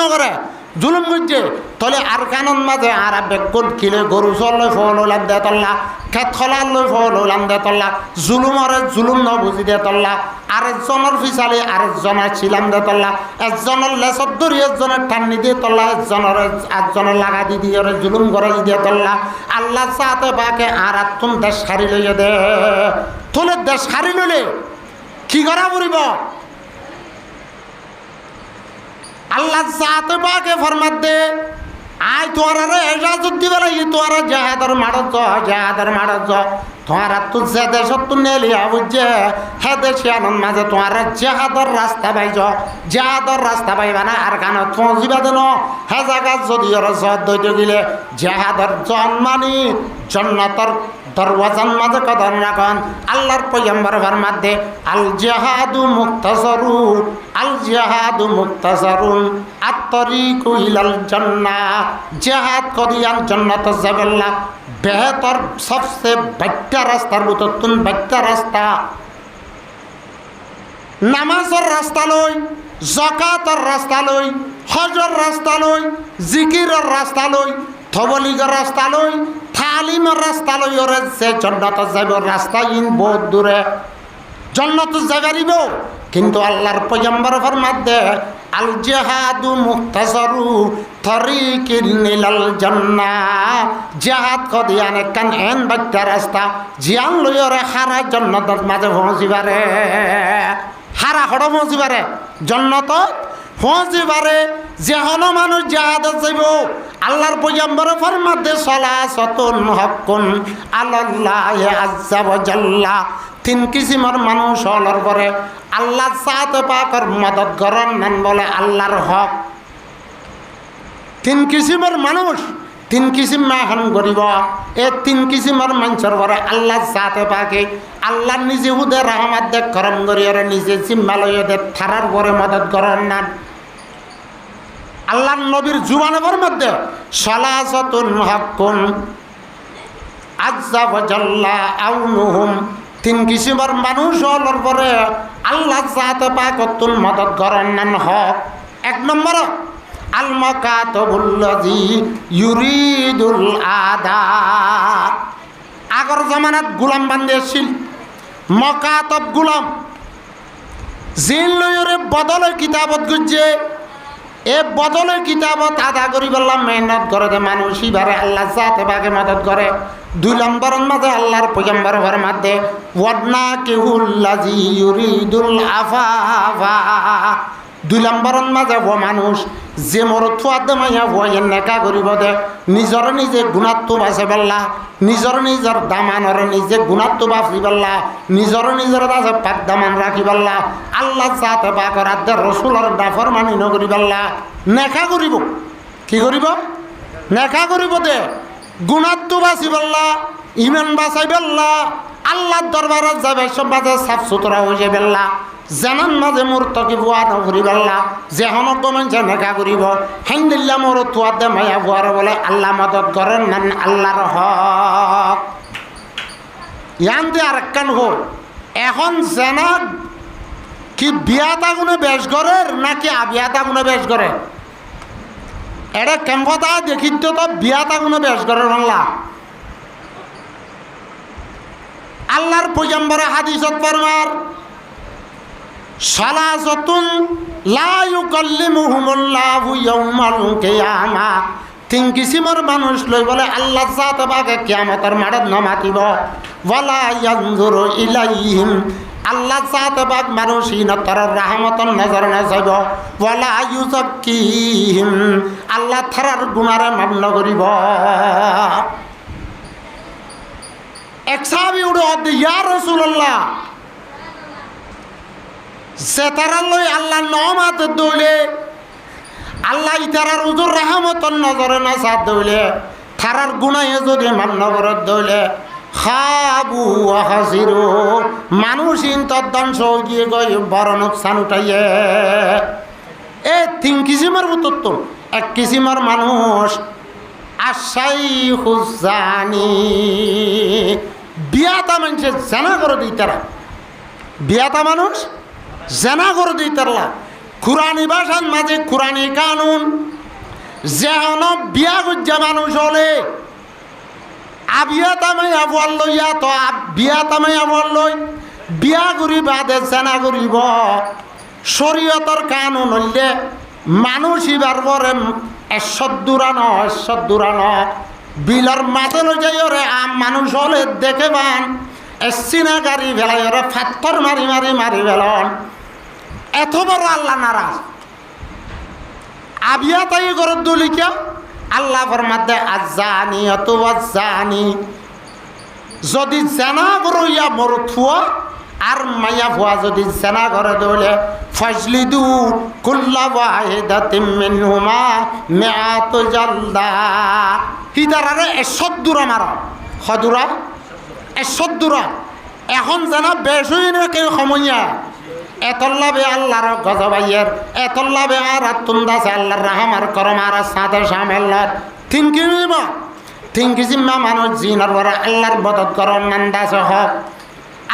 করে জুলুম করছে তাহলে আর কানন মাঝে আর বেগুন কিলে গরু চললে ফল হলাম দে তল্লা খেত খলার লই ফল হলাম দে তল্লা জুলুমরে জুলুম ন বুঝি দে তল্লা আরেকজনের ফিসালি আরেকজনের ছিলাম দে তল্লা একজনের লেসত ধরি একজনের টান্নি দিয়ে তল্লা একজনের লাগা দি দিয়ে জুলুম করে দিয়ে তল্লা আল্লাহ চাতে বাকে আর তুম দেশ হারি লইয়া দে তোলে দেশ হারি লইলে কি করা পড়িব আল্লাহ চাতে বাকে ফরমাত দে আই তোরা এজাজত দিবে লাগি তোরা জাহাদর মারত তোরা তো যে দেশত তো নেলিয়া বুঝছে হে দেশে আনন্দ মাঝে তোরা জাহাদর রাস্তা পাইবা না আর কান পৌঁছিবা দেন হে জায়গা যদি ওরা জত দইতে গেলে জাহাদর জন্মানি জন্নতর দরওয়াজান মাঝে কদর রাখন আল্লাহর পয়গম্বর ফরমাত দে আল জিহাদু মুক্তাসারুন আত-তরিকু ইলাল জান্নাহ জিহাদ করিয়ান জান্নাত যাবেল্লা বেহতর সবচেয়ে বাচ্চা রাস্তার মতন বাচ্চা রাস্তা নামাজের রাস্তা লই যাকাতের রাস্তা লই হজের রাস্তা লই জিকিরের রাস্তা লই তবলিগের রাস্তা লই তালিমের রাস্তা লই ওরে যে জান্নাত যাবে রাস্তা ইন বহুত দূরে জান্নাত যাইব কিন্তু আল্লাহর পয়গম্বর ফরমাত দে আল জিহাদু মুক্তাসারু তরিকিন ইলাল জান্নাহ জিহাদ কদিয়ান কান এন বাচ্চা রাস্তা জিয়ান লইরে হারা জান্নাতের মাঝে পৌঁছিবারে হারা হড় পৌঁছিবারে জান্নাত পৌঁছিবারে যেহন মানুষ জিহাদে যাইব আল্লাহর পয়গম্বর ফরমাত দে সালাসাতুন হকুন আলাল্লাহি আযজা ওয়া জাল্লা তিন কিসিমের মানুষ হলর পরে আল্লাহ চাতে পাকর মদত করেন নান বলে আল্লাহর হক তিন কিসিমের মানুষ তিন কিসিম মাহান করিব এ তিন কিসিমের মানুষের পরে আল্লাহ চাতে পাকে আল্লাহ নিজে হুদে রহমত দেখ করম করিয়ে নিজে জিম্মালয় দে থারার পরে মদত করেন নান আল্লাহর নবীর জুবানের মধ্যে সালাসাতুন হকুন আযজা ওয়া জাল্লা আউনুহুম তিন কিসিমের মানুষ হলর পরে আল্লাহ জাতে পাকতুল মদত করেন নান হক এক নম্বর আল মাকাতুবুল্লাযী ইউরিদুল আদা আগর জামানাত গোলাম বান্ধিছিল মাকাতব গোলাম জিন লয়রে বদলে কিতাবত গুজে এ বদলে কিতাবত আদা করি বললাম মেহনত করে দে মানুষই বারে আল্লাহ জাতে পাকে মদত করে দুই নম্বরের মাঝে আল্লাহর পয়গম্বর ফরমাত দে ওয়াদনা কিহুল্লাযী ইউরিদুল আফাফা দুই নম্বরের মাঝে ও মানুষ যে মোর থুয়াদে মাইয়া বয়ে নেকা করিব দে নিজর নিজে গুণাত্ম বাঁচে পেল্লা নিজর নিজের দামানরে নিজে গুণাত্ম বাঁচি পেল্লা নিজর নিজের কাছে পাক দামান রাখি পেল্লা আল্লাহ জাতে পাকর আদে রসুলের ডাফর মানি নকরি পেল্লা নেকা করিব কি করিব নেকা করিব দে গুণাত্ম বাঁচি পেল্লা ইমান বাঁচাই পেল্লা আল্লাহর দরবারে যাবে সব মাঝে সাফ সুতরা হয়ে যাবে পেল্লা জানান মাঝে মোর তকি বুয়া নকরি পেল্লা যে হনক মানুষে নেকা করিব হাইন্দিল্লা মোর তুয়াদে মায়া বুয়ার বলে আল্লাহ মদত করেন নান আল্লাহর হক ইয়ান্তে আর একখান হল এখন জানা কি বিয়াতা গুণে বেশ করে নাকি আবিয়াতা গুণে বেশ করে এটা কেম কথা দেখি তো বিয়াতা গুণে বেশ করে বাংলা আল্লাহর পয়গম্বরে হাদিসত ফরমার সালাসাতুন লা ইউকাল্লিমুহুমুল্লাহু ইয়াউমাল কিয়ামা তিন কিসিমের মানুষ লই বলে আল্লাহ জাতে পাকে কিয়ামতের মাঠে নমাতিব ওয়ালা ইয়ানজুরু ইলাইহিম আল্লাহ জাতে পাক মানুষিন তার রহমতন নজর না যাইব ওয়ালা ইউযাক্কিহিম আল্লাহ তারার গুনারে মাফ করিব এক সাহাবী উঠে ইয়া রাসূলুল্লাহ সে তারা লই আল্লাহ নমাতে দৌলে আল্লাহ ইতারার উজুর রহমতন নজরে না সাথ দৌলে তারার গুনাহে যদি মান নগরত দৌলে খাবু হাসিরু মানুষ ইন্তদ্দাংশ গিয়ে গই বড় নোকসান উঠাইয়ে এ তিন কিসিমের উত্তর তো এক কিসিমের মানুষ আশাই হুজানি বিয়াতা মানুষের জানা করে দিই তারা বিয়াতা মানুষ জানা করে দিই তারা কুরানি ভাষার মাঝে কুরানি কানুন যেন বিয়া গুজ্জা মানুষ হলে আবিয়া তামাইয়া বল লইয়া তো বিয়া তামাইয়া বল লই বিয়া করি বাদে চেনা করিব শরীয়তর কানুন হইলে মানুষ ইবার পরে এশ্বর দূরানো বিলর মাঝে লই যাই ওরে মানুষ হলে দেখে বান চিনা গাড়ি ফেলাই ওরে ফাত্তর মারি মারি মারি ফেলন এত বড় আল্লাহ নারাজ আবিয়া তাই করে দলিকা আল্লাহ ফরমাতে আজানি অত আজানি যদি জেনা করইয়া মর থুয়া আর মাইয়া ভুয়া যদি জেনা করে দলে ফজলিদু কুল্লা ওয়াহিদাতিন মিনহুমা মিআত জালদা হিদারারে 100 দূরা মারা হদুরা 100 দূরা এখন জানা বেশ হইনে কে সময়া এতল্লাবে আল্লাহর গজবাইয়ের এতল্লাবে আর তুন্দাসে আল্লাহর রাহমার করম আর সাথে শামিল্লাত থিঙ্কিজিম্মা মানুষ জিনার বড় আল্লাহর মদত করন নান্দাস হক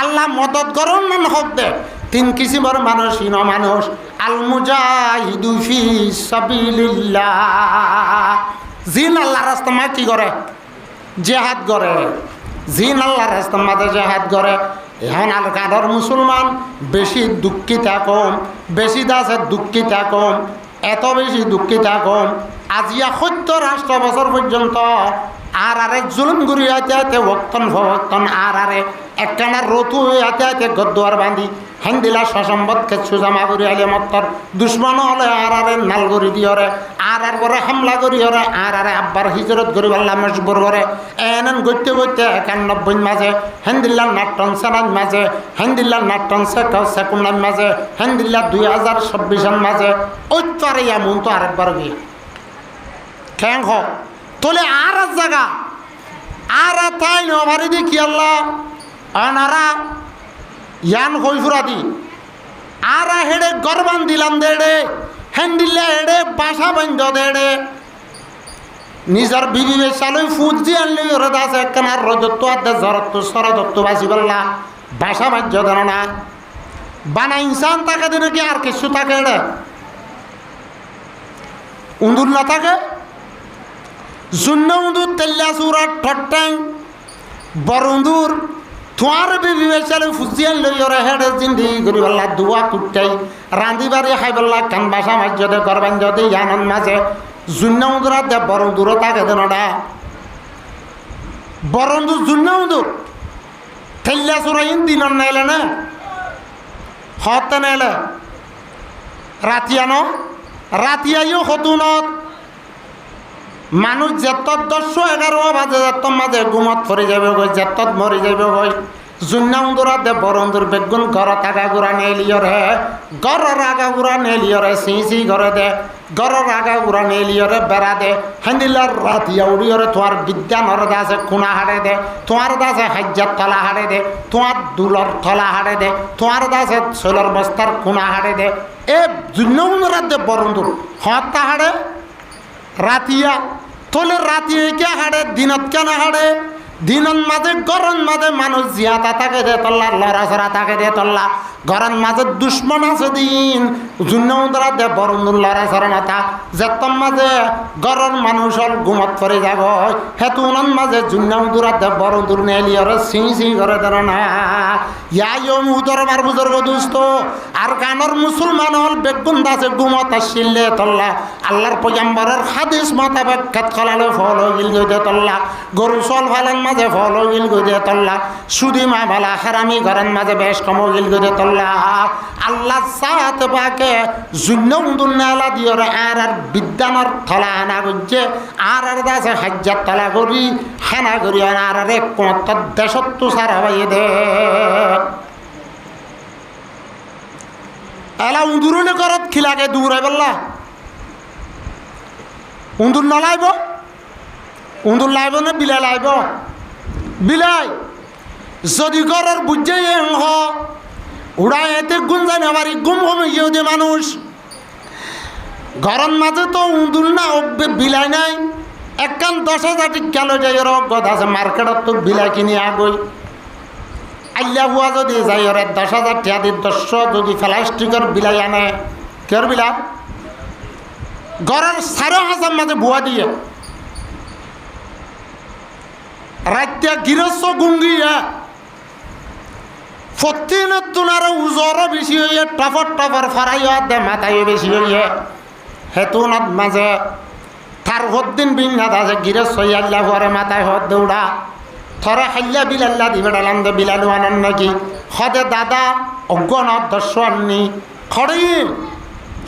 আল্লাহ মদত করন নান হক দে তিন কিসিমর মানুষ ইন মানুষ আল মুজাহিদু ফি সাবিলিল্লাহ জিন আল্লাহর রাস্তা মা কি করে জিহাদ করে জিন আল্লাহর রাস্তা মাঝে জিহাদ করে এখন আর কাঁধর মুসলমান বেশি দুঃখিতা কম বেশি দাসের দুঃখিতা কম এত বেশি দুঃখিতা কম আজিয়া 70 বছর পর্যন্ত আর আরে জুলুম গুড়ি আইতে আইতে ভক্তন ভক্তন আর আরে একখানা রতু আইতে আইতে গদ্দুয়ার বাঁধি হেন্দিলা সসম্বদ কেছু জামা করি আইলে মত্তর দুশ্মন হলে আর আরে নাল গড়ি দিয়রে আর করে হামলা করি হরে আর আরে আব্বার হিজরত করি পারলাম মজবুর করে এন গইতে গইতে 91 মাঝে হেন্দিল্লার নাট্টন সেনার মাঝে হেন্দিল্লার নাট্টন সেকুনার মাঝে হেন্দিল্লা 2026 মাঝে ওইটারে এমন তো আরেকবার গিয়ে খ্যাং হোক তোলে আর জায়গা আর তাই নভারি দি কি আল্লাহ অনারা ইয়ান হইফুরা দি আর হেডে গরবান দিলাম দেড়ে হ্যান্ডিলে হেডে বাসা বন্ধ দেড়ে নিজের বিবি বেচালই ফুট দিয়ে আনলি ওরে দাস একখান আর রজত্ব আদে জরত্ব সরদত্ব বাসি বললা বাসা বাহ্য দেন না বানা ইনসান থাকে দিনে কি আর কিছু থাকে এড়ে উন্দুর না থাকে জুন্নউদুর তেল্লা সুরাট ঠট্টাং বরুন্দুর তোমার বিবি বেচালে ফুজিয়ান লই ওরে হেডে জিন্দিগি করি বললা দুয়া কুট্টাই রান্ধি বাড়ি খাই বললা কান বাসা মাঝে করবেন যদি জানন মাঝে জুন্নউদুরা দে বরুন্দুর তাকে দেনটা বরুন্দুর জুন্নউদুর তেল্লা সুরাইন দিনন নাইলে না হতে নাইলে রাতিয়ানো রাতিয়াইও হতুনত মানুষ যেত 10-11 বাজে যেত মাঝে ঘুমত ফরি যাবে গই যেত মরি যাবে গই জুন্নাউন্দুরা দে বরন্দুর বেগুন ঘর টাকা গুড়া নেলিয়রে ঘরের আগা গুড়া নেলিয়রে সি ঘরে দে ঘরের আগা গুড়া নেলিয়রে বেড়া দে হেন্দিলার রাতিয়া উড়িয়রে তোমার বিদ্যানর দাসে খুনা হাড়ে দে তোমার দাসে হাজ্জার তলা হাড়ে দে তোমার দুলর তলা হাড়ে দে তোমার দাসে ছোলর বস্তার খুনা হাড়ে দে এ জুন্নাউন্দুরা দে বরন্দুর হতা হাড়ে রাতিয়া তোলে রাতি কে হাড়ে দিনত কেন হাড়ে দিনত মাঝে গরম মাঝে মানুষ জিয়াতা থাকে দে তল্লা লড়াছড়া থাকে দে তল্লা গরম মাঝে দুশ্মন আছে দিন জুন্নউদরা দে বরন্দুর লড়াছড়া নাতা যেতম মাঝে গরম মানুষ হল ঘুমত পরে যাব হেতু উনান মাঝে জুন্নউদরা দে বরন্দুর নেলিয়রে সিঁ করে দেন না ইয়াইও মুদরবার বুজুর্গ দুস্ত আর কানর মুসলমান হল বেগুন দাসে ঘুমত আসিলে তল্লা আল্লাহর পয়গম্বরের হাদিস মোতাবেক খেত খলালে ফল হইল গইতে তল্লা গরু চল ফালেন মাঝে ফল হইল গইতে তল্লা সুদি মা ভালা হারামি ঘরের মাঝে বেশ কম হইল গইতে তল্লা আল্লাহ সাত পাকে জুন্নউদুল নালা দিয়রে আর বিদ্যানর থলা আনা গজ্জে আর দাসে হাজ্জার তলা করি হেনা করি আর এক কোত দেশত সারা বাইয়ে দে এলা উন্দুরুলে করত খিলাকে দূরে বললা উন্দুর নলাইব উন্দুর লাইব না বিলাই লাইব বিলাই যদি ঘরের বুঝে হ উড়াই এতে গুণ জানে আমার গুম কমে গিয়েও দে মানুষ ঘরের মাঝে তো উন্দুর না বিলাই নাই একখান 10,000 টিকা লই যাই গদ আছে মার্কেটত তো বিলাই কিনি আগই আল্লাহ হুয়া যদি যাই ওরে 10,000 টিয়া দি 10 যদি প্লাস্টিকের বিলাই আনে কের বিলাল ঘরের 4,000 মাঝে বুয়া দিয়ে রাত্যা গিরস্ব গুঙ্গিয়া ফতিনতুন আর উজরও বেশি হইয়ে টফর টফর ফরাইয়া দে মাথায় বেশি হইয়ে হেতুনত মাঝে তার হদ্দিন বিন্যাদ আছে গিরস্ব আল্লাহ ঘরে মাথায় হদ দৌড়া থরে হাল্লা বিলাল্লা দিবে ডালাম দে বিলালু আনন্দ নাকি হদে দাদা অজ্ঞান দস্য আননি খড়ি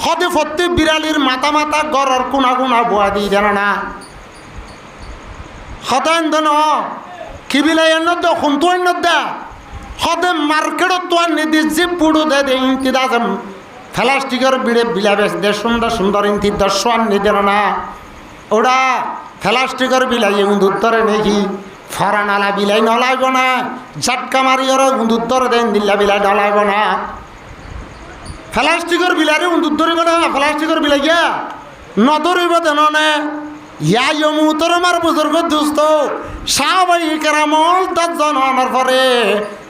হদে ফত্তি বিড়ালির মাথা মাথা গড়র কোনা কোনা বুয়া দিই জানো না হতেন দেন কি বিলাই এন দে শুনতো এন দে হদে মার্কেটত তো নিদি যে পুড়ু দে দে ইন্তি দাম প্লাস্টিকের বিড়ে বিলা বেশ দে সুন্দর সুন্দর ইন্তি দস্য আননি দেন না ওরা প্লাস্টিকের বিলাই উত্তরে নাকি ফরানালা বিলাই নলাইব না ঝাটকা মারিয়র উত্তর দেন দিল্লা বিলাই নলাইব না প্লাস্টিকের বিলারে উন্দুর ধরিব না প্লাস্টিকের বিলাই গিয়া নধরিব দেন নে ইয়া ইয়মুতর আমার বুজুর্গ দুস্থ সাহাবাই কেরামল 10 জন হওয়ার পরে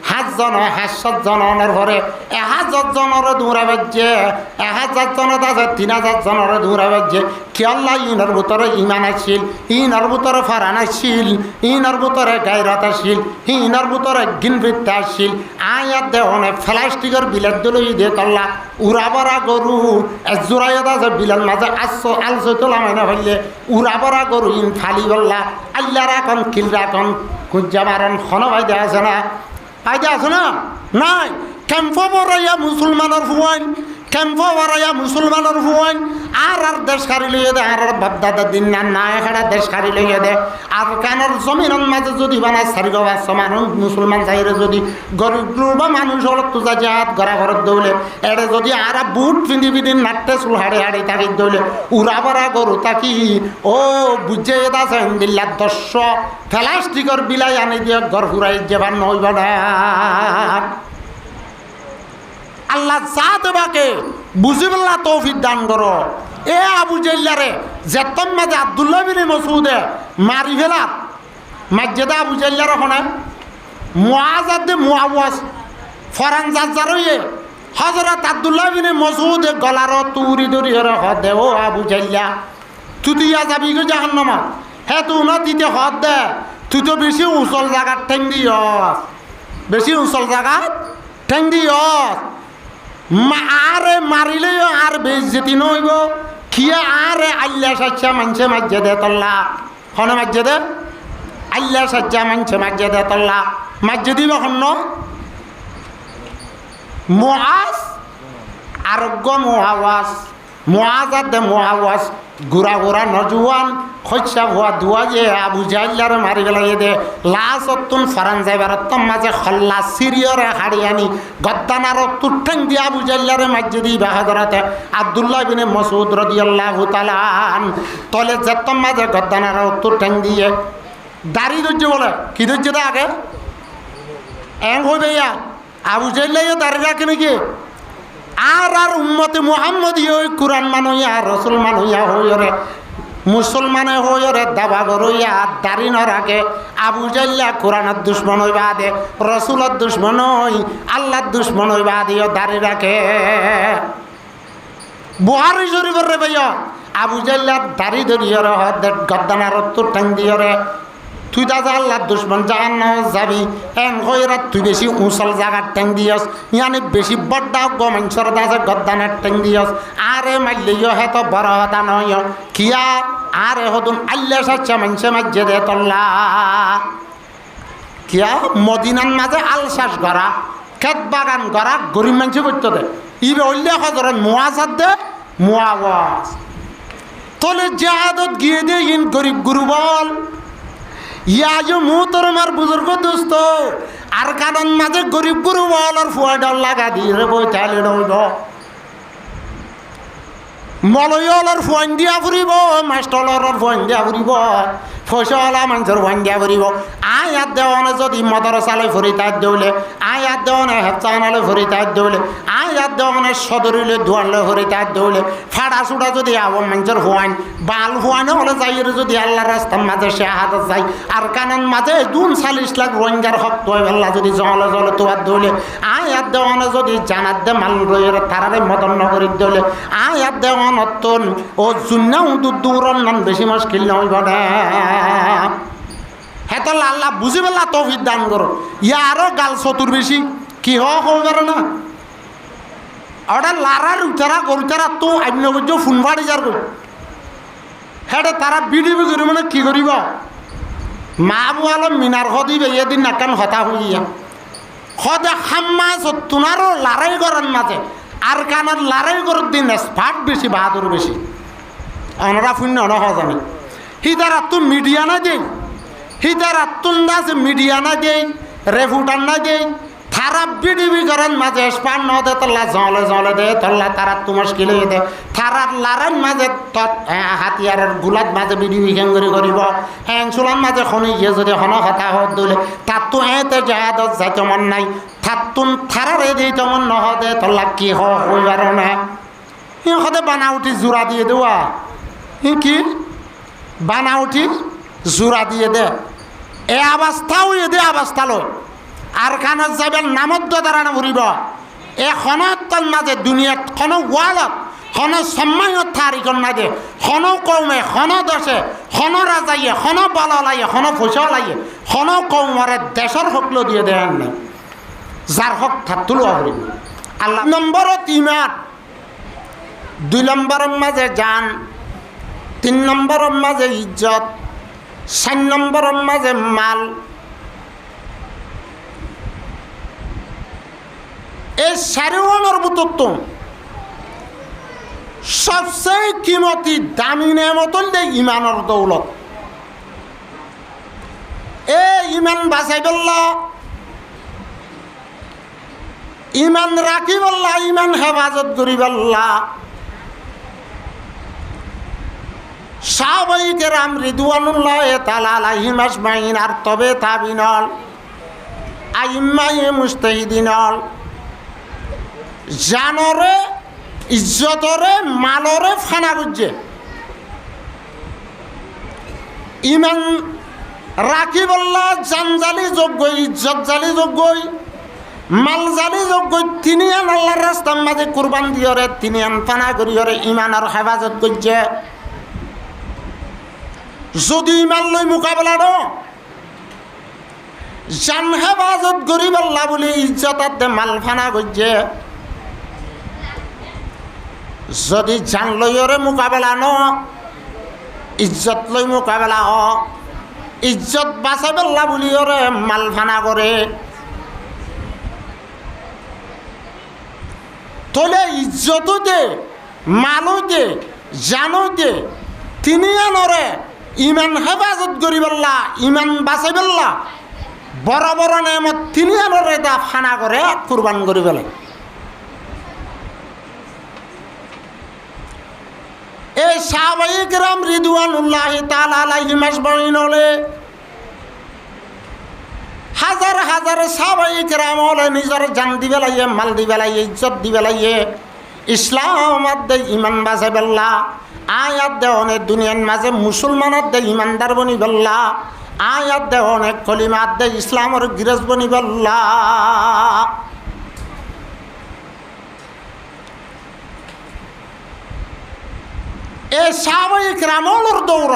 7 জন 700 জন হওয়ার পরে 1000 জনের দৌড়া বাজছে 1000 জনত আছে 3000 জনের দৌড়া বাজছে কি আল্লাহ ইনার ভিতরে ইমান আসছিল ইনার ভিতরে ফারান আসছিল ইনার ভিতরে গায়রত আসছিল ইনার ভিতরে গিনবৃত্তি আসছিল আয়াত দেহনে প্লাস্টিকের বিলেট দিল দিয়ে তল্লা উড়াবরা গরু জোড়াইত আছে বিলের মাঝে আসছো আলসো তোলা মাইনা ফেললে উড়াবরা গরু ইন ফালি বললা আল্লাহ রাখন কিল রাখন কুজ্জা মারণ খন বাইদে আছে না আইদা আছে না নাই ক্যাম্প বড়াইয়া মুসলমানের ফুয়াইন ক্যাম্প বড়াইয়া মুসলমানের ফুয়াইন আর দেশ খারি লইয়ে দে আর বাপদাদা দিন না না এখানে দেশ খারি লইয়ে দে আর কানের জমিনের মাঝে যদি বানায় 4-5 মানুষ মুসলমান চাইরে যদি গরিব বা মানুষ হল তুজা জাত গড়া ঘরত দৌলে এড়ে যদি আর বুট পিন্ধি পিন্ধি নাট্টে চুল হাড়ে হাড়ি থাকি দৌলে উড়া বড়া গরু থাকি ও বুঝে এটা আছে দিল্লা 10 প্লাস্টিকের বিলাই আনি দিয়ে ঘর ফুরাই যাবার নইব না আল্লাহ যা দেবাকে বুঝিবল্লা তৌফিক দান করো এ আবু জাইল্লারে যেতম মাঝে আব্দুল্লাহ বিন মাসউদে মারি ফেলাত মাজ্জেদা আবু জাইল্লার ওখানে মুআজাদে মুআওয়াজ ফরান জাজ্জারয়ে হযরত আব্দুল্লাহ বিন মাসউদে গলার তুরি দরি হরে হদে ও আবু জাইল্লা তুই দিয়া যাবি গো জাহান্নামা হে তুই না দিতে হদ দে তুই তো বেশি উচল জায়গার ঠেং দিয়স বেশি উচল জায়গার ঠেং দিয়স আরে মারিলে আর বেজ্জতি নইব কিয়া আরে আল্লাহ সাচ্চা মানছে মাজ্জে দে তল্লা হনে মাজ্জে দে আল্লাহ সাচ্চা মানছে মাজ্জে দে তল্লা মাজ্জে দিব হন্ন মুআজ আরোগ্য মুআওয়াজ মুআজাদ দে মুআওয়াজ গুড়া গুড়া নজওয়ান খৈসা ভুয়া ধুয়া যে আবু জাইল্লার মারি গেলাই দে লাসতুন ফরান যাইবার তম মাঝে খল্লা সিরিয়রে হাড়ি আনি গদ্দানার তুঠ্যাং দিয়ে আবু জাইল্লার মাজ্জেদি বাহাদরাতে আব্দুল্লাহ বিন মাসউদ রাদিয়াল্লাহু তাআলা তলে যেতম মাঝে গদ্দানার তুঠ্যাং দিয়ে দাড়ি ধরছে বলে কি ধরছে তা আগে এং হইবে ইয়া আবু জাইল্লাই দাড়ি রাখে নাকি আর উম্মতে মুহাম্মদ ওই কুরআন মানইয়া রসুল মানইয়া হইরে মুসলমানে হইরে দাবা গরইয়া দাড়ি ন রাখে আবু জাইল্লা কোরআনের দুশ্মন হইবা দে রসুলের দুশ্মন হই আল্লাহর দুশ্মন হইবা দিও দাড়ি রাখে বুহারি শরীফের রে ভাইয়া আবু জাইল্লার দাড়ি ধরিয়রে গদ্দানার তোর ঠাং দিয়রে তুই দাদা আল্লাহর দুশ্মন জাহান্নামে যাবি এন কইরা তুই বেশি উঁচল জায়গার ঠেং দিয়স ইয়ানি বেশি বড্ডা গমেন্সর দাসে গদ্দানের ঠেং দিয়স আরে মারলিও হে তো বড় হতা নয় কিয়া আরে হতুন আল্লাহ সাচ্চা মানছে মাজ্জে দে তল্লা কিয়া মদিনার মাঝে আলসাস গড়া খেত বাগান গড়া গরিব মানুষ করতে দে ইবে অল্লে হজরত মুআজাদ দে মুআওয়াজ তলে জাহাদত গিয়ে দে ইন গরিব গুরু বল ইয়া যে মুহতরমার বুজুর্গ দোস্ত আর কারণ মাঝে গরিব গুরু বলার ফুয়াডাল লাগা দিয়ে বই তাহলে নইব মলয়লর ফুয়ান দিয়া ফুরিব মাস্টলর ফুয়ান দিয়া ফুরিব ফসলা মানুষের ভাঙ্গিয়া করিব আয়াত দেওয়ানে যদি মদরসালে ভরি তাই দৌলে আয়াত দেওয়ানে হেফচানালে ভরি তাই দৌলে আয়াত দেওয়ানে সদরিলে ধোয়ালে ভরি তাই দৌলে ফাড়া চুড়া যদি আবন মানুষের হওয়ান বাল হওয়ানে হলে যাই যদি আল্লাহ রাস্তার মাঝে সে হাতে যাই আর কানান মাঝে 40 লাখ রোহিঙ্গার হক তৈ বেলা যদি জলে জলে তোয়ার দৌলে আয়াত দেওয়ানে যদি জানাত দে মাল রয়ের তারারে মদন নগরীর দৌলে আয়াত দেওয়ান অত্যন ও জুন্নাও দূরন নান বেশি মুশকিল নয় বড়া হেতল আল্লাহ বুঝি পেলা তৌফিক দান করো ইয়ারও গাল চতুর বেশি কি হবার না ওটা লারার উঠারা গরুতারা তো আইন করছ ফোন ফাড়ি যার কর হেঁটে তারা বিডিবি করি মানে কি করিব মা বুয়ালো মিনার দিবে এদিন নাকান হতা হইয়া সদে খাম্মা তোমারও লারাই করার মাঝে আর কানার লারাই করার দিন স্পাট বেশি বাহাদুর বেশি অনরা শূন্য অনহ জানে হিদারা তো মিডিয়া না দেই হিদারা তুন্দাছে মিডিয়া না দেই রেফুটার না দেই তারা বিডিবি করেন মাঝে স্পাট ন দে তল্লা জলে জলে দে তল্লা তারা তো মুশকিল হয়ে দে তারার লারেন মাঝে হাতিয়ারের গুলাত মাঝে বিডিবি খেঙ্গরি করিব হ্যাং চুলার মাঝে খনি গিয়ে যদি হন হতা হত দিলে তার তো এতে জাহাদত যাইতে মন নাই তার তুন থারার এ দিই তেমন নহ দে তল্লা কি হইবার না সদে বানা উঠি জোড়া দিয়ে দেওয়া কি বানা উঠি জোড়া দিয়ে দে এ অবস্থাও এদে অবস্থা লো আর কানত যাবেন নামদ্য দ্বারা ঘুরিব এ খনতল মাঝে দুনিয়াত খন ওয়ালত খন সম্মানত থারিকন না দে খন কৌমে খন দশে খন রাজাইয়ে খন বল লাইয়ে খন পয়সা লাইয়ে খন কৌমরে দেশের হকলো দিয়ে দেন নাই যার হক থাকতুলো হরিব আল্লাহ নম্বরত ইমান 2 নম্বরের মাঝে জান 3 নম্বরের মাঝে ইজ্জত 4 নম্বরের মাঝে মাল এই সারিওয়ানোর বুতত্ব সবচেয়ে কিমতি দামি নেমতন দে ইমানের দৌলত এ ইমান বাঁচাই বললা ইমান রাখি বললা ইমান হেফাজত করি বললা সাহাবায়ে কেরাম রিদওয়ানুল্লাহ তাআলা আলাইহিম আজমাইন আর তবে তাবিনল আইম্মায়ে মুজতাহিদিনল জানরে ইজ্জতরে মালরে ফানা বুঝছে ইমান রাখি বললা জানজালি যোগ্য ইজ্জত জালি যোগ্যই মাল জালি যোগ্য তিনি আন আল্লাহর রাস্তার মাঝে কুরবান দিয়রে তিনি আন ফানা করিয়রে ইমানের হেফাজত করছে যদি ইমান লই মোকাবেলা ন জান হেফাজত করি বললা বলে ইজ্জত মাল ফানা করছে যদি জান লইরে মোকাবেলা ন ইজ্জত লই মোকাবেলা ইজ্জত বাঁচাই বললা বলি ওরে মাল ফানা করে তোলে ইজ্জতও দে মালও দে জানো দে তিনি আনরে ইমান হেফাজত করি বললা ইমান বাঁচাই বললা বড় বড় নেমত তিনি আনরে দা ফানা করে কুরবান করি বলে এই সাহাবায়ে কেরাম রিদওয়ানুল্লাহ তাআলা আলাইহিম আজমাইন হলে হাজার হাজার সাহাবায়ে কেরাম হলে নিজের জান দিবে লাইয়ে মাল দিবে লাইয়ে ইজ্জত দিবে লাইয়ে ইসলাম আদে ইমান বাঁচাই বললা আয়াত দে অনেক দুনিয়ার মাঝে মুসলমানের দে ইমানদার বনি বললা আয়াত দে অনেক কলিমাত দে ইসলামের গিরজ বনি বললা এ সাহাবায়ে কেরামের দৌড়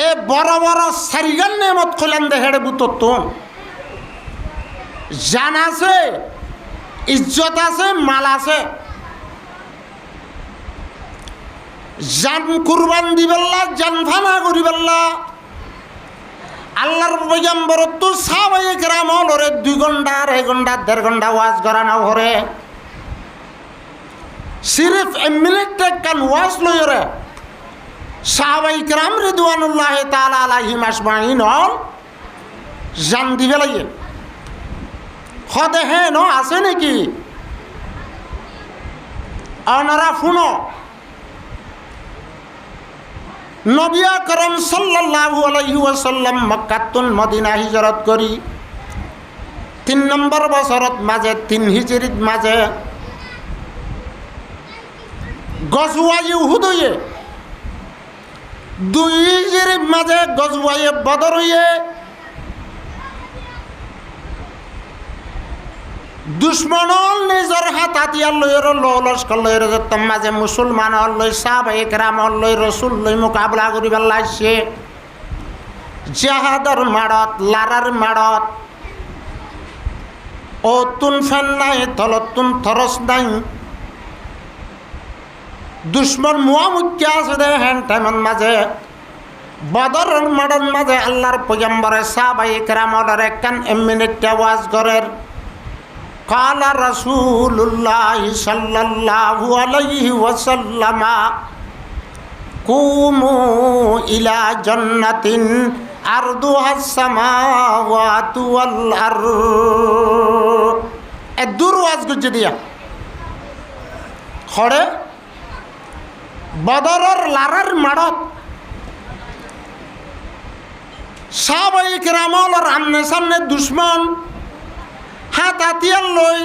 এ বড় বড় সারিগান নেমত খোলেন দে হেড়ে বুতত্ব জান আছে ইজ্জত আছে মাল আছে জান কুরবান দিবেল্লা জান ফানা করিবেল্লা আল্লাহর পয়গম্বর তো সাহাবায়ে কেরাম হলরে 2 ঘন্টা 1 ঘন্টা 1.5 ঘন্টা ওয়াজ করানো হরে সিরিফ মিনিট কান ওয়াজ লইরে সাহাবায়ে কেরাম রিদওয়ানুল্লাহ তাআলা আলাইহিম আজমাইন জান দিবে লাগে খদে হে ন আছে নাকি অনারা শুনো নবী আকরাম সাল্লাল্লাহু আলাইহি ওয়াসাল্লাম মক্কাতুন মদিনা হিজরত করি 3 নম্বর বছরত মাঝে 3 হিজরিত মাঝে গজওয়ায়ে উহুদ হয়ে 2 হিজরিত মাঝে গজওয়ায়ে বদর হয়ে দুশ্মনল নিজর হাত হাতিয়ার লইর লস্কর লইর যেতাম মাঝে মুসলমান লই সাহাবায়ে কেরাম লই রসুল লই মোকাবলা করিবার লাগছে জাহাদর মাড়ত লারার মাড়ত ও তুন ফেন নাই তলতুন থরস নাই দুশ্মন মুয়ামুক্যা আছে দে হ্যান টাইমন মাঝে বদরের মাড়ন মাঝে আল্লাহর পয়গম্বরে সাহাবায়ে কেরাম একখান মিনিট ওয়াজ করের قال رسول الله صلى الله عليه وسلم قوموا إلى جنة عرضها السماوات والأرض الدور واز গুজে দিয়া খড়ে বদরের লারার মাড়ত সাহাবায়ে কেরামর আমনে সামনে দুশ্মন হাত হাতিয়ার লই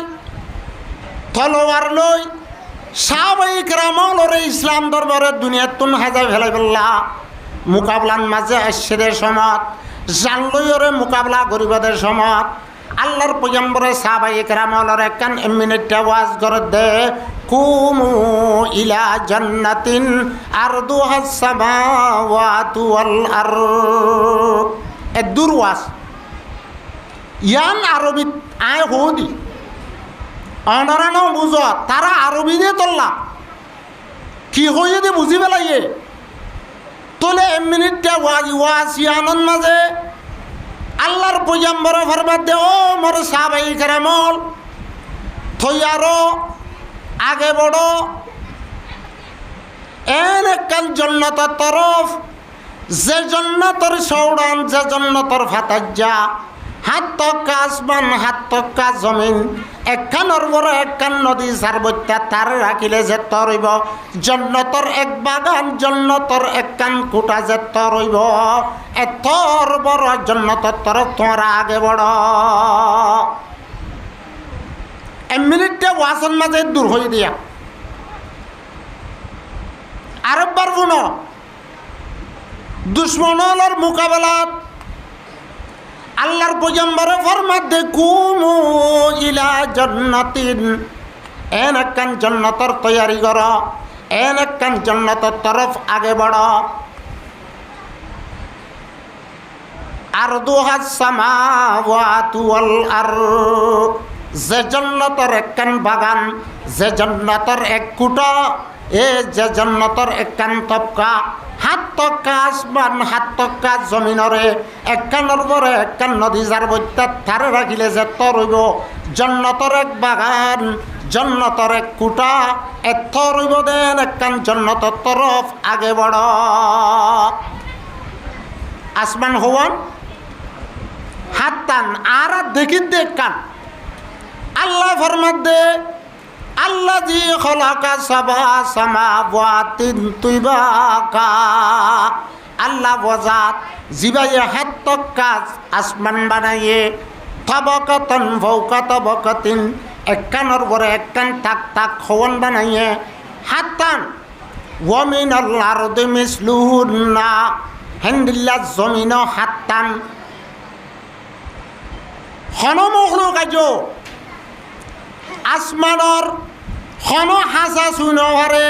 তলোয়ার লই সাহাবায়ে কেরামরে ইসলাম দরবারে দুনিয়াতুন হাজাই ফেলাই বললা মোকাবলার মাঝে আসছেদের সমত জান লইরে মোকাবলা করিবাদের সমত আল্লাহর পয়গম্বরে সাহাবায়ে কেরামর একখান মিনিট ওয়াজ করে দে কুমু ইলা জান্নাতিন আরদুহাস সামাওয়াতু ওয়াল আরদ এদুর ওয়াজ ইয়ান আরবি আয় হদি অনরানো বুঝ তারা আরবি দিয়ে তোল্লা কি হয়ে দে বুঝি পেলাইয়ে তোলে মিনিটটা ওয়াজ ইয়ানন মাঝে আল্লাহর পয়গম্বর ফরমাত দে ও মোর সাহাবায়ে কেরামল থইয়ারো আগে বড় এন একখান জান্নাতের তরফ যে জান্নাতের সৌড়ান যে জান্নাতের ফাতাজ্জা হাত তক্কা আসমান হাত তক্কা জমিন একখানোর বড় একখান নদী সারবত্যা তার রাখিলে যে তরইব জন্নতর এক বাগান জন্নতর একখান কুটা যে তরইব এতর বড় জন্নতর তরফ তোমরা আগে বড় মিনিটটা ওয়াসন মাঝে দূর হয়ে দিয়া আরেকবার শুনো দুশ্মনের মোকাবেলাত আল্লাহর পয়গম্বরে ফরমাত দে কুমু ইলা জান্নাতিন এন একখান জান্নাতের তৈয়ারি কর এন একখান জান্নাতের তরফ আগে বড় আরদুহাস সামাওয়াতু ওয়াল আরদ যে জান্নাতের একখান বাগান যে জান্নাতের এক কুটা এ যে জান্নাতের একখান তপকা হাত তক্কা আসমান হাত তক্কা জমিনরে একখানোর পরে একখান নদী যার বৈত্যাত তারে রাখিলে যে তরইব জন্নতর এক বাগান জন্নতর এক কুটা এত রইব দেন একখান জন্নতর তরফ আগে বড় আসমান হওয়ান হাত টান আর দেখি দেখ কান আল্লাহ ফরমাত দে আল্লাযী খলাকা সাবা সামাওয়াতিন তিবাকা আল্লাহ বজাত জিবায়ে হাত তক্কা আসমান বানাইয়ে তবকাতন ফাওকা তবকাতিন একখানোর পরে একখান তাক তাক হওয়ান বানাইয়ে হাত টান ওয়া মিনাল আরদি মিসলুহুন্না হেন্দিল্লা জমিন হাত টান হনমখলু কাজ আসমানর হন হাসা শুনহারে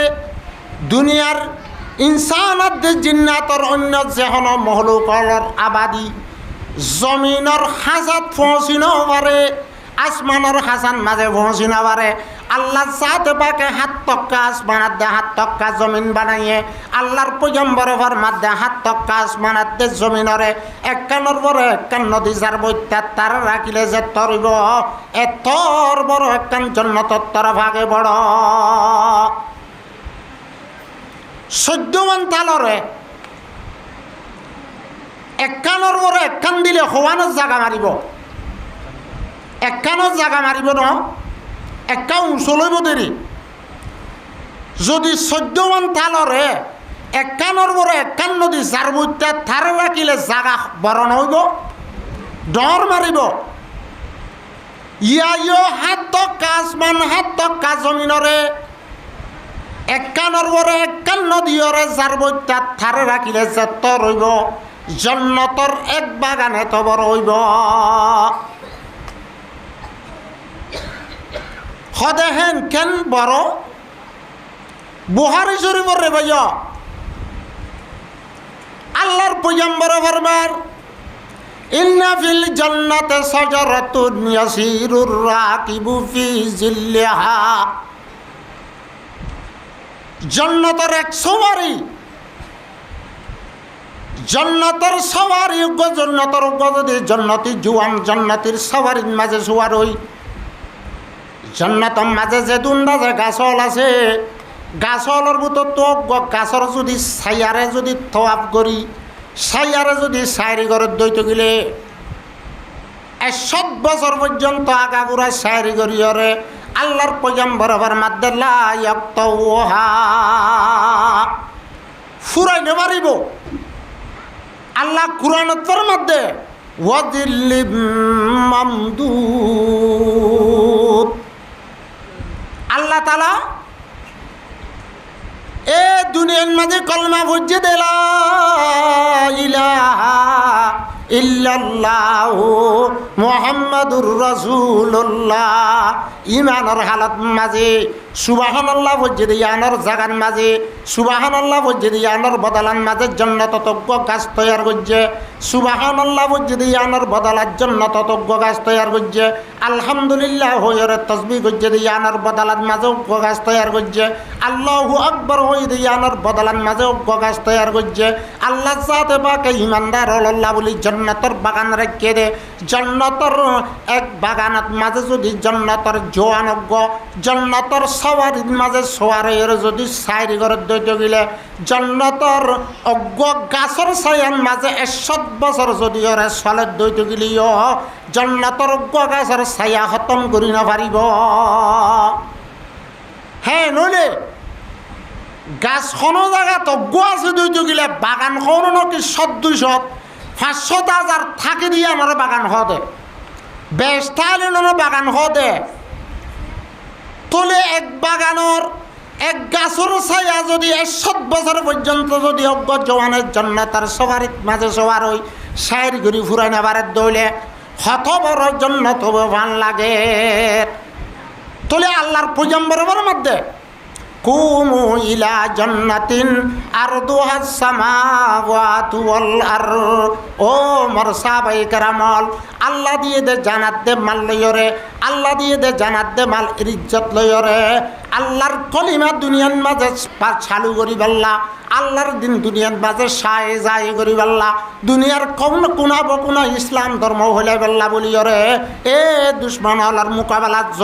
দুনিয়ার ইনসানত জিন্নাতর অন্য যে হন মহলুকলর আবাদী জমিনর হাসাত পৌঁছিন পারে আসমানর হাসান মাঝে পৌঁছিন পারে আল্লাহ সাথে পাকে হাত তক্কা আসমানাত দে হাত তক্কা জমিন বানাইয়ে আল্লাহর পয়গম্বরে ফরমাত দে হাত তক্কা আসমানাত দে জমিনরে একখানোর বড় একখান নদী যার বৈত্যাত তার রাখিলে যে তরিব এতর বড় একখান জন্নতর তরফ আগে বড় 14 মান তালরে একখানোর বড় একখান দিলে হওয়ানোর জায়গা মারিব একখানোর জায়গা মারিব ন একটা উঁচলৈব দেরি যদি 14 মান তালরে একখানোর বড় একখান নদী যার মধ্যে থারে রাখিলে জাগা বরণ হইব ডর মারিব ইয়ো হাত কাজমান হাত কাজ জমিনরে একখানোর বড় একখান নদীরে যার মধ্যে থারে রাখিলে যে তর হইব জন্নতর এক বাগান এত বড় হইব হদেহেন কেন বড় বুহারি শরীফর রে ভাই আল্লাহর পয়গম্বর ফরমান ইন্না ফিল জান্নাতি শাজারাতুন ইয়াসিরুর রাকিবু ফি জিল্লিহা জান্নাতের এক সওয়ারি জান্নাতের সওয়ারি জান্নাতের যদি জান্নাতি জওয়ান জান্নাতির সওয়ারির মাঝে সওয়ার হই জান্নাতের মাঝে যে দুন্ডা যে গাছল আছে গাছলের ভিতর তো গাছর যদি ছায়ারে যদি থোয়াপ করি ছায়ারে যদি সাইরি করে দইতে গেলে 100 বছর পর্যন্ত আগাগুড়া সাইরি করিয়রে আল্লাহর পয়গম্বর ফরমাতে লা ইয়াক্তাউহা ফুরাইতে পারিব আল্লাহ কুরআনের ফরমাতে ওয়াদিল্লিম মামদুদ আল্লাহ তাআলা এ দুনিয়ার মাঝে কলমা বুঝে দিলা ইলাহা ইল্লাল্লাহু মুহাম্মাদুর রাসূলুল্লাহ ইমানের হালত মাঝে সুবহানাল্লাহ বুঝে দিয়ানোর জাগান মাঝে সুবহানাল্লাহ বুঝে দিয়ানোর বদলান মাঝে জান্নাত তজ্ঞ গাছ তৈয়ার করছে সুবহানাল্লাহ বুঝে দিয়ানোর বদলার জান্নাত তজ্ঞ গাছ তৈয়ার করছে আলহামদুলিল্লাহ হইরে তাসবিহ বুঝে দিয়ানোর বদলার মাঝে গাছ তৈয়ার করছে আল্লাহু আকবার হই দিয়ানোর বদলান মাঝে গাছ তৈয়ার করছে আল্লাহ জাতে পাকে ইমানদার আল্লাহ বলি জান্নাতের বাগান রেখে দে জান্নাতের এক বাগানত মাঝে যদি জান্নাতের জোয়ানজ্ঞ জান্নাতের সওয়ারির মাঝে সোয়ারের যদি সাইরি করে দইতে গেলে জান্নাতের অজ্ঞ গাছের ছায়ার মাঝে 100 বছর যদি ওরে চলে দইতে গেলিও জান্নাতের অজ্ঞ গাছের ছায়া খতম করি না পারিব হ্যাঁ নইলে গাছ কোনো জায়গাত অজ্ঞ আছে দইতে গেলে বাগান কোনো নাকি 100-200 500,000 থাকে দিয়ে আমার বাগান হদে বেশ তাহলে বাগান হদে তোলে এক বাগানোর এক গাছের ছায়া যদি 100 বছর পর্যন্ত যদি অজ্ঞ জওয়ানের জন্য তার সবারির মাঝে সবার ওই সাইর ঘুরি ফুরাই নেবারের দৌলে হত বড় জন্য তবে ভাল লাগে তোলে আল্লাহর পয়গম্বরের মধ্যে কুমু ইলা জান্নাতিন আরদুহাস সামাওয়াতু ওয়াল আরদ ও মোর সাহাবায়ে কেরামল আল্লাহ দিয়ে দে জান্নাত দে মাল লয়রে আল্লাহ দিয়ে দে জান্নাত দে মাল ইজ্জত লয়রে আল্লাহর কলিমা দুনিয়ার মাঝে চালু করি বল্লা আল্লাহর দিন দুনিয়ার মাঝে সায় যায় করি বল্লা দুনিয়ার কোন কোনা ইসলাম ধর্ম হইলে বল্লা বলিয়রে এ দুশ্মন হলার মোকাবেলা য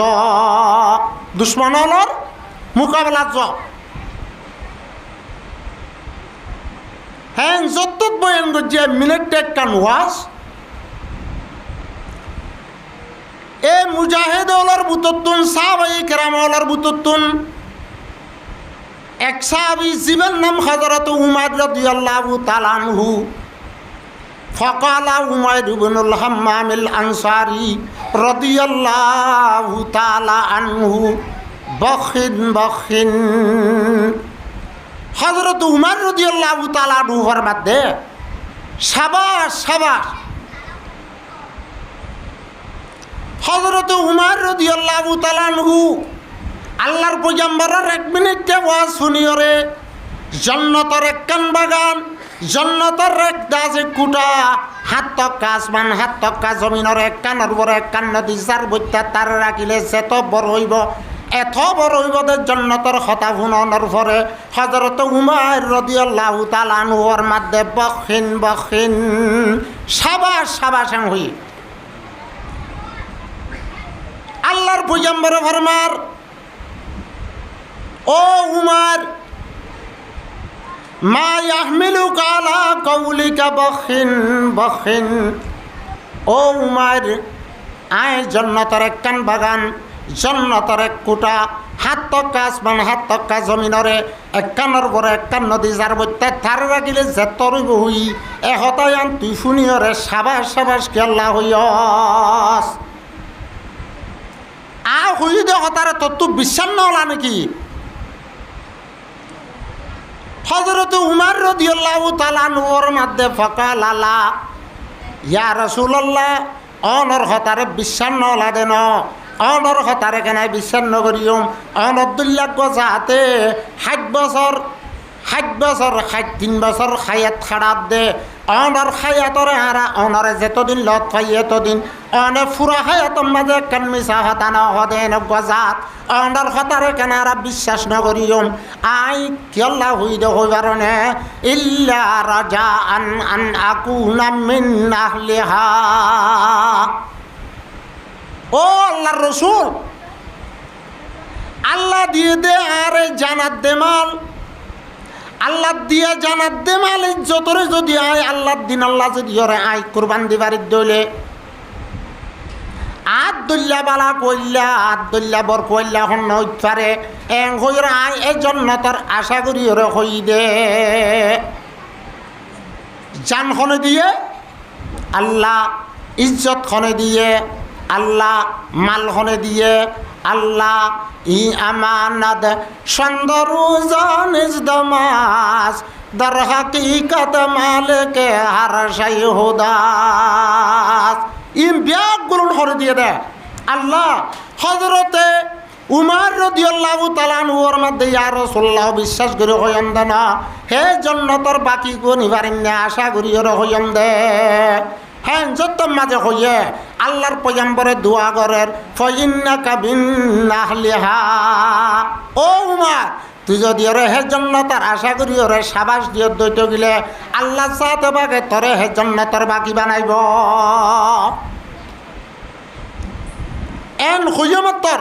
দুশ্মন হলার মোকাবেলা য হ্যাঁ যত বয়ান করছে মিনিট একটা ওয়াজ এ মুজাহিদ ওলার বুততুন সাহাবায়ে কেরাম ওলার বুততুন এক সাহাবী জীবন নাম হযরত উমার রাদিয়াল্লাহু তাআলা আনহু ফাকালা উমার ইবনুল হাম্মামিল আনসারী রাদিয়াল্লাহু তাআলা আনহু বখিন বখিন হযরত উমর রাদিয়াল্লাহু তাআলা আনহুর মধ্যে শাবাশ শাবাশ হযরত উমর রাদিয়াল্লাহু তাআলা আনহু আল্লাহর পয়গম্বরের 1 মিনিটে ওয়াজ শুনিয়রে জান্নাতের একখান বাগান জান্নাতের এক দাজে কুটা হাত তক আসমান হাত তক জমিনের একখানের বড় একখান নদী যার বইটা তার রাখিলে যেত বড় হইব এত বড় হইবদের জান্নাতের কথা শুনানোর পরে হযরত উমর রাদিয়াল্লাহু তাআলা আনহুর মধ্যে বখিন বখিন শাবাশ শাবাশ হই আল্লাহর পয়গম্বর ফরমার ও উমর মা ইয়াহমিলুকা আলা কাউলিকা বখিন বখিন ও উমর আয় জান্নাতের একখান বাগান জান্নাতের এক কুটা হাত তক্কা আসমান হাত তক্কা জমিনরে একান্নর পরে একান্ন দি যার বইতে তার রাগিলে যে তরইব হই এহতাই আন তুই শুনিয়রে সাবাস সাবাস কে আল্লাহ হইয়স আ হই দে হতারে তত্ত্ব বিশ্বাস না হলা নাকি হযরত উমর রাদিয়াল্লাহু তাআলা নূর মধ্যে ফাকাল আলা ইয়া রাসূলুল্লাহ অনর হতারে বিশ্বাস না হলা দেন অনর হতারে কেন বিশ্বাস নগরিয়ম অনদুল্লাহ গজাতে 60 বছর 3 বছর খায়াত খারাপ দে অনর খায়াতরে আরা অনরে যেতদিন লত পাই এতদিন অনে ফুরা খায়াতর মাঝে কেন মিশা হতা না হদেন গজাত অনর হতারে কেন আরা বিশ্বাস নগরিয়ম আই কেল্লা হই দে হইবারনে ইল্লা রাজা আন আকুনা মিন আহলিহা ও আল্লাহর রসুল আল্লাহ দিয়ে দে আরে জানাত দে মাল আল্লাহ দিয়ে জানাত দে মাল যতরে যদি আয় আল্লাহর দিন আল্লাহ যদি ওরে আয় কুরবান দিবার দইলে আদুল্লাহ বালা কইলা আদুল্লাহ বর কইলা হন পারে এং হইর আয় এই জন্নতর আশা করি ওরে হই দে জান খনে দিয়ে আল্লাহ ইজ্জত খনে দিয়ে আল্লাহ মাল খনে দিয়ে আল্লাহ ই আমানত সুন্দরু জানিস দমাস দর হাকিকত মালিকে হার শাই হুদাস ইম ব্যাগগুলো করে দিয়ে দে আল্লাহ হযরতে উমর রাদিয়াল্লাহু তাআলা ওর মধ্যে ইয়া রাসূলুল্লাহ বিশ্বাস করে হইন দে না হে জান্নাতের বাকি গো নিবারিন না আশা করি ওর হইন দে হ্যাঁ যত মাঝে হইয়ে আল্লাহর পয়গম্বরে দোয়া করেন ফাইন্নাকা বিন আহলিহা ও উমর তুই যদি ওরে হে জান্নাতের আশা করি ওরে সাবাস দিয়ে দইত গিলে আল্লাহ চাতে বাগে তোরে হে জান্নাতের বাকি বানাইব এন হইয়মতর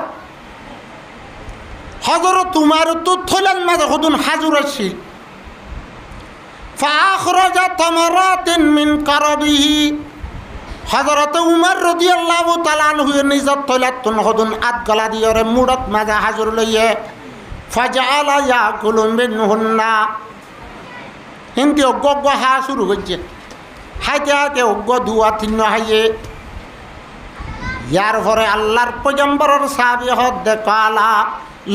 হযরত উমর তো থইলান মাঝে হদুন হাজুর আসছিল ফাখরাজা তামারাতিন মিন কারাবিহি হযরত উমর রাদিয়াল্লাহু তাআলা আনহু নিজত তলাতুন হদুন আত গলা দিয়রে মুড়ত মাজা হাজুর লইয়ে ফাজাআলা ইয়াকুলু মিনহুন্না হিন্দি অজ্ঞ হা শুরু হচ্ছে হাইতে হাইতে অজ্ঞ দুয়া তিন্ন হাইয়ে ইয়ার পরে আল্লাহর পয়গম্বরের সাহাবী হদ দেখালা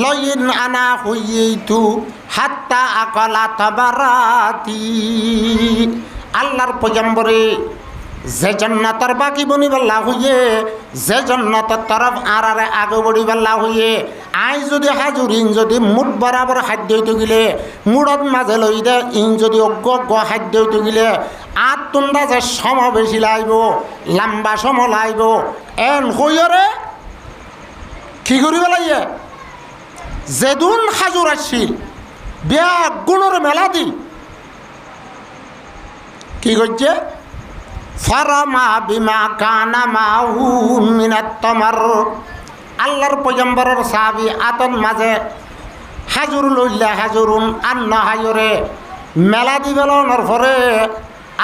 লইন আনা হইতু হাত্তা আকলা তাবারাতি আল্লাহর পয়গম্বরে যে জান্নাতের বাকি বনিবেলা হইয়ে যে জান্নাতের তরফ আরারে আগে বড়িবেলা হইয়ে আই যদি হাজুরিন যদি মুঠ বরাবর খাদ্য হইতে গেলে মুড়ত মাঝে লই দে ইন যদি অজ্ঞ খাদ্য হইতে গেলে আট তুন্দা যে সম বেশি লাইব লম্বা সম লাইব এন হইরে কি করিবে লাইয়ে যেদুন হাজুর আসছিল ব্যাগ গুণর মেলা দি কি করছে ফারামা বিমা কানা মাহু মিনাত তামার আল্লাহর পয়গম্বরের সাহাবী আতন মাঝে হাজুর লইলা হাজুরুন আন্ন হায়রে মেলা দিবেলনের পরে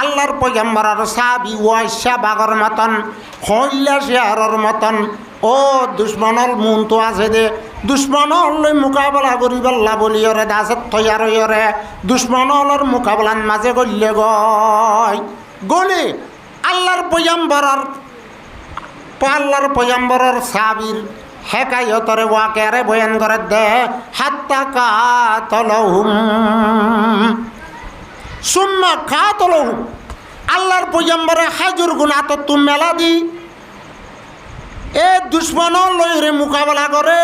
আল্লাহর পয়গম্বরের সাহাবী ওয়াইসা বাগর মতন হইলা শেয়ারর মতন ও দুশ্মনর মন তো আছে দে দুশ্মনর লই মোকাবেলা করিবেল্লা বলিয়রে দাসত তৈয়ার হইরে দুশ্মনর মোকাবেলার মাঝে গল্লে গলি আল্লাহর পয়গম্বরের সাহাবীর হেকায়তরে ওয়াকেরে বয়ান করে দে হাত্তা কাতলহুম সুম্মা কাতলহুম আল্লাহর পয়গম্বরে হাজুর গুনাত তুম মেলা দি এ দুশ্মনর লইরে মোকাবেলা করে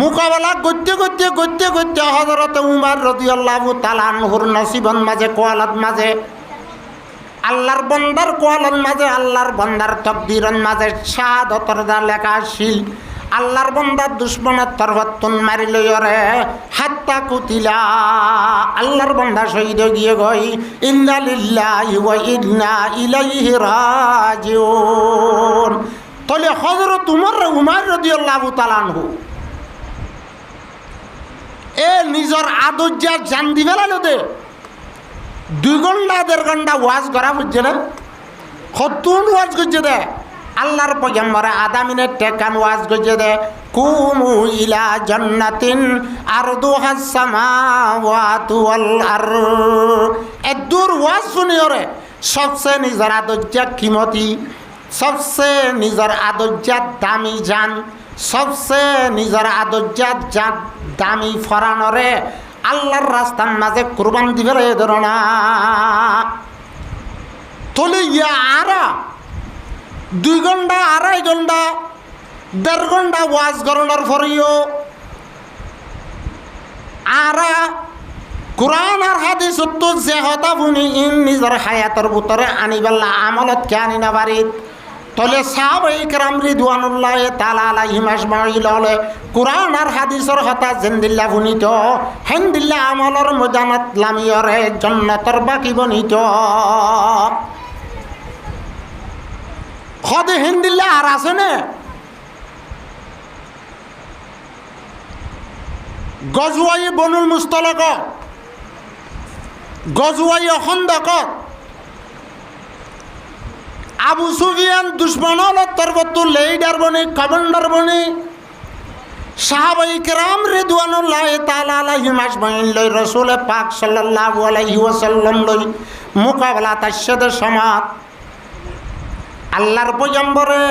মোকাবেলা করতে করতে করতে করতে হযরত উমর রাদিয়াল্লাহু তাআলা আনহুর নসিবন মাঝে কোয়ালত মাঝে আল্লাহর বন্দার কোয়ালন মাঝে আল্লাহর বন্দার তকদিরন মাঝে শাহাদতর দা লেখা আসিল আল্লাহর বন্দার দুশ্মনের তরবাতুন মারি লইরে হাত্তা কুতিলা আল্লাহর বন্দা শহীদ গিয়ে গই ইন্না লিল্লাহি ওয়া ইন্না ইলাইহি রাজিউন তলে হযরত উমর রাদিয়াল্লাহু তাআলা আনহু এ নিজর আদর্যা জান দিবেলা দে 2 ঘন্টা 1.5 ঘন্টা ওয়াজ করা বুঝছে না কতক্ষণ ওয়াজ করছে দে আল্লাহর পয়গম্বরে আধা মিনিট টেকান ওয়াজ গজে দে কুমু ইলা জান্নাতিন আরদুহাস সামাওয়াতু ওয়াল আরদ এদুর ওয়াজ শুনিওরে সবচেয়ে নিজের আদর্যা কিমতি সবচেয়ে নিজের আদর্যা দামি জান সবচেয়ে নিজের আদর্যা দামি ফরানরে আল্লাহর রাস্তার মাঝে কুরবান দিবে রে ধরনা তলে ইয়া আরা 2 ঘন্টা 2.5 ঘন্টা 1.5 ঘন্টা ওয়াজ করানোর পরেও আরা কোরআন আর হাদিস তো যে হতা শুনি নিজের হায়াতের ভিতরে আনিবেলা আমলত কে আনি না বাড়িত তলে সাহাবায়ে কেরাম রিদওয়ানুল্লাহ তাআলা আলাইহিম আজমাইন হলে কোরআন আর হাদিসের হতা জিন্দিল্লা শুনিত হেন্দিল্লা আমলর ময়দানত লামিয়রে জান্নাতের বাকি বনিত হদে হিন্দিল্লা আর আছে না গজওয়াই বনুল মুস্তালাক গজওয়াই খন্দক আবু সুফিয়ান দুশ্মনল তরবত লেইডার বনি কমান্ডার বনি সাহাবায়ে কেরাম রিদওয়ানুল্লাহ তাআলা আলাইহিম আজমাইন লই রাসূল পাক সাল্লাল্লাহু আলাইহি ওয়াসাল্লাম লই মোকাবেলা তাশাদের সমাত আল্লাহর পয়গম্বরে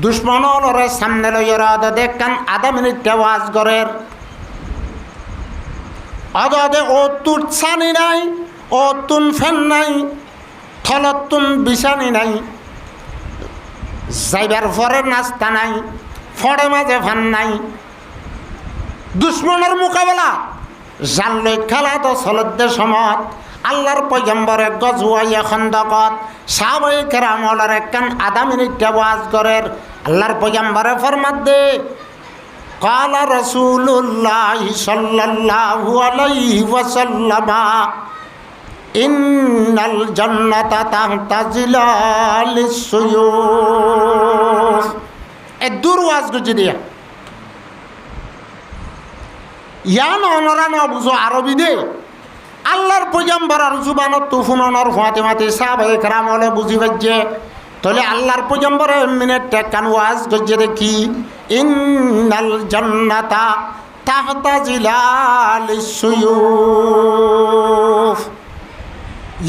দুশ্মনলরে সামনে লইরা দেখকান আধা মিনিট ওয়াজ করের আদাদে ও তুর ছানি নাই ও তুন ফেন নাই থলতুন বিছানি নাই যাইবার পরে নাস্তা নাই ফড়ে মাঝে ফান নাই দুশ্মনের মোকাবেলা জানলে খেলা তো চলতে সমত আল্লাহর পয়গম্বরে গজওয়ায়ে খন্দকত সাহাবায়ে কেরামর একখান আধা মিনিট ওয়াজ করের আল্লাহর পয়গম্বরে ফরমাত দে قال رسول الله صلى الله عليه وسلم إن الجنة تحت ظلال السيوف الدور واز গজদিয়া ইয়ান অনরান বুঝো আরবি দে আল্লাহর পয়গম্বরের জুবানত তুফুনর ফাতিমাতে সাহাবায়ে কেরাম হলে বুঝি বাজে তাহলে আল্লাহর পয়গম্বরে মিনিট টেকান ওয়াজ গজে দেখি ইন্নাল জান্নাতা তাহতা জিলালিস সুয়ুফ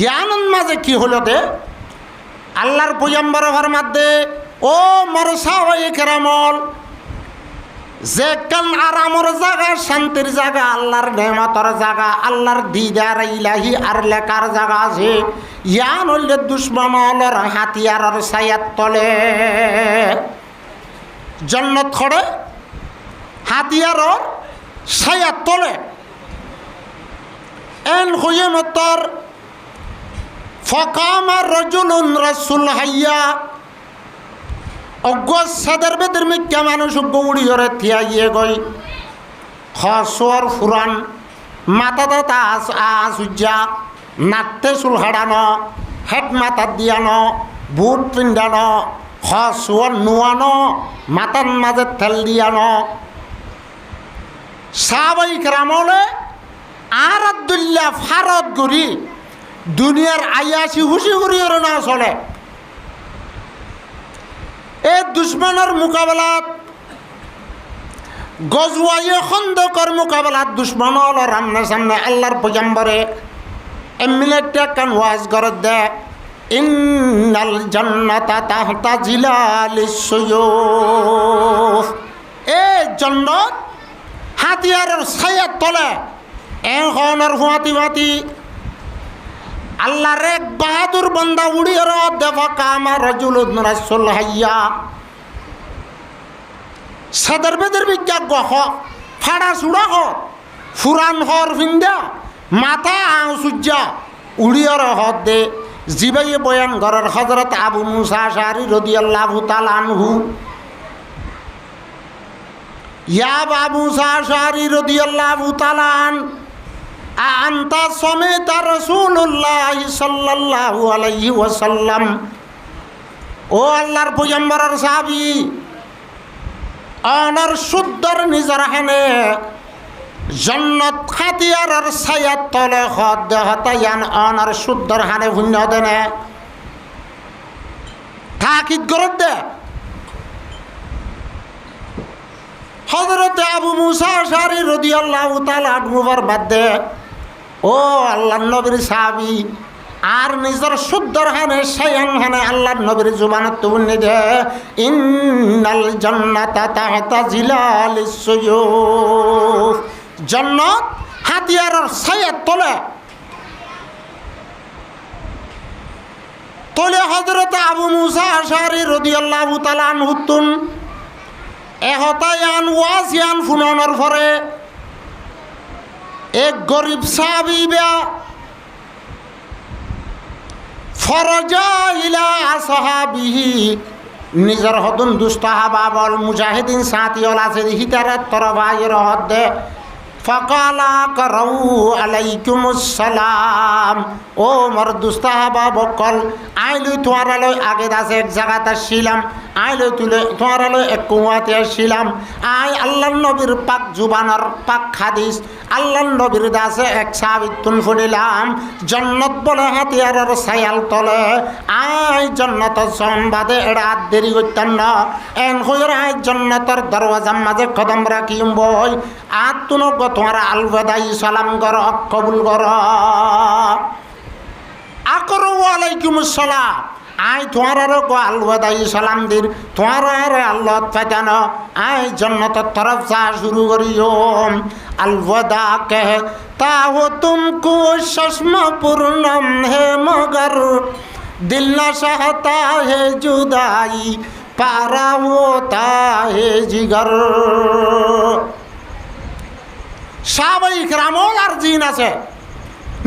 ইয়ানন মাঝে কি হলো দে আল্লাহর পয়গম্বর ফরমাতে ও মোর সাহাবায়ে কেরামল যে কান আরামর জায়গা শান্তির জায়গা আল্লাহর নেমতর জায়গা আল্লাহর দিদার ইলাহি আর লেখার জায়গা আছে ইয়ান হইলে দুশ্মনলর হাতিয়ারর ছায়াত তলে জান্নাত খড়ে হাতিয়ারর ছায়াত তলে এন হুয়ামতর ফকামা রাজুলুন রাসূল হাইয়া অজ্ঞ সাদের বেদের মিথ্যা মানুষ গৌড়ি হরে থিয়াইয়ে গই হসর ফুরান মাথা দাতা আসুজা নাতে চুল হাড়ানো হেড মাথা দিয়ানো বুট পিন্ধানো হসর নোয়ানো মাথার মাঝে তেল দিয়ানো সাহাবায়ে কেরামলে আর আব্দুল্লাহ ফারত গরি দুনিয়ার আয়াসি হুশি করি না চলে এই দুশ্মনের মোকাবেলাত গজওয়ায়ে খন্দকর মোকাবেলাত দুশ্মনল রামনে সামনে আল্লাহর পয়গম্বরে এমনিটা কান ওয়াজ করে দে ইন্নাল জান্নাতা তাহতা জিলালিস সুয়ুফ এ জান্নাত হাতিয়ারের ছায়ার তলে এখনের ফাতিমাতি আল্লাহর এক বাহাদুর বান্দা উড়িয়ে দেবা কামা রাজুলুন রাসূল হাইয়া সাদর বেদের বিজ্ঞা গহ ফাড়া সুড়া হ ফুরান হর ভিন্দা মাথা সুজ্জা উড়িয়ে হদ দে জিবাইয়ে বয়ান ঘরের হযরত আবু মুসা আশআরী রাদিয়াল্লাহু তাআলা আনহু ইয়া আবু মুসা আশআরী রাদিয়াল্লাহু তাআলা আনতা সমেতা রাসূলুল্লাহ সাল্লাল্লাহু আলাইহি ওয়াসাল্লাম ও আল্লাহর পয়গম্বরের সাহাবী অনর শুদ্ধর নিজর হানে জান্নাত খাতিয়ার ছায়াত তলে হদ হতায়ান অনর শুদ্ধর হানে ভুন্য দেনে থাকিত গরদ দে হযরতে আবু মুসা আশআরী রাদিয়াল্লাহু তাআলা আনহুর বাদে ও আল্লাহর নবীর সাহাবী আর নিজের শুদ্ধর হানে সায়ান হানে আল্লাহর নবীর জুবানত তুলনি দে ইন্নাল জান্নাতা তাহতা জিলালিস সুয়ুফ, জান্নাত হাতিয়ারের ছায়ার তলে তলে। হযরত আবু মুসা আশআরী রাদিয়াল্লাহু তাআলা আনহুতুন এহতায়ান ওয়াসিয়ান ফুননের পরে এক গরিব সাহাবী বা ফরজা ইলা আসহাবিহি, নিজের হদুন দুস্তাহাবা বল মুজাহিদিন সাথীল আছে হিতারের তরবাইর হদ্দে ফকালা করৌ আলাইকুমুস সালাম, ও মোর দুস্তাহাবা বকল আইলু তোমারালয় আগে দাসে এক জায়গাতে ছিলাম, আইলু তুলে তোমারালয় এক কুয়াতে আসছিলাম। আই আল্লাহর নবীর পাক জুবানের পাক হাদিস আল্লাহর নবীর দাসে এক সাবিতুন ফুনিলাম জন্নত বলে হাতিয়ারের ছায়াল তলে। আই জন্নতর সংবাদে এরা দেরি করতেন না, এন হইর আই জন্নতর দরওয়াজার মাঝে কদম রাখিম বই আর তুনো তোমার আলবেদাই সালাম কর কবুল কর আকরু আলাইকুমুস সালাম। আই তোমার আলবেদাই সালাম দির তোমার আল্লাহ ফাটানো আই জন্নতর তরফ যা শুরু করিও। अलविदा कहता हो तुमको चश्मा पूर्णम है मगर दिल न सहता है जुदाई पारा होता है जिगर। সাহাবায়ে কেরামল আর জিন আছে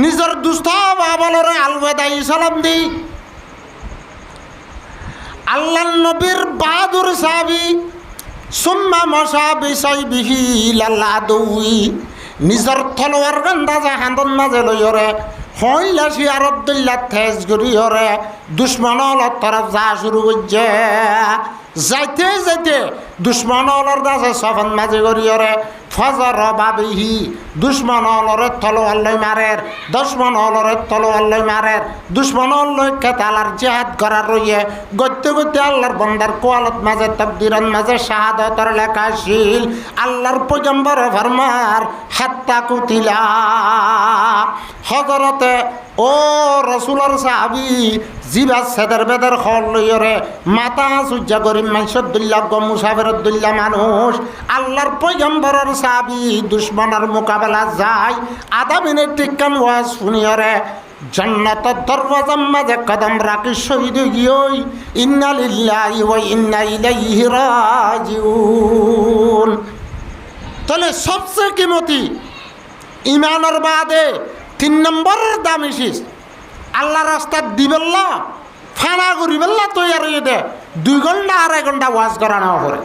নিজের দুস্তাহাবা বলরে আলবিদাই সালাম দি। আল্লাহর নবীর বাহাদুর সাহাবী সুম্মা মশা বিসাইবিহি লাল্লাদুই, নিজের তলোয়ার গন্ধাজে হান্দন মাঝে লইরে হইলা শিয়ারত দিল্লা থেজ গরিয়রে দুশ্মনল তরফ যা শুরু করছে। যাইতে যাইতে দুশ্মনলর দাসে সফন মাঝে গরিয়রে ফজর বাবিহি, দুশ্মনলরে তলোয়ার লই মারের, দুশ্মনলরে তলোয়ার লই মারের, দুশ্মনল লই কেতালার জিহাদ করার রইয়ে গত্যে গত্যে আল্লাহর বন্দার কোয়ালত মাঝে তকদিরন মাঝে শাহাদতর লেখা শিল আল্লাহর পয়গম্বর ফরমার হাত্তা কুতিলা। হযরতে ও রসুলর সাহাবী জিবা সেদের বেদের খল লইরে মাথা সূর্যা গরিব মাইসুদ্দুল্লাহ গ মুসাফিরুদ্দুল্লাহ মানুষ আল্লাহর পয়গম্বরের সাহাবী দুশ্মনের মোকাবেলা যায়। আধা মিনিট টিকান ওয়াজ শুনিয়রে জান্নাতের দরওয়াজার মাঝে কদম রাখি শহীদ গিয়ে ইন্না লিল্লাহি ওয়া ইন্না ইলাইহি রাজিউন। তাহলে সবচেয়ে কিমতি ইমানের বাদে 3 নম্বরের দাম ইসিস আল্লাহ রাস্তা দিবেল্লা ফানা করিবেল্লা তৈয়ার হয়ে দে 2 ঘন্টা 2.5 ঘন্টা ওয়াজ করানো করে।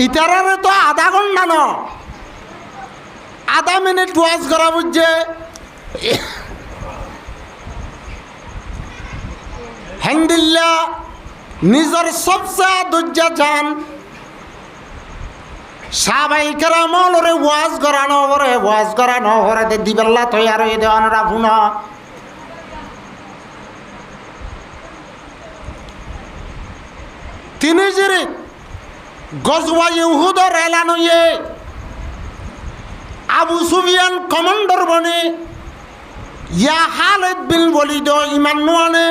ইতারে তো আধা ঘন্টা ন আধা মিনিট ওয়াজ করা বুঝছে। হামদুলিল্লাহ নিজের সবচেয়ে ধৈর্য যান সাহাবায়ে কেরামলরে ওয়াজ করানো করে দিবেল্লা তৈয়ার হয়ে দেওয়ান রাখুন। তিনি যে গজওয়া ইহুদের এলান হয়ে আবু সুফিয়ান কমান্ডার বনে ইয়া খালিদ বিন ওয়ালিদ ইমান নোয়ানে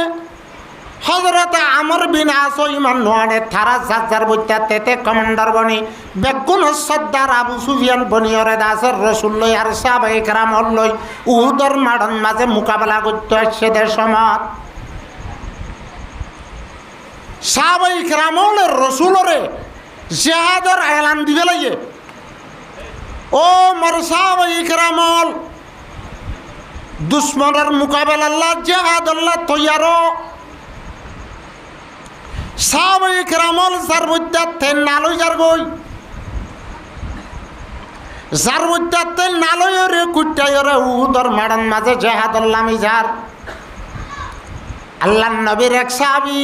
হযরত আমর বিন আস ইমান নোয়ানে থারা সাজার বইতা তেতে কমান্ডার বনি বেগুন সর্দার আবু সুফিয়ান বনিয়রে দাসের রসুল লই আর সাহাবায়ে কেরাম লই উহুদের মাঠের মাঝে মোকাবেলা করতে আসছে দেশমত। সাহাবায়ে কেরামলের রসুলরে জিহাদের এলান দিবে লাগে। ও মোর সাহাবায়ে কেরামল দুশ্মনের মোকাবেলা আল্লাহ জিহাদ আল্লাহ তৈয়ার। সাহাবায়ে কেরামল যার মধ্যে তেল নালই যার গই যার মধ্যে তেল নালই রে কুটাই রে উহুদের মাঠের মাঝে জিহাদ আল্লাহ মিজার। আল্লাহর নবীর এক সাহাবী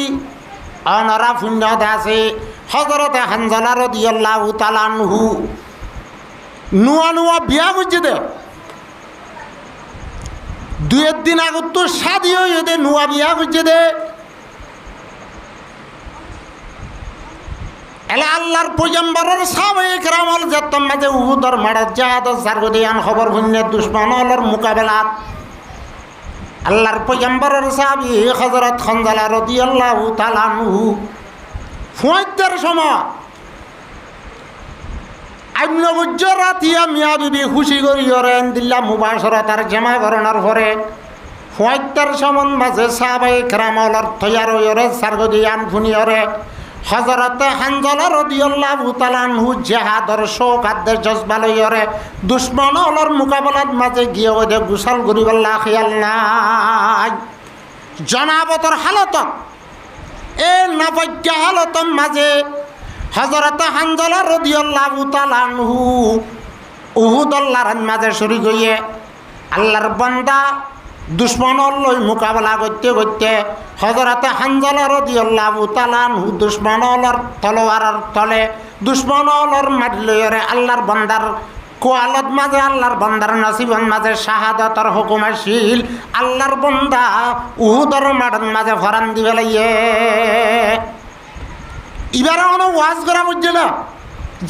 অনরা পুণ্যত আছে হযরতে হানজালা রাদিয়াল্লাহু তাআলা আনহু নুয়া বিয়া বুঝছে দে 2 দিন আগত তো শাদি হয়ে দে নুয়া বিয়া বুঝছে দে। এলা আল্লাহর পয়গম্বরের সাহাবায়ে কেরামল যেতম মাঝে উহুদর মারাত জাহাদ সারগদিয়ান খবর ভুন্নে দুশমনর মোকাবেলাত আল্লাহর পয়গম্বরের সাহাবী হযরত খানজালা রাদিয়াল্লাহু তাআলা আনহু ফুয়াইতের সময় আইন গুজরাতিয়া মিয়া বিবি খুশি করি ওরেন দিল্লা মুবাশরতার জামা করণার পরে ফুয়াইতের সমন মাঝে সাহাবায়ে কেরামলর তৈয়ার হইরে সারগদিয়ান ফুনিয়রে হযরত হানজালা রাদিয়াল্লাহু তাআলা আনহু জিহাদর শৌকাদ্দে জজবা লইরে দুশমনর মোকাবেলাত মাঝে গিয়ে ওদের গোসল করিবাল্লা খেয়াল নাই জনাবতর হালত এ নাফাক্য হালতর মাঝে হযরত হানজালা রাদিয়াল্লাহু তাআলা আনহু উহুদর লড়াইয়ের মাঝে শরীক হইয়ে আল্লাহর বান্দা দুশ্মনর লই মোকাবেলা করতে করতে হযরত হানজালা রাদিয়াল্লাহু তাআলা আনহু দুশ্মনর তলোয়ারের তলে দুশ্মনর মারি লইরে আল্লাহর বান্দার কোয়ালত মাঝে আল্লাহর বান্দার নসিবন মাঝে শাহাদাতর হুকুম আসিল আল্লাহর বান্দা উহুদর মাঠের মাঝে ফরান দিবে লাইয়ে এবারে কোনো ওয়াজ করা বুঝছে না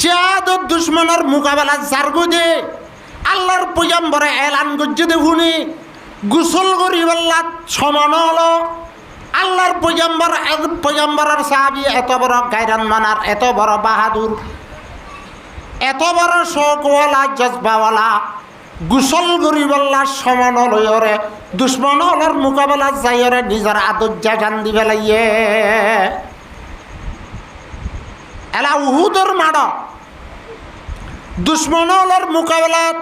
জিহাদত দুশ্মনের মোকাবেলা জারগো দে আল্লাহর পয়গম্বরে এলান করছে দেখুনি গোসল করিবাল্লা সমান হলো আল্লাহর পয়গম্বরের সাহাবী এত বড় গায়রান মানার এত বড় বাহাদুর এত বড় শৌকওয়ালা জজবাওয়ালা গোসল করিবাল্লা সমান লইরে দুশ্মনের মোকাবেলা যাইরে নিজের আদত জাগান দিবে লাইয়ে এলা উহুদর মাড দুশ্মনর মোকাবেলাত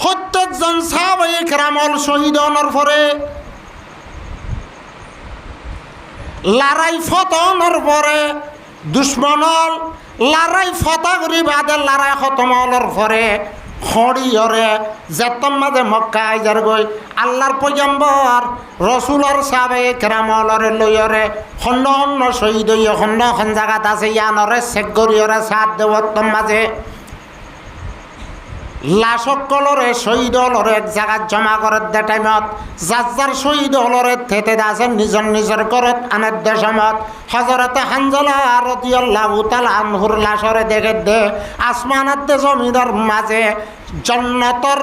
৭০ জন সাহাবায়ে কেরামল শহীদ হওয়ার পরে লড়াই ফতনের পরে দুশ্মনল লড়াই ফতা করি বাদে লড়াই খতম হওয়ার পরে খড়িয়রে যেতম মাঝে মক্কা আইজার গই আল্লাহর পয়গম্বর রসুলর সাহাবায়ে কেরামলরে লইরে খন্ড খন্ড শহীদ হইয়ে খন্ড খন জায়গাত আছে ইয়ানরে চেক করিয়রে সাথ দেবতম মাঝে লাশকলরে শহীদ হলরে এক জায়গাত জমা করে দে টাইমত যার যার শহীদ হলরে থেতে আছে নিজর নিজর ঘরত আনের দেশমত হযরত হানজালা রাদিয়াল্লাহু তাআলা আনহুর লাশরে দেখে দে আসমানাতে জমিদার মাঝে জান্নাতর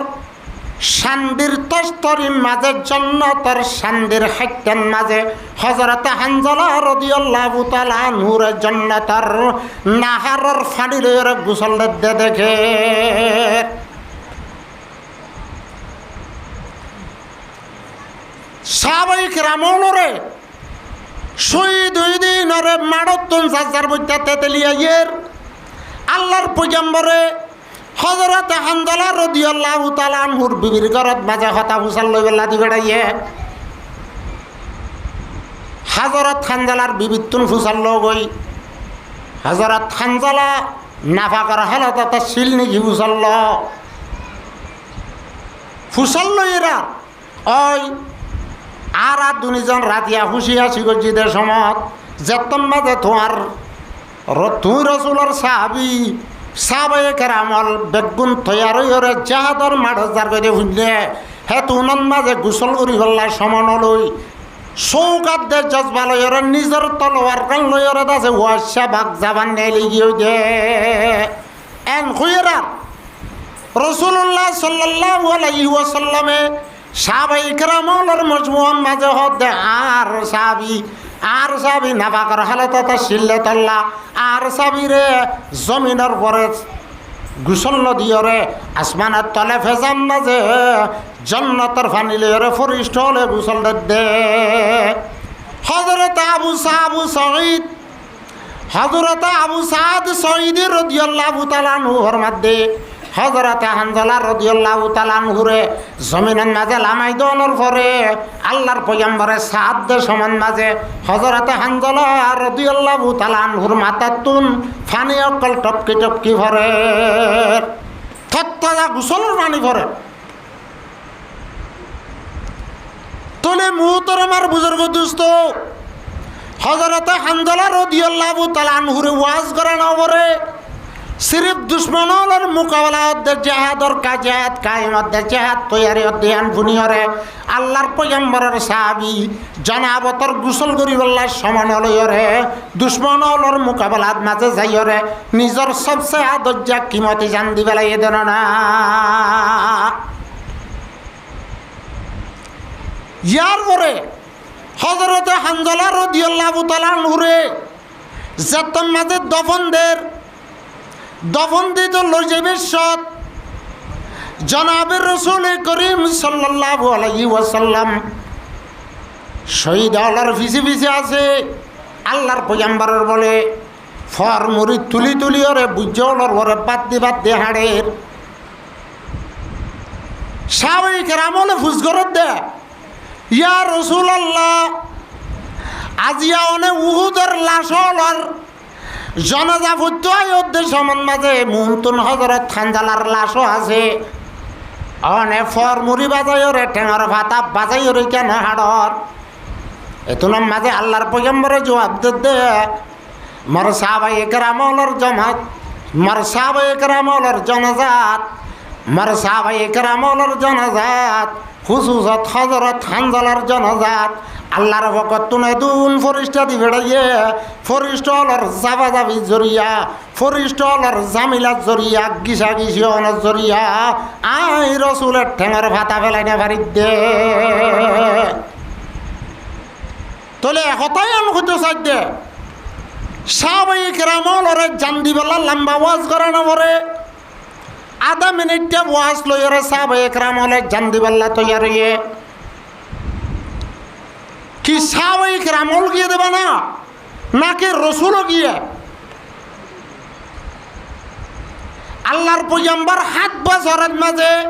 শান্তির তস্তরির মাঝে জান্নাতর শান্তির হাইতেন মাঝে হযরত হানজালা রাদিয়াল্লাহু তাআলা আনহুর জান্নাতর নাহারর ফানির গোসল দে দেখে সাহাবায়ে কেরামলরে শহীদ হই দিনরে মারতন সাজার বইতে তেতেলিয়ায়ের আল্লাহর পয়গম্বরে হযরত হানজালা রাদিয়াল্লাহু তাআলা আনহুর বিবির ঘরত মাঝে হতা ফুসাল লই বেলা দি বেড়াইয়ে হযরত হানজালার বিবিতুন ফুসাল লই হযরত হানজালা নাফাকার হালাততে শিলনি ঘি ফুসাল লইরা ওই আর দুজন রাতিয়া খুশি আসি গজিদের সময় যেতন মাঝে তোমার তুই রসুলর সাহাবায়ে কেরামল বেগুন তৈয়ার হইরে জাহাদর মাঠ যার করে শুনলে হে তুনন মাঝে গোসল করি ফেললা সমান লই চৌকাত দে জজবা লইরে নিজের তলোয়ার কান লইরে আছে ওয়াশা বাগ যাবান নেলি গিয়ে দে এন খুইরা রাসূলুল্লাহ সাল্লাল্লাহু আলাইহি ওয়াসাল্লামে সাহাবায়ে কেরামলের মজমুআর মাঝে হদে আর সাহাবী নাফাকার হালাততে শিল্লে তল্লা আর সাহাবীরে জমিনের পরে গোসল নদীরে আসমানের তলে ফেজাম মাঝে জান্নাতের পানি লইরে ফরিষ্ট হলে গোসল দে হযরত আবু সাঈদ সঈদী রাদিয়াল্লাহু তাআলা আনহুর মধ্যে হযরত হানজালা রাদিয়াল্লাহু তাআলা আনহুরে জমিনের মাঝে লামাই দেওয়ার পরে আল্লাহর পয়গম্বরের সাহায্য সমান মাঝে হযরত হানজালা রাদিয়াল্লাহু তাআলা আনহুর মাথাতুন পানি অকল টপকি টপকি ভরে থত্তা গোসলের পানি ভরে তোলে মুহতরমার বুজুর্গ দোস্ত হযরত হানজালা রাদিয়াল্লাহু তাআলা আনহুরে ওয়াজ করা না পরে সিরিফ দুশ্মনের মোকাবেলা অধ্যে জেহাদর কাজেহাদ কায়েম অধ্যে জেহাদ তৈয়ারি অধ্যয়ন বুনিয়রে আল্লাহর পয়গম্বরের সাহাবী জানাবতর গোসল করিবল্লাহ সমানলয়রে দুশ্মনের মোকাবেলার মাঝে যাইয়রে নিজের সবচেয়ে আদর্যা কিমতি জান দিবেলাই দেন না। ইয়ার পরে হযরতে হানজালা রাদিয়াল্লাহু তাআলা আনহুরে জাতম মাঝে দফন দিত লই যাবে সৎ জনাবে রাসূল করিম সাল্লাল্লাহু আলাইহি ওয়াসাল্লাম শহীদ আল্লাহর পিছে আছে। আল্লাহর পয়গম্বরের বলে ফর মুড়ি তুলি ওরে বুঝলর ওরে বাদ দি হাড়ের সাহাবায়ে কেরামলে ফুসগরত দে ইয়া রাসূলুল্লাহ আজিয়া অনে উহুদের লাশলর জনাজা ফুট উদ্দেশ্য মাঝে মুহতুন হযরত হানজালার লাশও আছে। অনে ফর মুড়ি বাজাইরে টেঙর ভাতা বাজাইরে কেন হাড়র এতুনার মাঝে আল্লাহর পয়গম্বরে জবাব দে মর সাহাবায়ে কেরামলের জমাত মর সাহাবায়ে কেরামলের জনাজাত খুসুসত হযরত হানজালার জনাজাত আল্লাহর ভকত তুনে দুন ফরিস্তা দি বেড়াইয়ে ফরিস্টলর জাবাজাবি জরিয়া ফরিস্টলর জামিলার জরিয়া গিসি অনর জরিয়া আই রসুলের ঠেঙর ভাতা ফেলাই না বাড়ির দে তোলে হতাই হতে চাই দে সাহাবায়ে কেরামলরে জান দিবেলা লম্বা ওয়াজ করে না পরে আধা মিনিটটা ওয়াজ লইরে সাহাবায়ে কেরামলে জান দিবেলা তৈয়ার হইয়ে কি সাহাবায়ে কেরামল গিয়ে দেবে না নাকি রসুলও গিয়ে আল্লাহর পয়গম্বর হাত বছরের মাঝে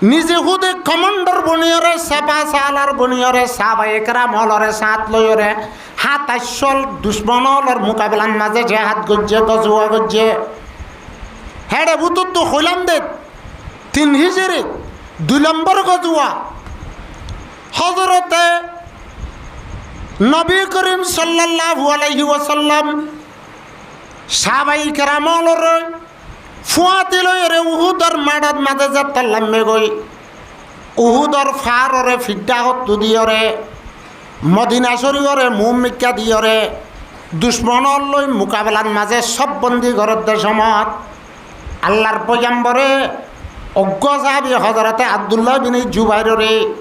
নিজে হুদে কমান্ডার বনিয়রে সেপা সালার বনিয়রে সাহাবায়ে কেরামলরে সাথ লইরে হাত আসল দুশ্মনলর মোকাবিলার মাঝে যে হাত গজ্জে গজুয়া গজ্জে হেডে বুতুত তো হইলাম দে 3 হিজরি 2 নম্বর গজুয়া হযরতে নবী করিম সাল্লাল্লাহু আলাইহি ওয়াসাল্লাম সাহাবায়ে কেরামলর ফুয়াতি লইরে উহুদর মাডাত মাঝে যাত্তাল্লামে গই উহুদর ফাররে ফিড্ডা হত্তু দিয়রে মদিনা শরীফরে মুমিক্কা দিয়রে দুশ্মনর লই মোকাবেলার মাঝে সব বন্দি ঘরের দেশমত আল্লাহর পয়গম্বরে অজ্ঞ সাহাবী হযরতে আব্দুল্লাহ বিন জুবাইররে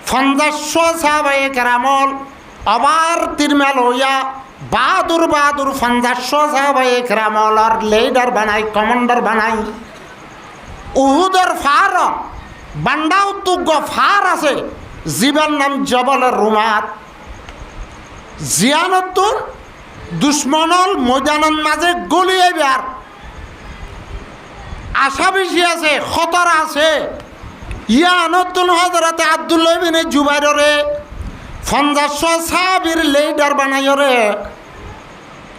50 সাহাবায়ে কেরামল আবার তিরমেল হইয়া বাহাদুর 50 সাহাবায়ে কেরামলর লিডার বানাই কমান্ডার বানাই উহুদের ফার বান্ডা উত্তুগ ফার আছে জীবন নাম জবলের রুমাত জিয়ানতুন দুশ্মনল ময়দানের মাঝে গলিয়ে আশা বেশি আছে খতর আছে ইয়া নতুন হযরতে আব্দুল্লাহ বিন জুবাইররে 50 সাহাবীর লিডার বানাইরে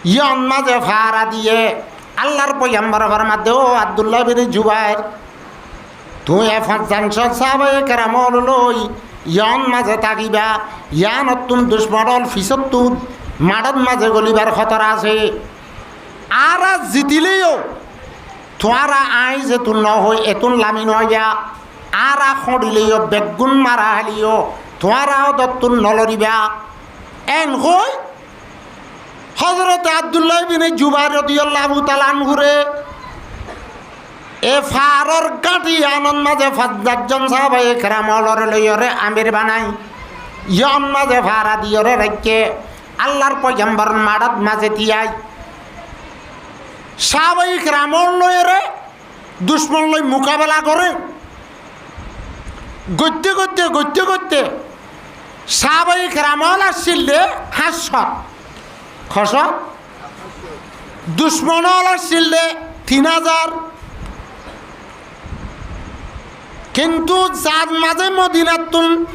ইয়ান মাঝে ফারা দিয়ে আল্লাহর পয়গম্বর ফরমাতে ও আব্দুল্লাহ বিন জুবাইর তুই 50 সাহাবায়ে কেরামল লই ইয়ান মাঝে থাকিবা ইয়া নতুন দুশ্মনল ফিসত্তু মাডার মাঝে গলিবার খতর আছে আর জিতিলেও তোরা আই যে তুন ন হই এতুন লামি নয়া আর খড়িলেও বেগুন মারা হালিও তোরাও দত্তুন নলরিবা এন হই হযরত আব্দুল্লাহ বিন জুবাইর রাদিয়াল্লাহু তাআলা আনহুরে এ ফারর গাটি আনন মাঝে 50 সাহাবায়ে কেরামলর লইরে আমির বানাই ইয়ান মাঝে ফারা দিয়রে রাখকে আল্লাহর পয়গম্বর মাডাত মাঝে তিয়াই সাহাবায়ে কেরামল লইরে দুশ্মন লই মোকাবেলা করে গত্যে গত্যে সাহাবায়ে কেরামল আসছিলে 500 দুশ্মনল আসছিলে 3000 কিন্তু যার মাঝে মদিনাতুন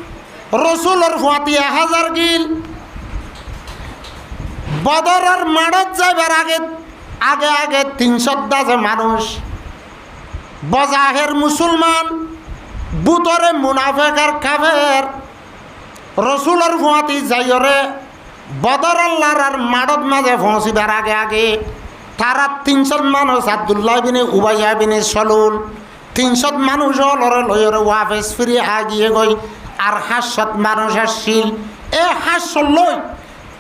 রসুলের ফুয়াতি 1000 গিল বদরের মাঠত যাইবার আগে 300 মানুষ বজাহের মুসলমান বুতরে মুনাফেক আর কাফের রসুলের ফুয়াতি যাইরে বদর আল্লাহর মাঠত মাঝে পৌঁছিবার আগে তারা 300 মানুষ আব্দুল্লাহ বিনে উবাইয়া বিনে সলুল 300 মানুষ লড়ে লয়রে ওয়াফেস ফিরে আগিয়ে গই আর 500 মানুষ আসছিল এ 500 লই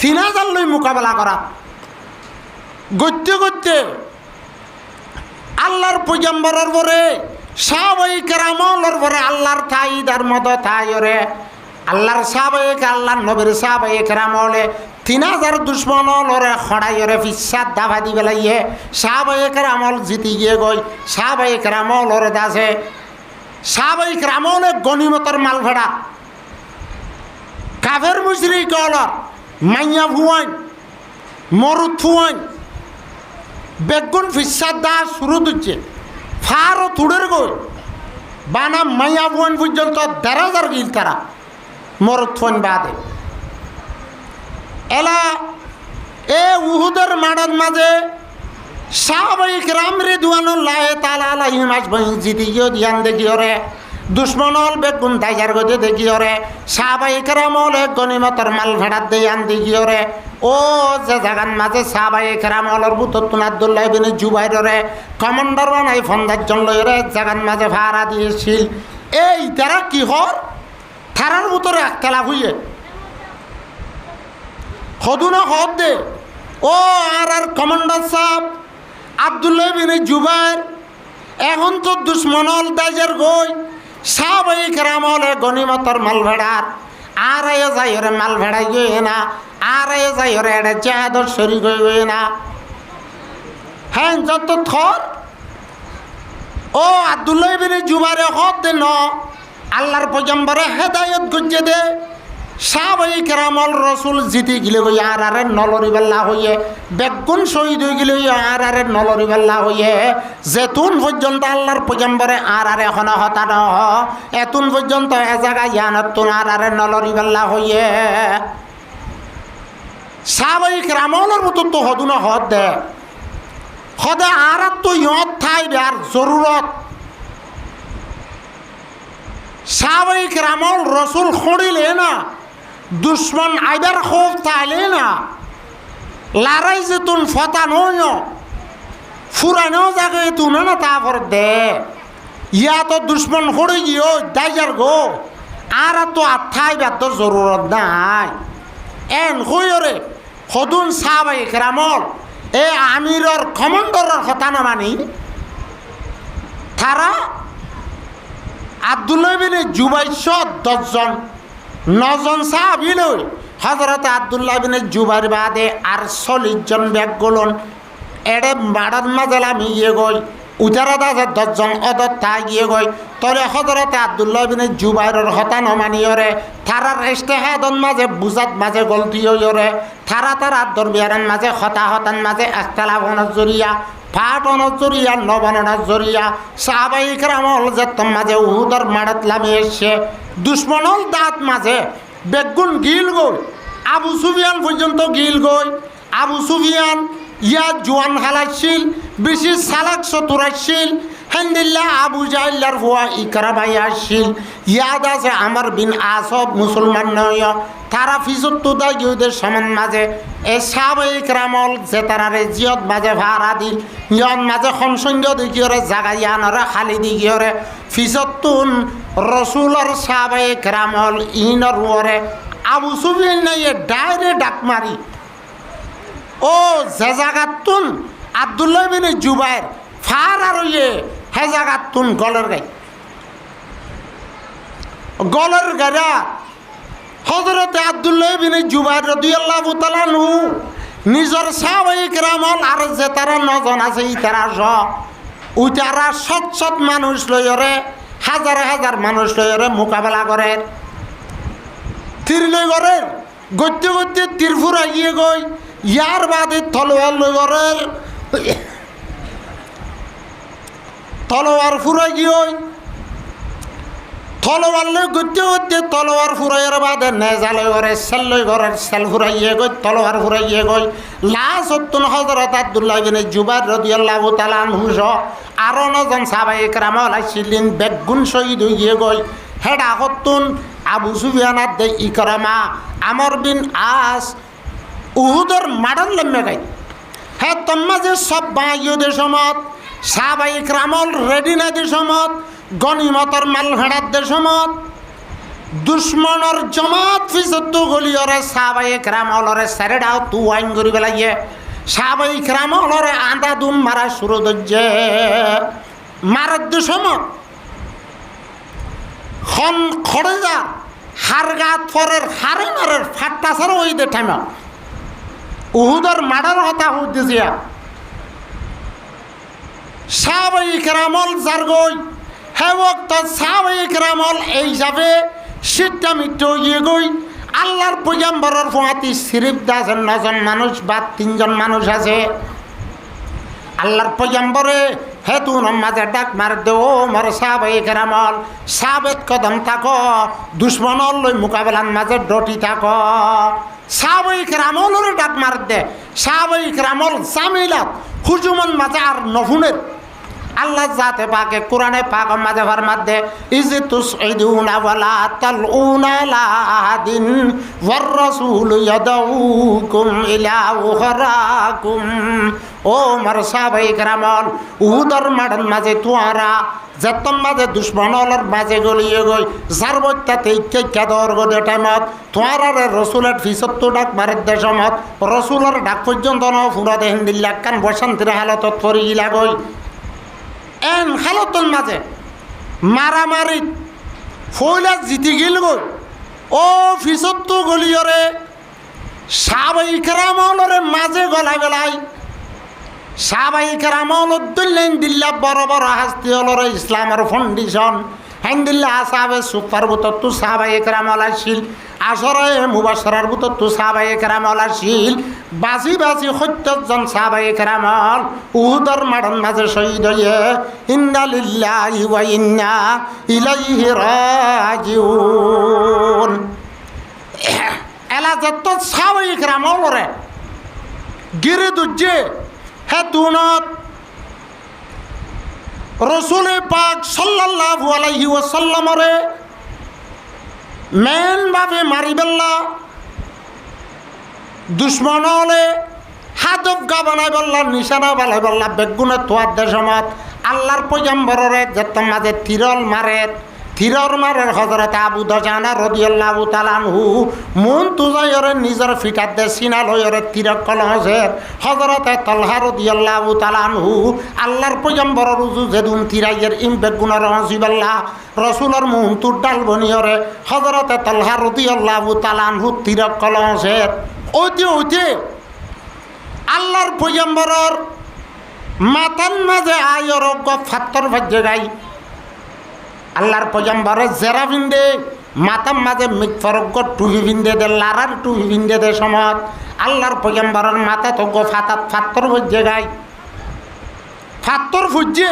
3000 লই মোকাবেলা করা গত্যে গত্যে আল্লাহর পয়গম্বরের পরে সাহাবায়ে কেরামের পরে আল্লাহর তাইদার মতো তাইরে আল্লাহর সাহাবায়ে আল্লাহর নবীর সাহাবায়ে কেরামলে 3000 দুশ্মন লরে খড়াইরে ফিসাদ দাবা দি বেলাইয়ে সাহাবায়ে কেরামল জিতি গিয়ে গই সাহাবায়ে কেরামল লরে দাসে সাহাবায়ে কেরামলে গনিমতের মাল ভেড়া কাফের মুশরিক অলর মাইয়া ভুয়ান মরুত ফুয়ান বেগুন ফিসাদ দা শুরু দিচ্ছে ফারো তুড়ের গই বানা মাইয়া ভুয়ান পর্যন্ত 1000 গিল তারা মরুত ফুয়ান বাদে এলা এ উহুদের মাঠের মাঝে সাহাবায়ে কেরাম রিদওয়ানুল্লাহ তাআলা আলাইহিম আজমাইন জিতিও ধ্যান দেখিওরে দুশ্মনল বেগুন দাইজার গদে দেখিওরে সাহাবায়ে কেরামল গনিমতের মাল ভেড়াত দেয়ান দেখিওরে ও যে জাগান মাঝে সাহাবায়ে কেরামলর বুততুন আব্দুল্লাহ বিন জুবাইরে কমান্ডার বানাই ফন্দাজন লয়রে জাগান মাঝে ভাড়া দিয়েছিল এই তারা কি হর থারার ভিতরে একতলা হইয়ে হদুনা হদ দে ও আর কমান্ডার সাহেব আব্দুল্লাহ বিন জুবাইর এখন তো দুশ্মনল দাইজার গই সাহাবায়ে কেরামল গনিমতের মাল ভেড়ার আর যাইরে মাল ভেড়াই গই না আর যাইরে এটা জাহাদর শরীক গই না হ্যাঁ যত থর ও আব্দুল্লাহ বিন জুবাইর হদ দে ন আল্লাহর পয়গম্বরে হেদায়েত গজ্জে দে সাহাবায়ে কেরামল রসুল জিতি গিলে গই আর নলরি বেল্লা হইয়ে বেগুন শহীদ হয়ে গেলে আর নলরি বেল্লা হইয়ে যেতুন পর্যন্ত আল্লাহর পয়গম্বরে আর এখন হতান এতুন পর্যন্ত এ জায়গায় ইয়ানতুন আর নলরি বেল্লা হইয়ে সাহাবায়ে কেরামলের মতো তো হদুনা হদ দে হদে আর তো ইয়ত থাই আর জরুরত সাহাবায়ে কেরামল রসুল খড়িলে না দুশ্মন আইবার খোফ তাইলে না লড়াই যে তুন ফতানো ফুরানো জাগে তুন না তারপর দে ইয়া তো দুশ্মন হড়ে গিয়ে দাইজার গো আর তো আত্মাই বাদ জরুরত নাই এন হইরে হদুন সাহাবায়ে কেরামল এ আমিরর কমান্ডারের কথা না মানি তারা আব্দুল্লাহ বিন জুবাইর 10 জন 9 জন সাহাবী লই হযরত আব্দুল্লাহ বিন জুবাইর বাদে আর 40 জন ব্যাগ গলন এড়ে মাড়ার মাঝে আমি গিয়ে গই উজারা দাসে 10 জন অদর তা গিয়ে গই তরে হযরত আব্দুল্লাহ বিন জুবাইরের হতা নমানিয়রে থারার ইস্তেহাদন মাঝে বুজাত মাঝে গলতি হইরে থারা দরবিয়ারের মাঝে হতান মাঝে একতলাফনের জরিয়া ফাটনের জরিয়া নবনের জরিয়া সাহাবায়ে কেরামল যেতম মাঝে উহুদের মাড়াত লামি এসে দুশ্মনল দাঁত মাঝে বেগুন গিল গই আবু সুফিয়ান পর্যন্ত গিল গই আবু সুফিয়ান ইয়া জোয়ান হালাইছিল বেশি সালাক চতুর আসছিল হেন্দিল্লা আবু জাহিল্লার ভুয়া ইকরামাই আসছিল ইয়াদ আছে আমার বিন আসব মুসলমান নয় তারা ফিজত্তু দা ইহুদের সমান মাঝে এই সাহাবায়ে কেরামল যে তারারে জিয়ত মাঝে ভাড়া দিল ইয়ন মাঝে খমসঞ্জ দিকিওরে জাগাইয়ানরে খালি দিকিওরে ফিজত্তুন রসুলর সাহাবায়ে কেরামল ইনর ওরে আবু সুফিয়ান নাই ডাইরে ডাক মারি ও যে জাগাতুন আব্দুল্লাহ বিন জুবাইর ফার আর ইয়ে হে জাগাতুন গলের গাড়া হযরত আব্দুল্লাহ বিন জুবাইর রাদিয়াল্লাহু তাআলা আনহু নিজর সাহাবায়ে কেরামল আর যে তারা 9 জন আছে ইতারা উতারা শত মানুষ লয়রে হাজার মানুষ লয়রে মোকাবেলা করে তীর লই করে গত্যে গত্যে তীর ফুরা গিয়ে গই ইয়ার বাদে তলোয়ার লই করে তলোয়ার ফুরাই গিয়ে তলোয়ার লই গত্যে গত্যে তলোয়ার ফুরাইয়ের বাদে নেজা লই করে সেল লই করে সেল ফুরাইয়ে গই তলোয়ার ফুরাইয়ে গই লাসতুন হযরত আব্দুল্লাহ বিন জুবাইর রাদিয়াল্লাহু তাআলা আনহু আরো 9 জন সাহাবায়ে কেরামল আইছিলেন বেগুন শহীদ হয়ে গই হেডা হতুন আবু সুফিয়ান দে ইকরামা আমর বিন আস উহুদের মাডন লম্মে গাই হ্যাঁ তোমাদের সব বায়ুদের সমত সাহাবাই ইকরামল রেডি নাদের সমত গনিমতর মাল ভেড়াদের সমত দুশ্মনের জমাত ফিসত্তু গলিয়রে সাহাবাই ইকরামলরে সেরেডাও তু আইন করি বেলাইয়ে সাহাবাই ইকরামলরে আন্দা দুম মারা শুরু দজ্জে মারাদ্দ সমত খন খড়ে যা হারগাত ফরের হারে মারের ফাট্টা ছাড়া ওই দে ঠাইমা উহুদর মারার কথা উদ্দেশ্যিয়া সাহাবাই কেরামল জারগই হে ওক্ত সাহাবাই কেরামল এই যাবে সিদ্ধা মিত্র ইয়ে গই আল্লাহর পয়গম্বরের ফুয়াতি সিরিফ দাসের 9 জন মানুষ বা 3 জন মানুষ আছে আল্লাহর পয়গম্বরে হে তু নমাজে ডাক মার দে ও মর সাহাবাই কেরামল সাবেত কদম থাকো দুশ্মনর লই মোকাবেলার মাঝে ডটি থাকো সাহাবাই কেরামলের ডাক মার দে সাহাবাই কেরামল জামিলাত হুজুমন মাঝে আর নফুনের আল্লাহ জাতে পাকে কোরআনে পাক মাঝে ফরমাত দে ইজি তুসঈদুনা ওয়ালা তালউনা লা আহাদিন ওয়ার রাসূল ইয়াদাউকুম ইলা উখরাকুম ও মার সাহাবাই কেরামল উহুদর মাঠের মাঝে তোয়ারা যেতম মাঝে দুশ্মনলর মাঝে গলিয়ে গই যার বইতাতে কেদর গদে টাইমত তোয়ারারে রসুলের ফিসত্তু ডাক মারের দেশমত রসুলের ডাক পর্যন্ত ন ফুরা দেহেন দিল্লা কান বসন্তের হালতত পরি গিলা গই এন হালতর মাঝে মারামারি ফইলা জিতি গিল গই ও ফিসত্তু গলিয়রে সাহাবাই কেরামলরে মাঝে গলাই বেলাই সাহাবাই কেরামল উদ্দুল্লেন দিল্লা বড় বড় হাস্তি হলরে ইসলামের ফাউন্ডেশন হ্যান্দিল্লা আসাবে সুপার বুতত্তু সাহাবাই কেরামল আসিল আসরে মুবাশশারার বুতত্তু সাহাবাই কেরামল আসিল বাজি বাজি 70 জন সাহাবাই কেরামল উহুদর মাঠের মাঝে শহীদ হয়ে ইন্না লিল্লাহি ওয়া ইন্না ইলাইহি রাজিউন এলা যত সাহাবাই কেরামলরে গিরে দুজে হে তুনত রসুল পাক সাল্লাল্লাহু আলাইহি ওয়াসাল্লামরে মেন ভাবে মারি বেল্লা দুশ্মন হলে হাতব গা বানাই বললা নিশানা বালাই বললা বেগুনে তোয়ার দেশমত আল্লাহর পয়গম্বরের যত মাঝে তিরল মারের হযরত আবু দুজানা রাদিয়াল্লাহু তাআলা আনহু মন তুজায়রে নিজের ফিটাত দে সিনা লয়রে তিরক কলহজের হযরত তালহা রাদিয়াল্লাহু তাআলা আনহু আল্লাহর পয়গম্বরের উজু যেদুন তিরাইয়ের ইমবে গুনার হসিবাল্লাহ রাসূলের মন তুর ডাল বনিয়রে হযরত তালহা রাদিয়াল্লাহু তাআলা আনহু তিরক কলহজের ওইতে আল্লাহর পয়গম্বরের মাথার মাঝে আয়র ফাত্তর ভাজ্যে গাই আল্লাহর পয়গম্বরে জেরা ভিন্দে মাথার মাঝে মিকফরজ্ঞ টুহি ভিন্দে দে লারার টুহি ভিন্দে দে সমত আল্লাহর পয়গম্বরের মাথা তো ফাতাত ফাত্তর ভজ্যে গাই ফাত্তর ফুজ্যে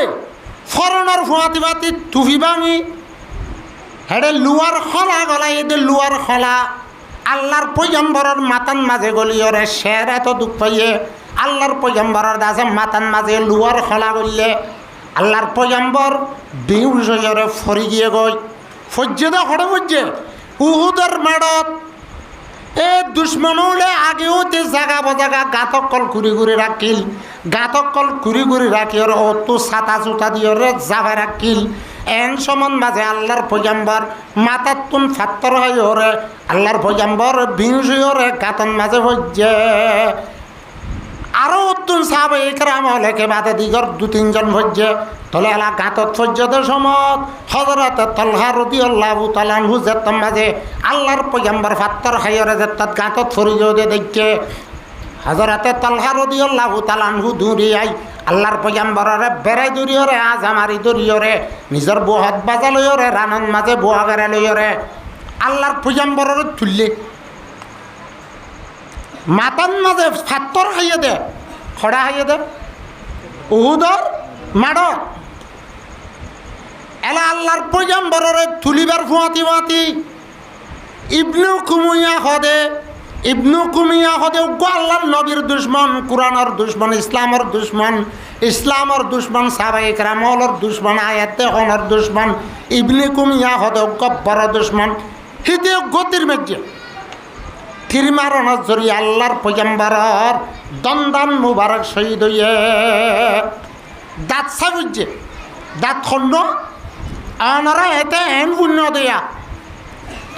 ফরনের ফুয়াতি বাতি টুহি ভাঙি হেডে লুয়ার খলা গলা এদের লুয়ার খলা আল্লাহর পয়গম্বরের মাথার মাঝে গলিয়রে শের এত দুঃখ পাইয়ে আল্লাহর পয়গম্বরের দাসে মাথার মাঝে লুয়ার খলা গলিয়ে আল্লাহর পয়গম্বর বেউজরে ফরি গিয়ে গই ফজ্জে দা হড়ে ফজ্জে উহুদের মাড়ত এ দুশ্মনলে আগেও তে জাগা বজাগা গাতকল ঘুরি রাখিল গাতকল ঘুরি রাখি ওর অত ছাতা চুতা দিয়ে রে জাভা রাখিল এন সমান মাঝে আল্লাহর পয়গম্বর মাথার তুন ফাত্তর হয় ওরে আল্লাহর পয়গম্বর বিংশি ওরে গাতন মাঝে ফজ্জে আরো উত্তুন সাহাবাই কেরামল একেবারে দিগর 2-3 জন ভজ্জে তলে এলা গাঁতত ফজ্জদের সমত হযরত তালহা রাদিয়াল্লাহু তাআলা আনহু যেতম মাঝে আল্লাহর পয়গম্বর ফাত্তর হাইরে যেতত গাঁতত ফরিজো দে দেখে হযরত তালহা রাদিয়াল্লাহু তাআলা আনহু দূরে আই আল্লাহর পয়গম্বরের বেড়াই দূরিয়রে আজামারি দূরিয়রে নিজের বহাত বাজালয়রে রানন মাঝে বোয়া গেরে লয়রে আল্লাহর পয়গম্বরের তুললে মাতান মাঝে ফাত্তর খাইয়ে দে খড়া খাইয়ে দে উহুদর মাড় এলা আল্লাহর পয়গম্বরের তুলিবার ফুয়াতি ইবনু কুমিয়া হদে আল্লাহর নবীর দুশ্মন কুরআনের দুশ্মন ইসলামের দুশ্মন সাহাবায়ে কেরামর দুশ্মন আয়াতে হনর দুশ্মন ইবনে কুমিয়া হদে গব্বর দুশ্মন হিতে গতির মেজে থির মারণের জরিয়ে আল্লাহর পয়গম্বরের দন্দান মুবারক শহীদ হইয়ে দাঁত সাবুজে দাঁত খন্ড আনারা এতে এন পুণ্য দেয়া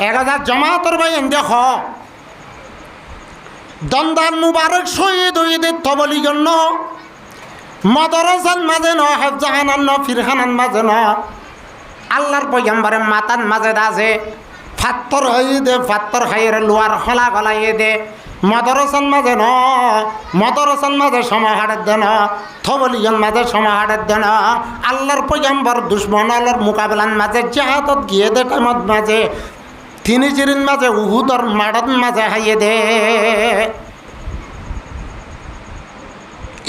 1000 জমাতর ভাই এন দেখ দন্দান মুবারক শহীদ হইয়ে তবলি জন্য মদরসান মাঝে ন হেফজাহানান ন ফিরহানান মাঝে ন আল্লাহর পয়গম্বরের মাতান মাঝে আছে ফাত্তর হয়ে দে ফাত্তর খাইয়ে লোয়ার হলা গলাইয়ে দে মদরসান মাঝে ন মদরসান মাঝে সমাহারের দেন থবলিজন মাঝে সমাহারের দেন আল্লাহর পয়গম্বর দুশ্মন আল্লাহর মোকাবিলার মাঝে জাহাদত গিয়ে দে টাইমত মাঝে তিনি চিরিন মাঝে উহুদর মাড়ত মাঝে হাইয়ে দে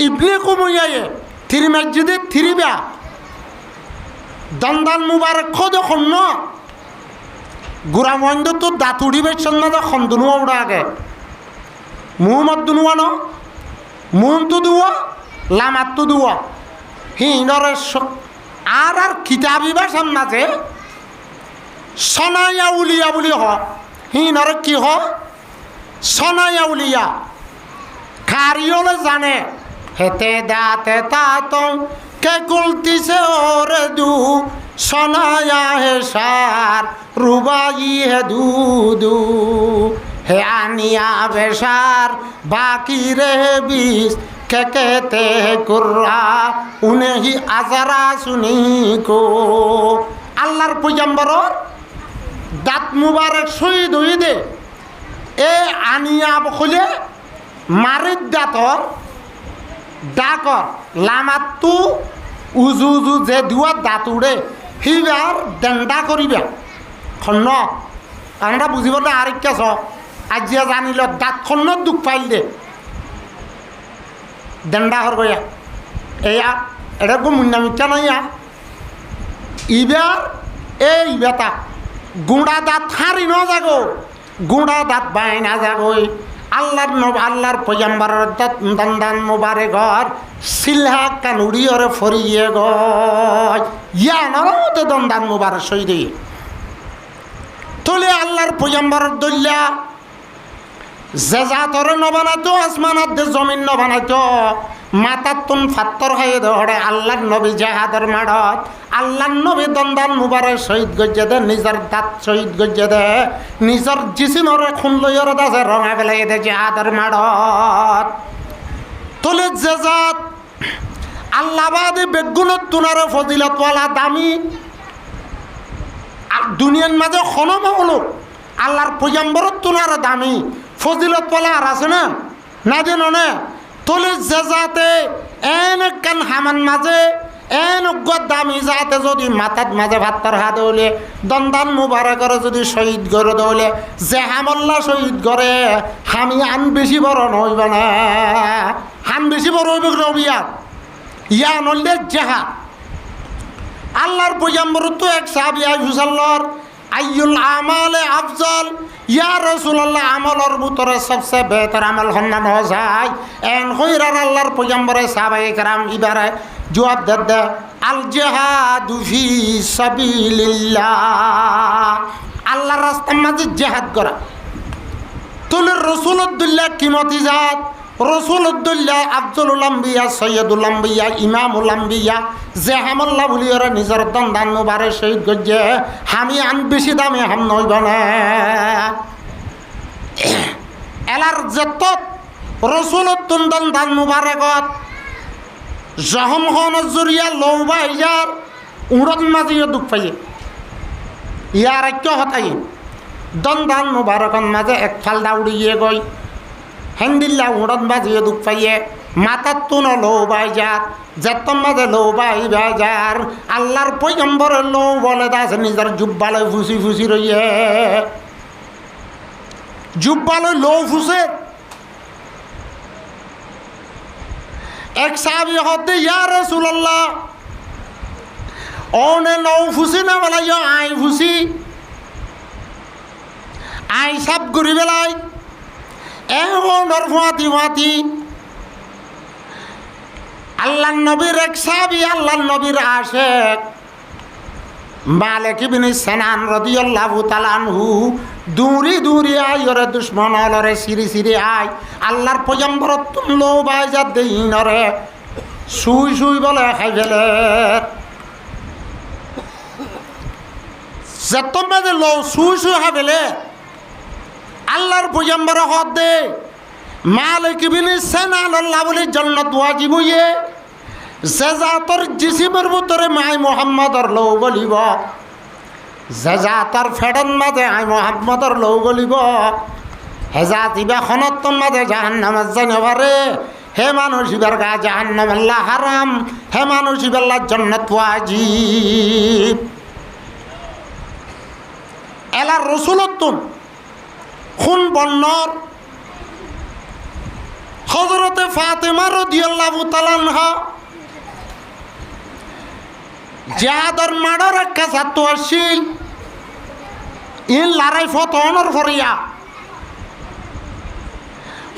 ইবনে কুমাইয়ে থিরি মসজিদে থিরিবা দন্দান মুবারক খোদ খন্ন গুড়া মন্দ তো দাঁতুড়ি বেশন মাঝে খন্দুনু ওরা আগে মুহম্মদ দুনুয়া ন মুন তো দুয়া লামাত তো দুয়া হিনরে আর কিতাবি ভাষার মাঝে সনায়া উলিয়া বুলি হ হিনরে কি হ সনায়া উলিয়া খারিয়লে জানে হেতে দাতে তাতং কে কুলতিছে ওরে দু সনায়া হে সার রুবাই হে দু হে আনিয়া বেসার বাকি রে বিষ কে কেতে কুর্রা উনেহি আজারা শুনি কো আল্লাহর পয়গম্বরর দাঁত মুবারক শহীদ হয়ে দে এ আনিয়া বলে মারির দাঁতর ডাকর লামাতু উজু উজু যে দুয়া দাঁত উড়ে সিবার দেন্দা করিবা খন্ন আমরা বুঝিব না আরেকটা চ আজিয়া জানিল দাঁত খন্ন দুখ পাইল দে দেন্দা হর গয়া এয়া এটা গো মুন্নামিকা নাইয়া ইবার এই বেটা গুঁড়া দাঁত হারি ন যাগো গুঁড়া দাঁত বাই না যাগই আল্লাহর পয়গম্বরের দন্দান মুবারকর সিলহা কানুড়ি ওরে ফরিয়ে গয় ইয়া নরতে দন্দান মুবারক শহীদ তোলে আল্লাহর পয়গম্বরের দল্লা যে জাতরে নবানাইতো আসমানাত দে জমিন নবানাইতো মাতাতুন ফাত্তর খাইয়ে ধরে আল্লাহর নবী জাহাদের মাঠত আল্লাহর নবী দন্দান মুবারক শহীদ গজ্জে দে নিজের দাঁত শহীদ গজ্জে দে নিজের জিসিমরে খুন লইয়র দাসে রঙা বেলাই দে জাহাদের মাঠত তোলে যে জাত আল্লাহবাদী বেগুনত তুনারে ফজিলতওয়ালা দামি দুনিয়ার মাঝে খনম হলো আল্লাহর পয়গম্বরত তুনারে দামি ফজিলতওয়ালা আর আছে না না যেন না তোলে যে যাতে এন কান হামান মাঝে এন দামি যাতে যদি মাথাত মাঝে ভাত্তার হাত হলে দন্দান মুবারকরে যদি শহীদ করে দৌলে যে হামল্লা শহীদ করে হামি আন বেশি বড় নইব না হান বেশি বড় হইব নবিয়া ইয়া নইলে জেহা আল্লাহর পয়গম্বর তো এক সাহাবী আইফুসাল্লাহর আইয়ুল আমালে আফজল ইয়া রাসূলুল্লাহ আমলের ভিতরে সবচেয়ে বেহতর আমল হন্নান হয়ে যায় এন কইরার আল্লাহর পয়গম্বরে সাহাবায়ে কেরাম ইবারে জবাব দে আল জিহাদু ফি সাবিলিল্লাহ আল্লাহর রাস্তার মাঝে জিহাদ করা তোলে রাসূলুল্লাহ কিমতি জাত রসুল্লাহ আফজলুল আম্বিয়া সৈয়দুল আম্বিয়া ইমামুল আম্বিয়া যে হামল্লা বলি ওরা নিজের দন্দান মুবারক শহীদ গজ্জে হামি আন বেশি দামে হাম নইব না এলার যেত রসুলতুন দন্দান মুবারকত জহম হনের জরিয়া লৌবা ইয়ার উড়ন মাঝিও দুঃখ পাইয়ে ইয়ার ঐক্য হতাই দন্দান মুবারকন মাঝে এক ফালদা উড়িয়ে গই হেন্দিল্লা উড়ন বাজিয়ে দুঃখ পাইয়ে মাথার তুন লো বাইজার যেতম মাঝে লো বাইজার আল্লাহর পয়গম্বরের লো বলে দাস নিজের জুব্বালয় ফুসি ফুসি রইয়ে জুব্বালয় লো ফুসে এক সাহাবী হতে ইয়া রাসূলুল্লাহ ওনে লো ফুসি না বলা আই ফুসি আই সব ঘুরি বেলায় এমন ফাঁতি ফাঁতি আল্লাহ নবীর এক সাহাবী আল্লাহ নবীর আশেক মালিক ইবনে সিনান রাদিয়াল্লাহু তাআলা আনহু দূরি দূরি আইরে দুশমন অলরে সিরি সিরি আই আল্লাহর পয়গম্বর তুমলো বাইজা দেইনরে সুই সুই বলে খাই ফেলে যেতমে লো সুই সুই খাই ফেলে আল্লাহর পয়গম্বর হদ দে মালিক ইবনে সিনান আল্লাহ বলে জান্নাত ওয়াজিব হইয়ে জাজাতর জিসিমের ভিতরে মাই মুহাম্মদর লো গলিব জাজাতর ফেডন মাঝে আই মুহাম্মদর লো গলিব হেজা দিবা খনতন মাঝে জাহান্নামে জানেবারে হে মানুষ ইবার গা জাহান্নাম আল্লাহ হারাম হে মানুষ ইবাল্লাহ জান্নাত ওয়াজিব এলা রাসূলতুন খুন বন্নর হযরতে ফাতেমা রাদিয়াল্লাহু তাআলা আনহা যাদর মাডর একটা ছাত্র আসছিল ইন লড়াই ফতনর ফরিয়া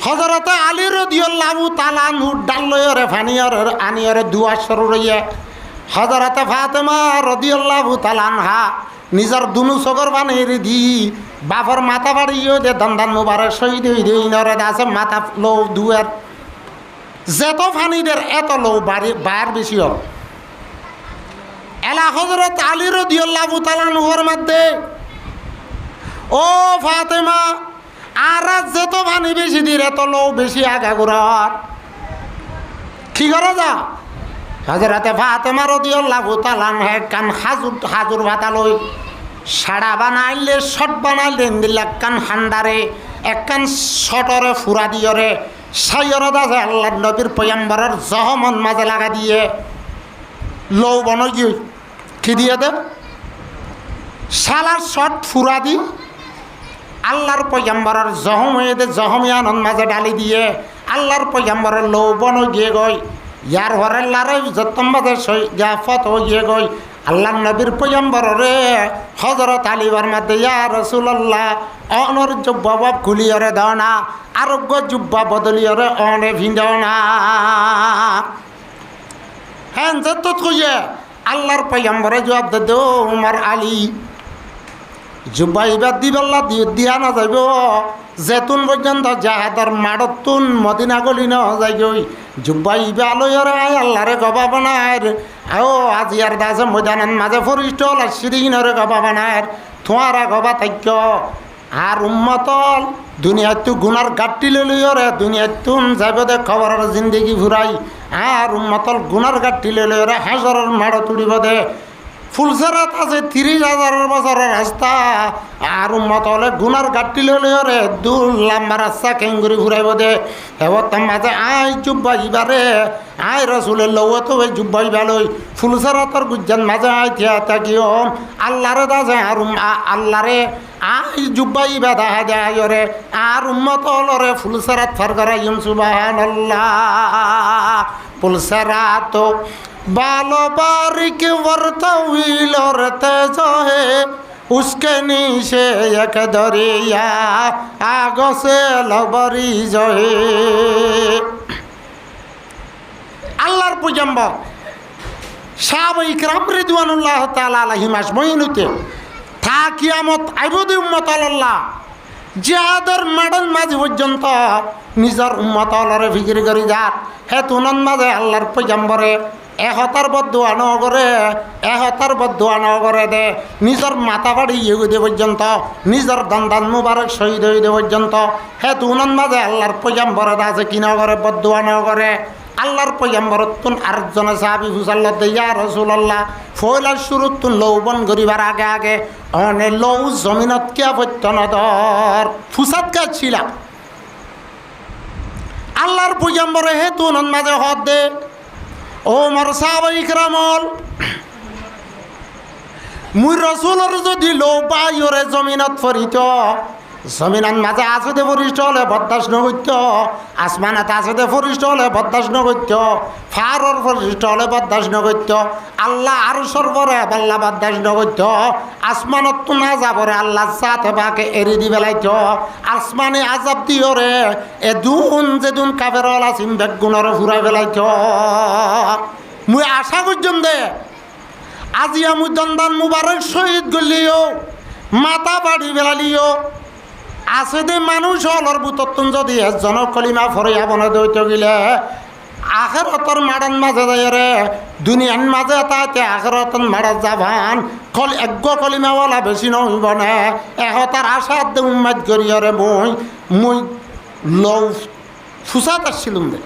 হযরতে আলী রাদিয়াল্লাহু তাআলা আনহু ডালয়রে ফানিয়রে আনিয়রে দুয়া শুরু রইয়ে হযরতে ফাতেমা রাদিয়াল্লাহু তাআলা আনহা নিজের দুনু চগর বানিয়ে দি বাপর মাথা বাড়িয়ে দে দন্দান মুবারক শহীদ হই দে ইনরে দাসে মাথা লো দুয়ার যেত ফানিদের এত লো বাড়ি বাইর বেশি হল এলা হযরত আলী রাদিয়াল্লাহু তাআলা আনহুর মধ্যে ও ফাতেমা আর যেত পানি বেশি দিরে তো লো বেশি আগা ঘুরার কি করা যা হযরতে ফাতেমা রাদিয়াল্লাহু তাআলা আনহা কান হাজুর ভাতা লই সাড়া বানাইলে শট বানাইলে দিলা কান হান্ডারে একখান শটরে ফুরা দিয়রে সাইয়র দাসে আল্লাহর নবীর পয়গম্বরের জহমন মাঝে লাগা দিয়ে লৌ বন কি দিয়ে দে সালার শট ফুরা দি আল্লাহর পয়গম্বরের জহম হয়ে দে জহমিয়ানন মাঝে ডালি দিয়ে আল্লাহর পয়গম্বরের লৌ বন গিয়ে গই ইয়ার হরের লারে যতম মাঝে জাফত হয়ে গই আল্লাহর নবীর পয়গম্বরে হযরত আলীর মধ্যে ইয়া রাসূলুল্লাহ অনর জুব্বা বাপ খুলিয়রে দাও না আরোগ্য জুব্বা বদলিয়রে অনে ভিন্দাও না হ্যাঁ যত খুঁজে আল্লাহর পয়গম্বরে জবাব দে দো উমর আলী জুব্বা ইবাদ দিবেল্লা দিয়া না যাইব যেতুন পর্যন্ত জাহাদর মাডতুন মদিনা গলি না যাই গই জুব্বা ইবা আলোয়রে আয় আল্লাহরে গবা বানায় আও আজি আর দাসে ময়দানের মাঝে ফরিস্টল আর সিরিনরে গবা বানায় তোমারা গবা থাক্য আর উম্মতল দুনিয়াত গুনার গাঁটি লইরে দুনিয়াত যাইব দে খবরের জিন্দগি ঘুরাই আর উম্মতল গুনার গাঁটি লইরে হাজারের মাড় তুড়িব দে ফুলসেরাত আছে 30,000 বছরের রাস্তা আর উম্মতলে গুনার গাঁটি লইরে দূর লম্বা রাস্তা কেঙ্গুরি ঘুরাইব দে এবার তার মাঝে আই জুব্বা ইবারে আই রসুলের লৌত ওই জুব্বা ইবালই ফুলসেরাতর গুজ্জান মাঝে আই থিয়া থাকিও আল্লাহরে দাসে আর আল্লাহরে আই জুব্বা ইবা দেখা যায় রে আর উম্মতলরে ফুলসেরাত ফার করাইম সুবহানাল্লাহ ফুলসেরাত बालो बारिक वर्तवील और तेज है उसके नीचे एक दरिया आगो से लबरी जहे আল্লাহর পয়গম্বর সাহাবা ইকরাম রিদওয়ানুল্লাহ তাআলা আলাইহিম আজমাইনুতে থা কিয়ামত আইবুদি উম্মত আল্লাহ জিহাদের মাডন মাঝে পর্যন্ত নিজের উম্মত আল্লাহরে ফিকির করি যাত হে তুনন মাঝে আল্লাহর পয়গম্বরে এহতার বদুয়া নগরে দে নিজের মাথা বাড়ি ইয়ে পর্যন্ত নিজের দন্দান মুবারক শহীদ হইতে পর্যন্ত হে তুনন মাঝে আল্লাহর পয়গম্বরে আছে কি নগরে বদুয়া নগরে আল্লাহর পয়গম্বর তুন আরেকজনে সাহাবী হুসাল্লাহ ইয়া রাসূলুল্লাহ ফয়লার শুরুত তুন লৌবন গরিবার আগে আগে অনে লৌ জমিনত কিয়া পত্যনদর ফুসাদ কা ছিল আল্লাহর পয়গম্বরে হে তুনন মাঝে হদ দে ও মোর সাহাবা ইকরামল মুই রসুলের যদি লো পাইরে জমিনত ফরিত জমিনান মাঝে আছে দে ফরিষ্ট হলে বদাস নগত্য আসমানাত আছে দে ফরিষ্ট হলে বদাস নগত্য ফারর ফরিষ্ট হলে বদাস নগত্য আল্লাহ আর সর্বরে আল্লাহ বদাস নগত্য আসমানত তো না যাবরে আল্লাহ সাথে বাকে এরি দি বেলাইত আসমানে আজাব দিওরে এদুন যেদুন কাবের আলাসিম বেগুনরে ফুরাই বেলাইত মুই আশা করছম দে আজিয়া মুদন্দান মুবারক শহীদ গলিও মাথা বাড়ি বেলালিও আছে দে মানুষ হলর বুতত্তুন যদি এজনৰ কলিমা ফরিয়া বনে দৈত গিলে আখেরতর মাড়ান মাঝে যায় রে দুনিয়ান মাঝে তাতে আখেরতন মাড়া যাবান এগ্য কলিমাওয়ালা বেশি নহইব না এহতার আশাত দে উম্মাদ করিয়া রে মুই লও ফুসাত আসছিলুম দে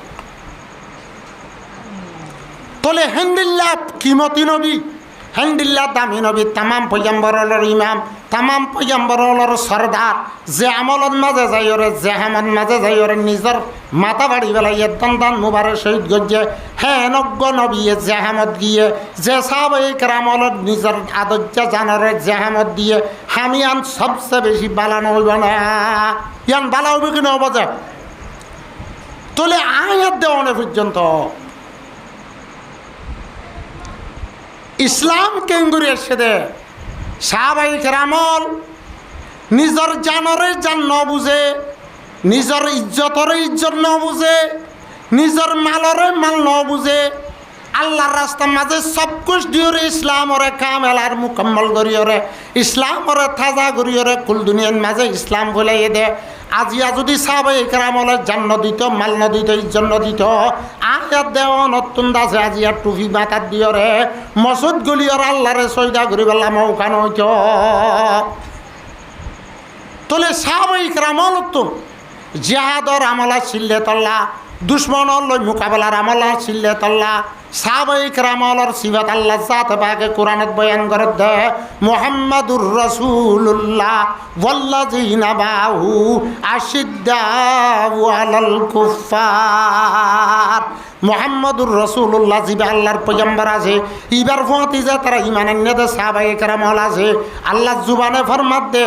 তলে হেন্দিল্লা কিমতি নবী হেন্দিল্লা দামি নবী তামাম পয়গম্বরর ইমাম তামাম পয়গম্বরর সরদার যে আমলত মাঝে যাইরে যে হামত মাঝে যাইরে নিজের মাথা বাড়ি বেলাই দন্দান মুবারক শহীদ গজ্জে হ্যাঁ নজ্ঞ নবী যে হামত গিয়ে যে সাহাবায়ে কেরামলত নিজের আদর্য জানরে যে হামত দিয়ে হামিয়ান সবচেয়ে বেশি বালানো হইব না ইয়ান বালা হইব কি নহব যে তলে আয়াত দেওয়ানে পর্যন্ত ইসলাম কেঙ্গুরি এসে দে সাহাবায়ে কেরামল নিজের জানরে জান ন বুঝে নিজের ইজ্জতরে ইজ্জত ন বুঝে নিজের মালরে মাল ন বুঝে আল্লাহর রাস্তার মাঝে সব কুছ দিওরে ইসলামরে কামেলার মুকম্মল করিয়রে ইসলামরে তাজা করিয়রে কুল দুনিয়ার মাঝে ইসলাম বলাইয়ে দে আজিয়া যদি সাহাবায়ে কেরামলে জান্ন দিত মাল ন দিত ইজ্জত ন দিত আয়াত দেওয়া নতুন দাসে আজিয়া টুপি মাথার দিয়রে মসুদ গলিয়র আল্লাহরে সজদা করি পেলাম ওখানে হইত তলে সাহাবায়ে কেরামল তো জিহাদর আমলা ছিল্লে তল্লা দুশ্মনর লই মোকাবেলার আমলা ছিল্লে তল্লা সাহাবায়ে কেরামলর সিফাত আল্লাহ জাত পাকে কোরআনত বয়ান করে দে মুহাম্মাদুর রাসূলুল্লাহ ওয়াল্লাযিনা বাহু আশিদ্দাউ আলাল কুফার মুহাম্মাদুর রাসূলুল্লাহ জিবা আল্লাহর পয়গম্বর আছে ইবার ফতি যে তারা ঈমান আননে দে সাহাবায়ে কেরামল আছে আল্লাহ জুবানে ফরমাত দে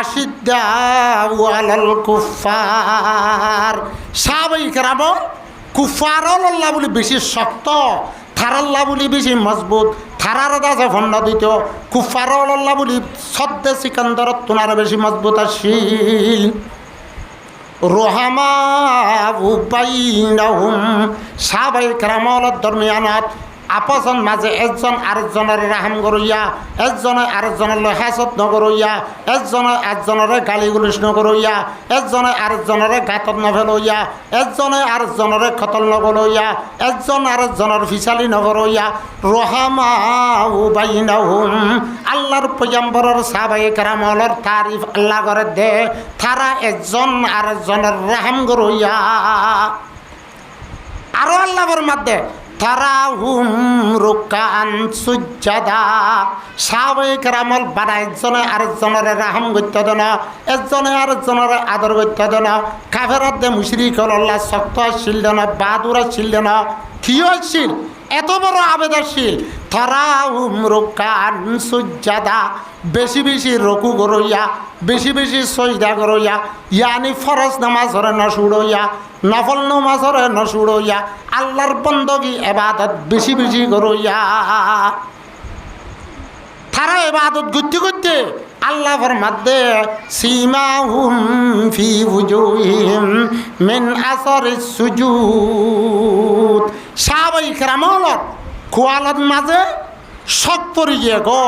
আশিদ্দাউ আলাল কুফার সাহাবায়ে কেরামল কুফারল আল্লাহ বলি বেশি শক্ত থারাল্লাহ বলি বেশি মজবুত থারার দাসে ভণ্ড দিত কুফারল আল্লাহ বলি সদ্দে সিকান্দরত তোনার বেশি মজবুত আসিল রোহামা বাইনাহুম সাহাবায়ে কেরামলত দরমিয়ানত আপসন মাঝে একজন আরেকজনের রাহাম করইয়া একজনে আরেকজনের হাসত নকরইয়া একজনে একজনের গালি গুলিস নকরইয়া একজনে আরেকজনের গাতত নফেলইয়া একজনে আরেকজনের খতল নকরইয়া একজন আরেকজনের ফিসালি নকরইয়া রহামা বাইনাহুম আল্লাহর পয়গম্বরের সাহাবায়ে কেরামলর তারিফ আল্লাহ করে দে তারা একজন আরেকজনের রাহাম করইয়া আরো আল্লাহর মধ্যে তারাহুম রুকান সুজ্জাদা সাহাবায়ে কেরামল বাড়া একজনে আরেকজনের রাহাম করতে দেন একজনে আরেকজনের আদর করতে দেন কাফেরাত দে মুশরিক আল্লাহ শক্ত আসছিল দেন বাহাদুর আসছিল দেন কিয় আসছিল এত বড় আবেদনশীল তারাহুম রুকান সুজ্জাদা বেশি বেশি রকু করইয়া বেশি বেশি সজদা করইয়া ইয়ানি ফরজ নামাজ হরে নসুড়ইয়া নফল নামাজ হরে নসুড়ইয়া আল্লাহর বন্দগি ইবাদত বেশি বেশি করইয়া তারা ইবাদত করতে করতে আল্লাহ ফরমাতে সীমাহুম ফি ওজুহিহিম মিন আসরিস সুজুদ সাহাবায়ে কেরামলত খোয়ালত মাঝে শক পরি গিয়ে গো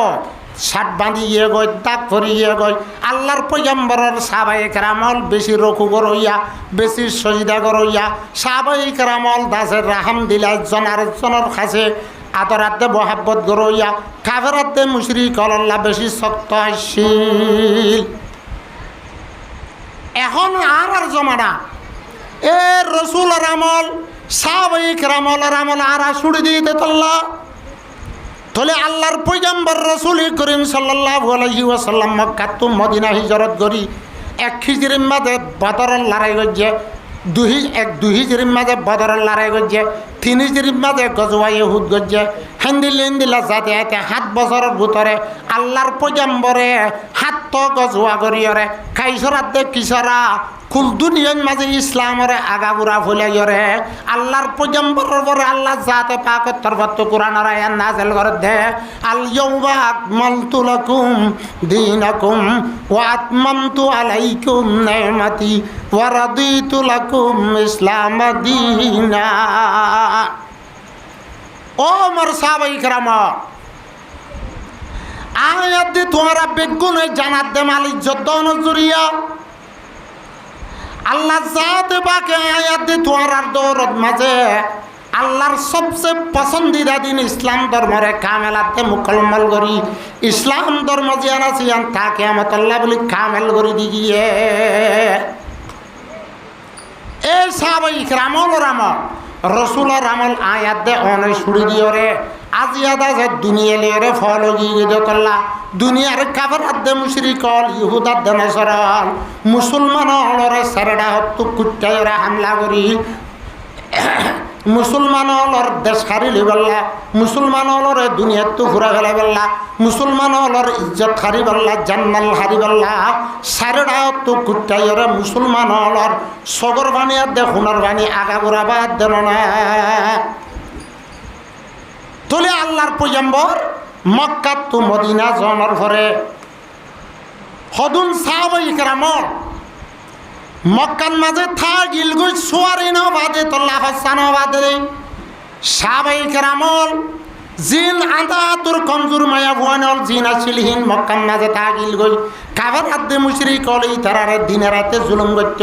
শার্ট বাঁধি গিয়ে গই দাগ পরি গিয়ে গই আল্লাহর পয়গম্বরের সাহাবায়ে কেরামল বেশি রকু করইয়া বেশি সজদা করইয়া সাহাবায়ে কেরামল দাসের রাহাম দিলা একজন আরেকজনের কাছে আদরাতে মহাব্বত করইয়া কাফেরাতে মুশরিক আল্লাহ বেশি শক্ত আসিল এখন আর জমানা এ রসুলের আমল সাহাবায়ে কেরামলের আমল আর ছুড়ে দিয়ে দিতল্লা তলে আল্লাহর পয়গম্বর রাসূল করিম সাল্লাল্লাহু আলাইহি ওয়াসাল্লাম মক্কা তো মদিনা হিজরত করি এক হিজরির মাঝে বদরের লড়াই গজ্জে দুই হিজরির মাঝে বদরের লড়াই গজ্জে তিন হিজরির মাঝে গজওয়া ইহুদ গজ্জে হেন্দিলা যাতে 7 বছরের ভিতরে আল্লাহর পয়গম্বরে 7 গজওয়া করিয়রে কাইসরাত দে কিসরা কুল দুনিয়ার মাঝে ইসলামরে আগাগুড়া ফুলাইরে আল্লাহর পয়গম্বরের পরে আল্লাহ জাতে পাকের তরফত কোরআনের আয়াত নাযিল করে দে আল ইয়াউমা আকমালতু লাকুম দীনাকুম ওয়া আতমামতু আলাইকুম নি'মাতি ওয়া রাদিতু লাকুম ইসলাম দীনা ও আমার সাহাবায়ে কেরাম আয়াত দি তোমরা বেগুনে জানাত দে মালিক যত নজরিয়া আল্লাহ জাতে পাকে আয়াত দি তোমরা দৌলত মাঝে আল্লাহর সবচেয়ে পছন্দিদা দিন ইসলাম ধর্মরে কামেলাতে মুকম্মল করি ইসলাম ধর্ম জিয়ান আছিয়ান তাকে আমতল্লাহ বলি কামেল করি দি গিয়ে এই সাহাবাই ইকরামল আমল রসুলের আমল আয়াত দে অনেক ছুড়ি দিও রে আজিয়াদ আছে দুনিয়া লিয়ে রে ফল গিয়ে দতল্লা দুনিয়ার কাফের আদে মুশরিক হল ইহুদ আদে নসরল মুসলমান হলরে সারেডা হত্তু কুট্টাইরা হামলা করি মুসলমান হলর দেশ হারিলি বললা মুসলমান হলরে দুনিয়ার তো ঘুরা ফেলে বললা মুসলমান হলর ইজ্জত হারি বললা জান্নাল হারি বললা সারেডা হত্তু কুট্টাইরা মুসলমান হলর সগর বাণী আর দে হুনর বাণী আগা ঘুরা বাদ দেন না তোলে আল্লাহর পয়গম্বর মক্কা তো মদিনা জনের পরে হদুন সাহাবাই ইকরামর মক্কার মাঝে থাকিল গই সোয়ারি না বাদে তোল্লা হসান বাদে সাহাবাই ইকরামল জিন আদা তোর কমজোর মায়া ভুয়ানল জিন আসিলহীন মক্কার মাঝে থাকিল গই কাফের আদে মুশরিক হল ইতারারে দিনে রাতে জুলুম করত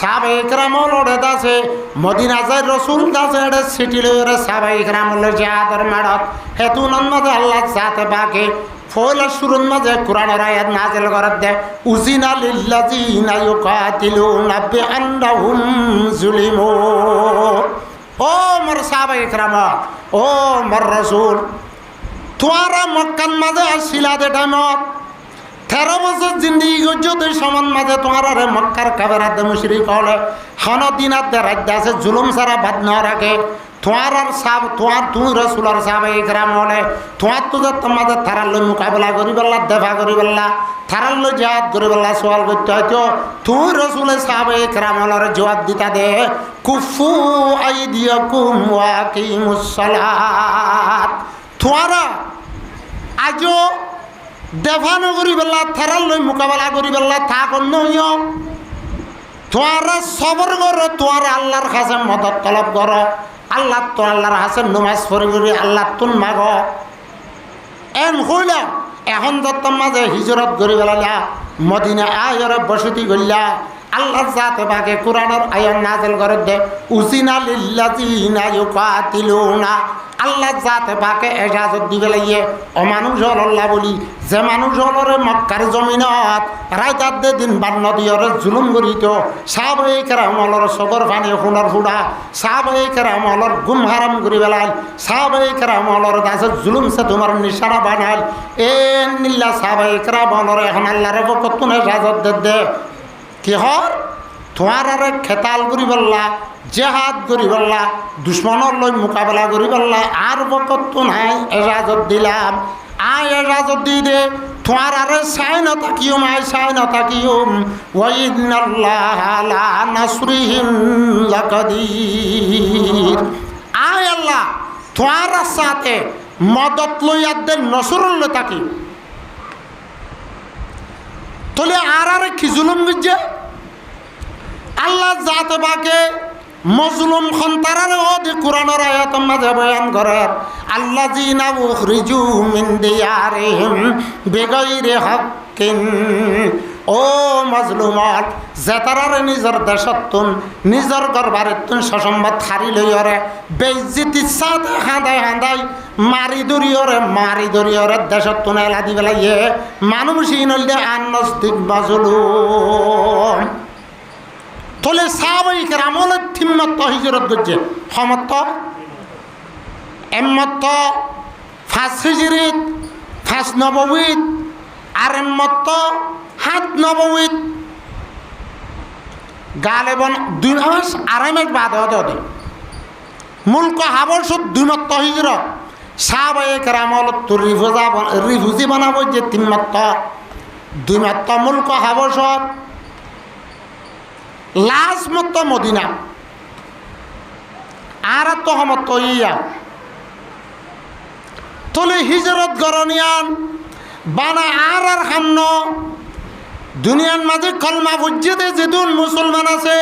সাহাবাই ইকরামল ওরে দাসে মদিনা যায় রসুল দাসে এড়ে সিটি লইরে সাহাবাই ইকরামল জিহাদের মাড়ত হেতু নন্মাদে আল্লাহ জাতে বাকে ফয়লা শুরুর মাঝে কোরআনের আয়াত নাযিল করে দে উজিনা লিল্লাযিনা ইউকাতিলুনা বিআন্নাহুম যুলিমু ও মোর সাহাবায়ে ইকরাম ও মোর রাসূল তোরা মক্কার মাঝে আসিলা দে টাইমত 13 বছর জিন্দেগি গজ্জতে সমান মাঝে তোমার রে মক্কার কাফেরাতে মুশরিক হলে হন দিনাতে রাজ্য আছে জুলুম সারা বাদ না রাখে তোমার আর সাব তোমার তুমি রসুলার সাহাবাই ইকরাম হলে তোমার তো তোমাদের থারার লই মোকাবেলা করি বললা দেফা করি বললা থারার লই জিহাদ করি বললা সওয়াল করতে হয়তো তুমি রসুলের সাহাবাই ইকরাম হলের জবাব দিতা দে কুফু আইদিয়াকুম ওয়া আকিমুস সালাত তোমারা আজও দেফা নগরি বললা থারার লই মোকাবেলা করি বললা থাক অন্য তোমারা সবর করো তোমার আল্লাহর কাছে মদত তলব করো আল্লাহ তো আল্লাহর হাসেন নমাজ পড়ি করি আল্লাহ তুন মাগ এন হইলা এখন যত মাঝে হিজরত করি বেলা মদিনা আয়রে বসতি গইলা আল্লাহ জাতে বাকে কোরআনের আয়াত নাযিল করে দে উজিনা লিল্লাযিনা ইউকাতিলুনা আল্লাহ জাতে বাকে ইজাজত দিবে লাগিয়ে অমানুষ আল্লাহ বলি যে মানুষ হলরে মক্কার জমিনত রাইতার দে দিন বান্ন দিয়রে জুলুম করিত সাহাবায়ে কেরাম হলর সগর পানি হুনর ফুড়া সাহাবায়ে কেরাম হলর গুম হারাম করি বেলাল সাহাবায়ে কেরাম হলর দাসে জুলুম সে তোমার নিশানা বানাল এ নিল্লা সাহাবায়ে কেরাম হলর এখন আল্লাহর পক্ষ ইজাজত দে কি হর তোমার আরে খেতাল করি বললা জেহাদ করি বললা দুশ্মনের লই মোকাবেলা করি বললা আর বকত নাই এজাজত দিলাম আয় এজাজত দি দে তোমার আরে সাই না থাকিও আয় সাই না থাকিও ওয়া ইন্নাল্লাহা লা নাসরিহিম লাকাদির আয় আল্লাহ তোমার সাথে মদত লইয়া দে নসরুল থাকি তোলে আর কি জুলুম বুঝছে আল্লাহ জাতে বাকে মজলুম খন্তারার ওদি কোরআনের আয়াত মাঝে বয়ান করে আল্লাযিনা উখরিজু মিন দিয়ারিহিম বিগাইরি হাক্কিন ও মজলুমত জেতারারে নিজের দেশতুন নিজের গর্বারেতুন সসম্বাদ হারি লইরে বেইজ্জতি সাথে হাঁদাই হাঁদাই মারি দরিয়রে দেশতুন এলা দি বেলাইয়ে মানুষহীন হইলে আন্নস্তিক মজলুম তোলে সাহাবাই কেরামলের থিম্মত হিজরত করছে সমত এমত ফাঁস হিজরিত ফাঁস নববীত আর এমত হাত নববীত গালেবন 2 মাস আড়াই মাস বাদ হতে মুলক হাবরসত 2 মত হিজরত সাহাবাই কেরামল তো রিফুজি বানাবো যে 3 মত 2 মত মুলক হাবরসত লাশ মত মদিনা আর তো হমত ইয়া তোলে হিজরত গরনিয়ান বানা আর খান্ন দুনিয়ার মাঝে কলমা বুঝিয়ে যেদিন মুসলমান আছে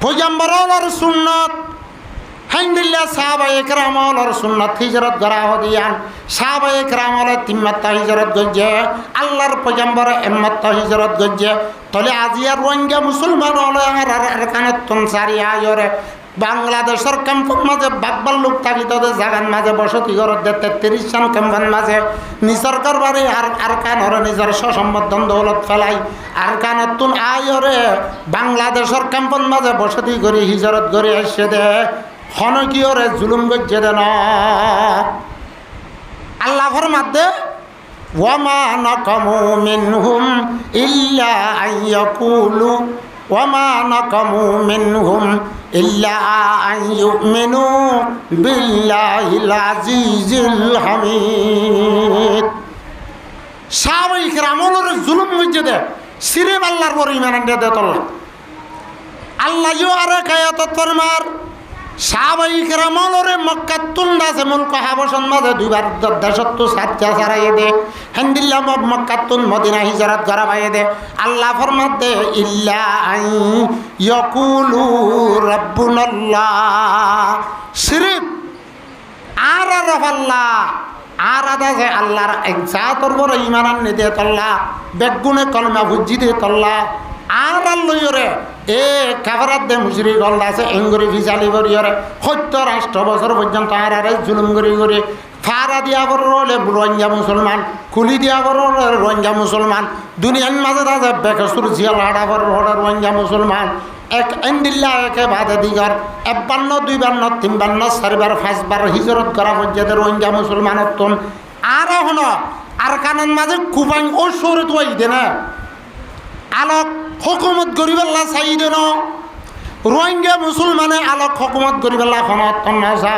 পয়গম্বরের সুন্নত হাইন্দিল্লা সাহাবায়ে কেরামর সুন্নাত হিজরত করা হদিয়ান সাহাবায়ে কেরামর তিম্মাত্তা হিজরত গজ্জে আল্লাহর পয়গম্বর এম্মাত্তা হিজরত গজ্জে তলে আজিয়ার রোহিঙ্গা মুসলমান হলে আর কানত তনসারি আয়রে বাংলাদেশের ক্যাম্পের মাঝে বাকবাল লোক থাকি তাদের জাগান মাঝে বসতি ঘরত দে 33 জন ক্যাম্পের মাঝে নিজের করবারে আর কানরে নিজের সসম্বদ্ধন দৌলত ফেলাই আর কানতুন আয়রে বাংলাদেশের ক্যাম্পের মাঝে বসতি করে হিজরত করে এসে দে হনকিয়রে জুলুম গজ্জে দেন আল্লাহর মাধ্যে ওয়ামা নাকামু মিনহুম ইল্লা আইয়াকুলু ওয়ামা নাকামু মিনহুম ইল্লা আন ইউমিনু বিল্লাহিল আজিজিল হামিদ সাহাবায়ে কেরামর জুলুম গজ্জে দে সিরিফ আল্লাহর পর ঈমান আনতে দে তোল্লা আল্লাহ ইউ আরে কায়াত ফরমার সাহাবায়ে কেরামরে মক্কাত তুন্দাসে মুলক হাবশন মাঝে দুইবার দেশত্ব সাচ্চা সারাইয়ে দে হান্দিল্লা মক্কাত তুন মদিনা হিজরত করা বাইয়ে দে আল্লাহ ফরমাত দে ইল্লা আই ইয়াকুলু রাব্বুনাল্লাহ সিরিফ আর আল্লাহ আর আদা যে আল্লাহর এক জাতর বড় ঈমান আনতে দে তোল্লা বেগুনে কলমা বুঝি দে তোল্লা আর আল্লাহরে এ কাফারাত দে মুশরিক গল্লা আছে এঙ্গুরি ফিজালি করিয়রে 70 বছর পর্যন্ত আর জুলুম করি ফারা দিয়া বড়লে রোহিঙ্গা মুসলমান খুলি দিয়া বড়লে রোহিঙ্গা মুসলমান দুনিয়ার মাঝে আছে বেকসুর জিয়াল হাড়া বড় রোহিঙ্গা মুসলমান এক এন্দিল্লা একে বাদে দিগর 52 52 53 4বার 5বার হিজরত করা পর্যন্ত রোহিঙ্গা মুসলমানত তুন আর হন আর কানন মাঝে কুবাং ও শরত ওই দে না আলোক হুকুমত গরিবাল্লা চাই দেন রোহিঙ্গা মুসলমানে আলোক হুকুমত গরিবাল্লা খনত নসা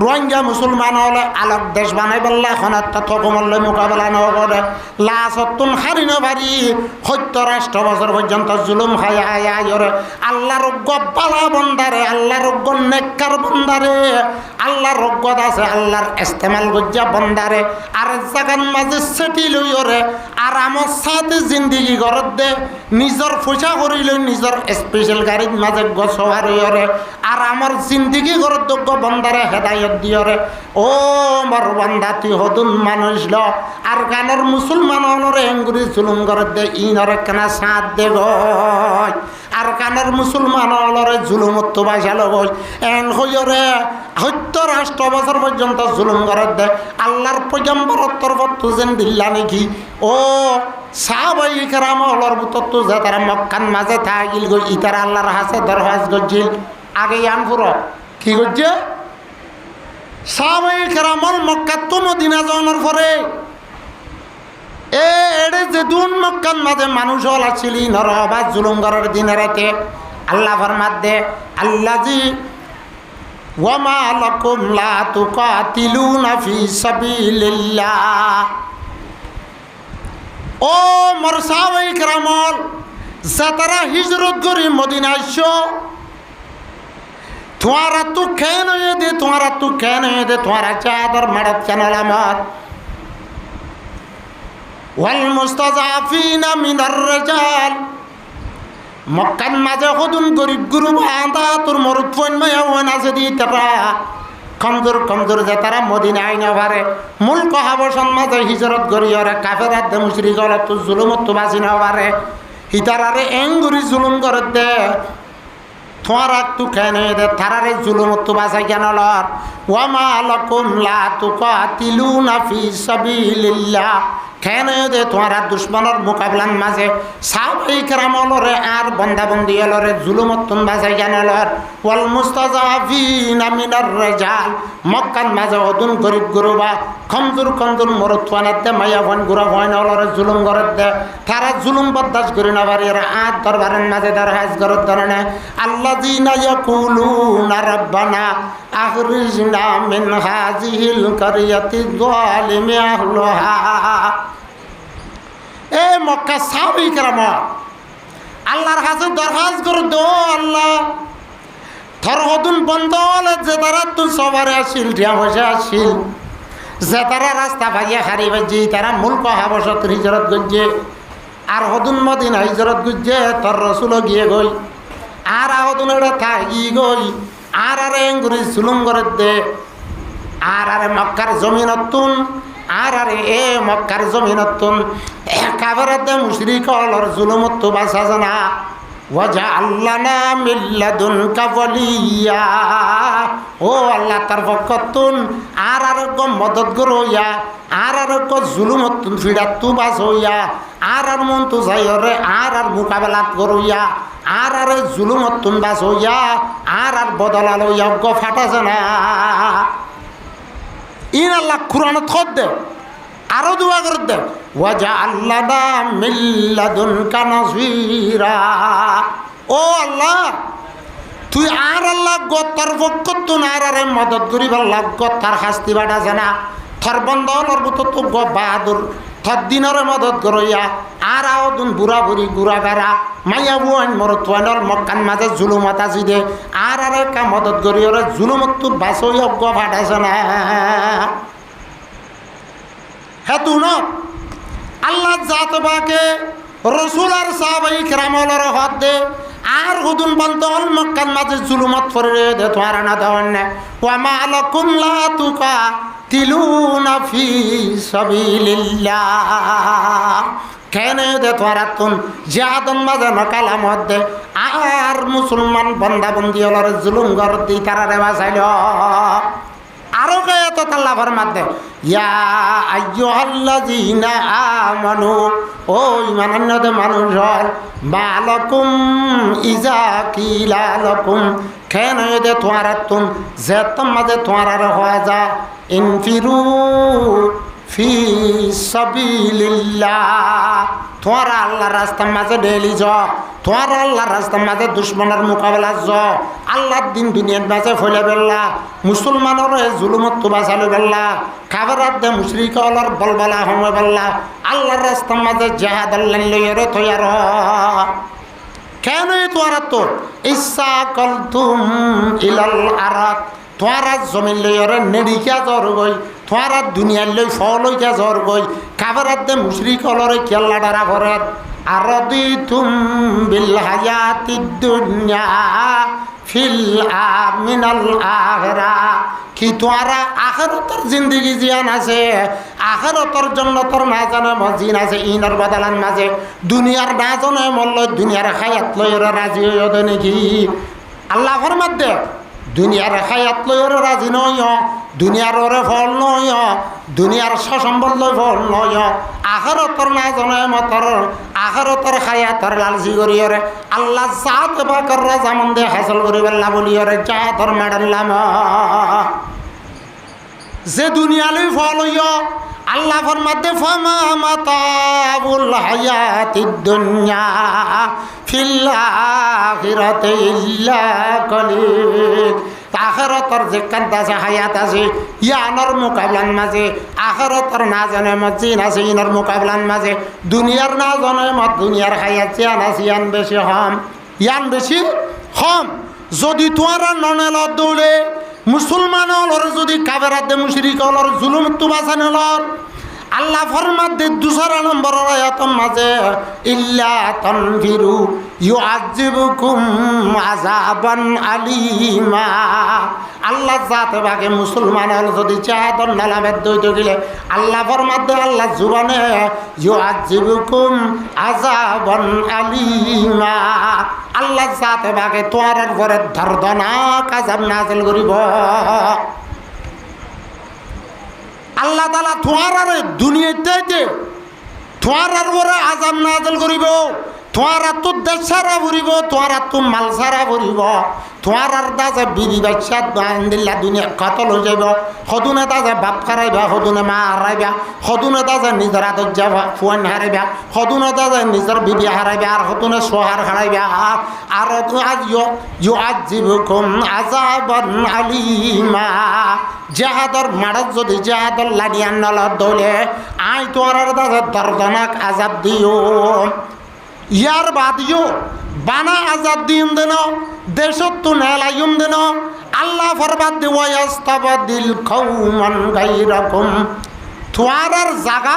রোহিঙ্গা মুসলমান হলে আলোক দেশ বানাই পেল্লা খনত হুকুমলে মোকাবেলা নকরে লাশতুন হারি নারি 70 বছর পর্যন্ত জুলুম খায় আয়রে আল্লাহর গব্বালা বন্দারে আল্লাহর নেককার বন্দারে আল্লাহর রজ্ঞত আছে আল্লাহর ইস্তেমাল গজ্জা বন্দারে আর জাগান মাঝে সেটি লইরে আর আমার সাথে জিন্দিগি ঘরত দে নিজের পয়সা করিল নিজের স্পেশাল গাড়ির মাঝে গছরে আর আমার জিন্দিগি ঘরত যোগ্য বন্দারে হেদায়ত দিয়রে ও মর বন্দা তুই হদুন মানুষ ল আর গানের মুসলমান হলরে এঙ্গুরি জুলুম ঘরত দে ইনরে কেনা সাথ দে গয় আর কানের মুসলমান হলরে জুলুমত বাসালো গই এন হইরে 70 বছর পর্যন্ত জুলুম ঘরত দে আল্লাহর পয়গম্বরর তরফত তুজেন দিল্লা নাকি ও সাহাবায়ে কেরাম হলর বুতত যে তারা মক্কান মাঝে থাকিল গই ইতার আল্লাহর হাসে দরওয়াজ গজিল আগে আনপুর কি গজ্জে সাহাবায়ে কেরামল মক্কাত তো মদিনা যাওয়ার পরে এড়ে যে দুন মক্কান মাঝে মানুষ হল আসিলি নরবা জুলুম করার দিনে রাতে আল্লাহ ফরমাত দে আল্লাজি ওয়ামা লাকুম লা তুকাতিলুনা ফি সাবিলিল্লাহ ও মোর সাহাবায়ে কেরামল যারা হিজরত করে মদিনা আইছো তোমারা তো কেন দে তোমারা চাদর মারত কেন আমার ওয়াল মুস্তাজাফিনা মিনার রিজাল মক্কান মাঝে হদুন গরিব গুরু বাঁধা তোর মরুত ফোন মায়া ওয়ান আছে দি তারা কমজোর যে তারা মদিনা আইনা পারে মুলক হাবশন মাঝে হিজরত করিয়রে কাফেরাত দে মুশরিক হল তো জুলুমত তো বাঁচি না পারে হিতারারে এঙ্গুরি জুলুম করে দে তোমারা তু কেন দে তারারে জুলুমত তো বাঁচাই কেন লর ওয়ামা লাকুম লা তুকাতিলুনা ফি সাবিলিল্লাহ কেন দে তোমারা দুশ্মনের মোকাবিলার মাঝে সাহাবায়ে কেরামরে আর বন্দাবন্দি এলরে জুলুমত তুন বাঁচাই কেন লর ওয়াল মুস্তাজাফিনা মিনার রিজাল মক্কান মাঝে অদুন গরিব গুরুবা কমজোর মরুত্বানাত দে মাইয়া ভন গুরা ভন অলরে জুলুম করত দে তারা জুলুম বরদাস্ত করি না পারি আর আত দরবারের মাঝে দরহাজ করত ধরনে আল্লাযিনা ইয়াকুলুনা রাব্বানা আখরিজনা মিন হাযিহিল কারিয়াতি যালিমি আহলুহা এ মক্কা সাহাবায়ে কেরাম আল্লাহর কাছে দরখাস্ত করে দো আল্লাহ থর হদুন বন্ধ হলে যে তারা তুই সবারে আসিল টিয়া বসে আসিল যে তারা রাস্তা ভাইয়া হারি বাজি তারা মুলক হাবশত হিজরত গজ্জে আর হদুন মদিনা হিজরত গজ্জে তোর রসুল গিয়ে গই আর হদুন এটা থাকি গই আর আরে এঙ্গুরি জুলুম করে দে আর আরে মক্কার জমিনতুন আর আরে এ মক্কার জমিনতুন কাফেরদের মুশরিকর জুলুমত বাঁচা জানা ওয়াজআলনা মিন লাদুনকা ওয়ালিয়া ও আল্লাহ তার পক্ষতুন আর গো মদত গরইয়া আর গো জুলুমতুন ফিরাতু বাঁচইয়া আর মন তো যাইরে আর মোকাবেলা করইয়া আর জুলুমতুন বাঁচইয়া আর বদলালইয়া গো ফাটা জানা ইন আল্লাহ কুরআনত খদ দে আরো দোয়া করে দে ওয়াজআলনা মিন লাদুনকা নাসীরা ও আল্লাহ তুই আর আল্লাহ গতার পক্ষতুন আর মদত করিবার লাগ তার শাস্তি বাড়া জানা থর বন্ধনের বুত তো গ বাহাদুর থর দিনের মদত করইয়া আর আওদুন বুড়া বুড়ি গুড়া গাড়া মাইয়া বুয়ান মর তোয়ানর মক্কান মাঝে জুলুমত আসি দে আর কা মদত করি ওরা জুলুমত বাঁচইয়া গ ফাটা জানা হ্যাঁ তু ন আল্লাহ জাত বাকে রসুল আর সাহাবাই কেরামলের হদ দে আর হুদুন বন্ধল মক্কান মাঝে জুলুমত করে দে তোমার না দেওয়ান ওয়া মা লাকুম লা তুকাতিলুনা ফি সাবিলিল্লাহ কেন দে তোমার তুন জিহাদন মাঝে নকালাম দে আর মুসলমান বন্দা বন্দি হলর জুলুম গর দি তারারে বাঁচাইল আরো কে তো আল্লাহ ফরমাত দে ইয়া আইয়ুহাল্লাযীনা আমানু ও ঈমানান্নদে মানুষ মালাকুম ইজা কিলা লাকুম কেন দে তোমার তুন যে তোমাদের তোমার হওয়া যা ইনফিরু ফি সাবিলিল্লাহ তোমার আল্লাহর রাস্তার মাঝে ডেলি য তোমার আল্লাহর রাস্তার মাঝে দুশ্মনের মোকাবেলা য আল্লাহর দিন দুনিয়ার মাঝে ফেলে বেল্লা মুসলমানের জুলুমত বাঁচালো বেল্লা খাবার দে মুশরিক হলার বলবলা সময় বেল্লা আল্লাহর রাস্তার মাঝে জাহাদ আল্লাহ লইরে তৈয়ার কেন তোমার তো ইচ্ছা কলতুম ইলাল আরাত তোমারা জমিন লইরে নেড়িকা জ্বর গই তোমারা দুনিয়ার লই ফলইকা জ্বর গই খাবারাত দে মুশরিক হলরে কেল্লা ডারা ভরত আরদিতুম বিল হায়াতিদ দুনিয়া ফিল মিনাল আখিরা কি তোমারা আখিরাতের জিন্দেগি জিয়ান আছে আখিরাতের জন্য তোর না জানে মজিন আছে ইনার বদলান মাঝে দুনিয়ার না জানে মল্ল দুনিয়ার হায়াত লইরে রাজি হইও দে নাকি আল্লাহ ফরমাত দে দুনিয়ার হায়াত লইরে রাজি নয় দুনিয়ার ওরে ফল নয় দুনিয়ার সসম্বল লই ফল নয় আখিরাতের না জানে মতর আখিরাতের হায়াতের লালসি করিয়রে আল্লাহ জাত বাকর রাজামন দে হাসিল করিবেল্লা বলিয়রে জাতর মেডাল্লাম যে দুনিয়া লই ফল হইয় আল্লাহ ফরমাতে ফামা মাতাবুল হায়াতিদ দুনিয়া ফিল আখিরাতি ইল্লা কলিল আখিরাতের যে কান্দাছে হায়াত আছে ইয়ানোর মোকাবলার মাঝে আখিরাতের না জানে মজিন আছে ইনার মোকাবলার মাঝে দুনিয়ার না জানে মত দুনিয়ার হায়াত ইয়ান আছে ইয়ান বেশি হম ইয়ান বেশি হম যদি তোরা ননেল দৌড়ে মুসলমান হলর যদি কাবেরাতে মুশরিক হলর জুলুম তু বাঁচান হলর আল্লাহ ফরমাত দে দুসরা নম্বর আয়াতের মাঝে ইল্লা তানফিরু ইউআযিবুকুম আযাবান আলিমা আল্লাহ জাতে ভাগে মুসলমান হল যদি চাহাদর নালামের দইত গেলে আল্লাহ ফরমাত দে আল্লাহ জুবানে ইউআযিবুকুম আযাবান আলিমা আল্লাহ জাতে ভাগে তোয়ার পরে দর্দনাক আযাব নাযিল করিব আল্লাহ তাআলা তোমার দুনিয়াতে তোমার ওরে আযাব নাযিল করিব তোমার তো দেশ সারা ভরিব তোমার তো মাল সারা ভরিব তোমার দাজে বিবি বাচ্চা আন্দিল্লা দুনিয়া কতল হয়ে যাব সদুনে দাজে বাপ হারাইবা সদুনে মা হারাইবা সদুনে দাজে নিজের আদত যাবা ফুয়ান হারাইবা সদুনে দাজে নিজের বিবি হারাইবা আর সদুনে সোহার হারাইবা আর ইউআযিবুকুম আযাবান আলিমা জাহাদর মারত যদি জাহাদর লাডিয়ান নল দৌলে আই তোমার দাজে দর্দনাক আযাব দিও ইয়ার বাদিও বানা আজাদ দিন দেন দেশত তো নেলাইম দেন আল্লাহ ফরবাদ দে ওয়াস্তাবাদিল কওমান গায়রাকুম তোয়ারার জায়গা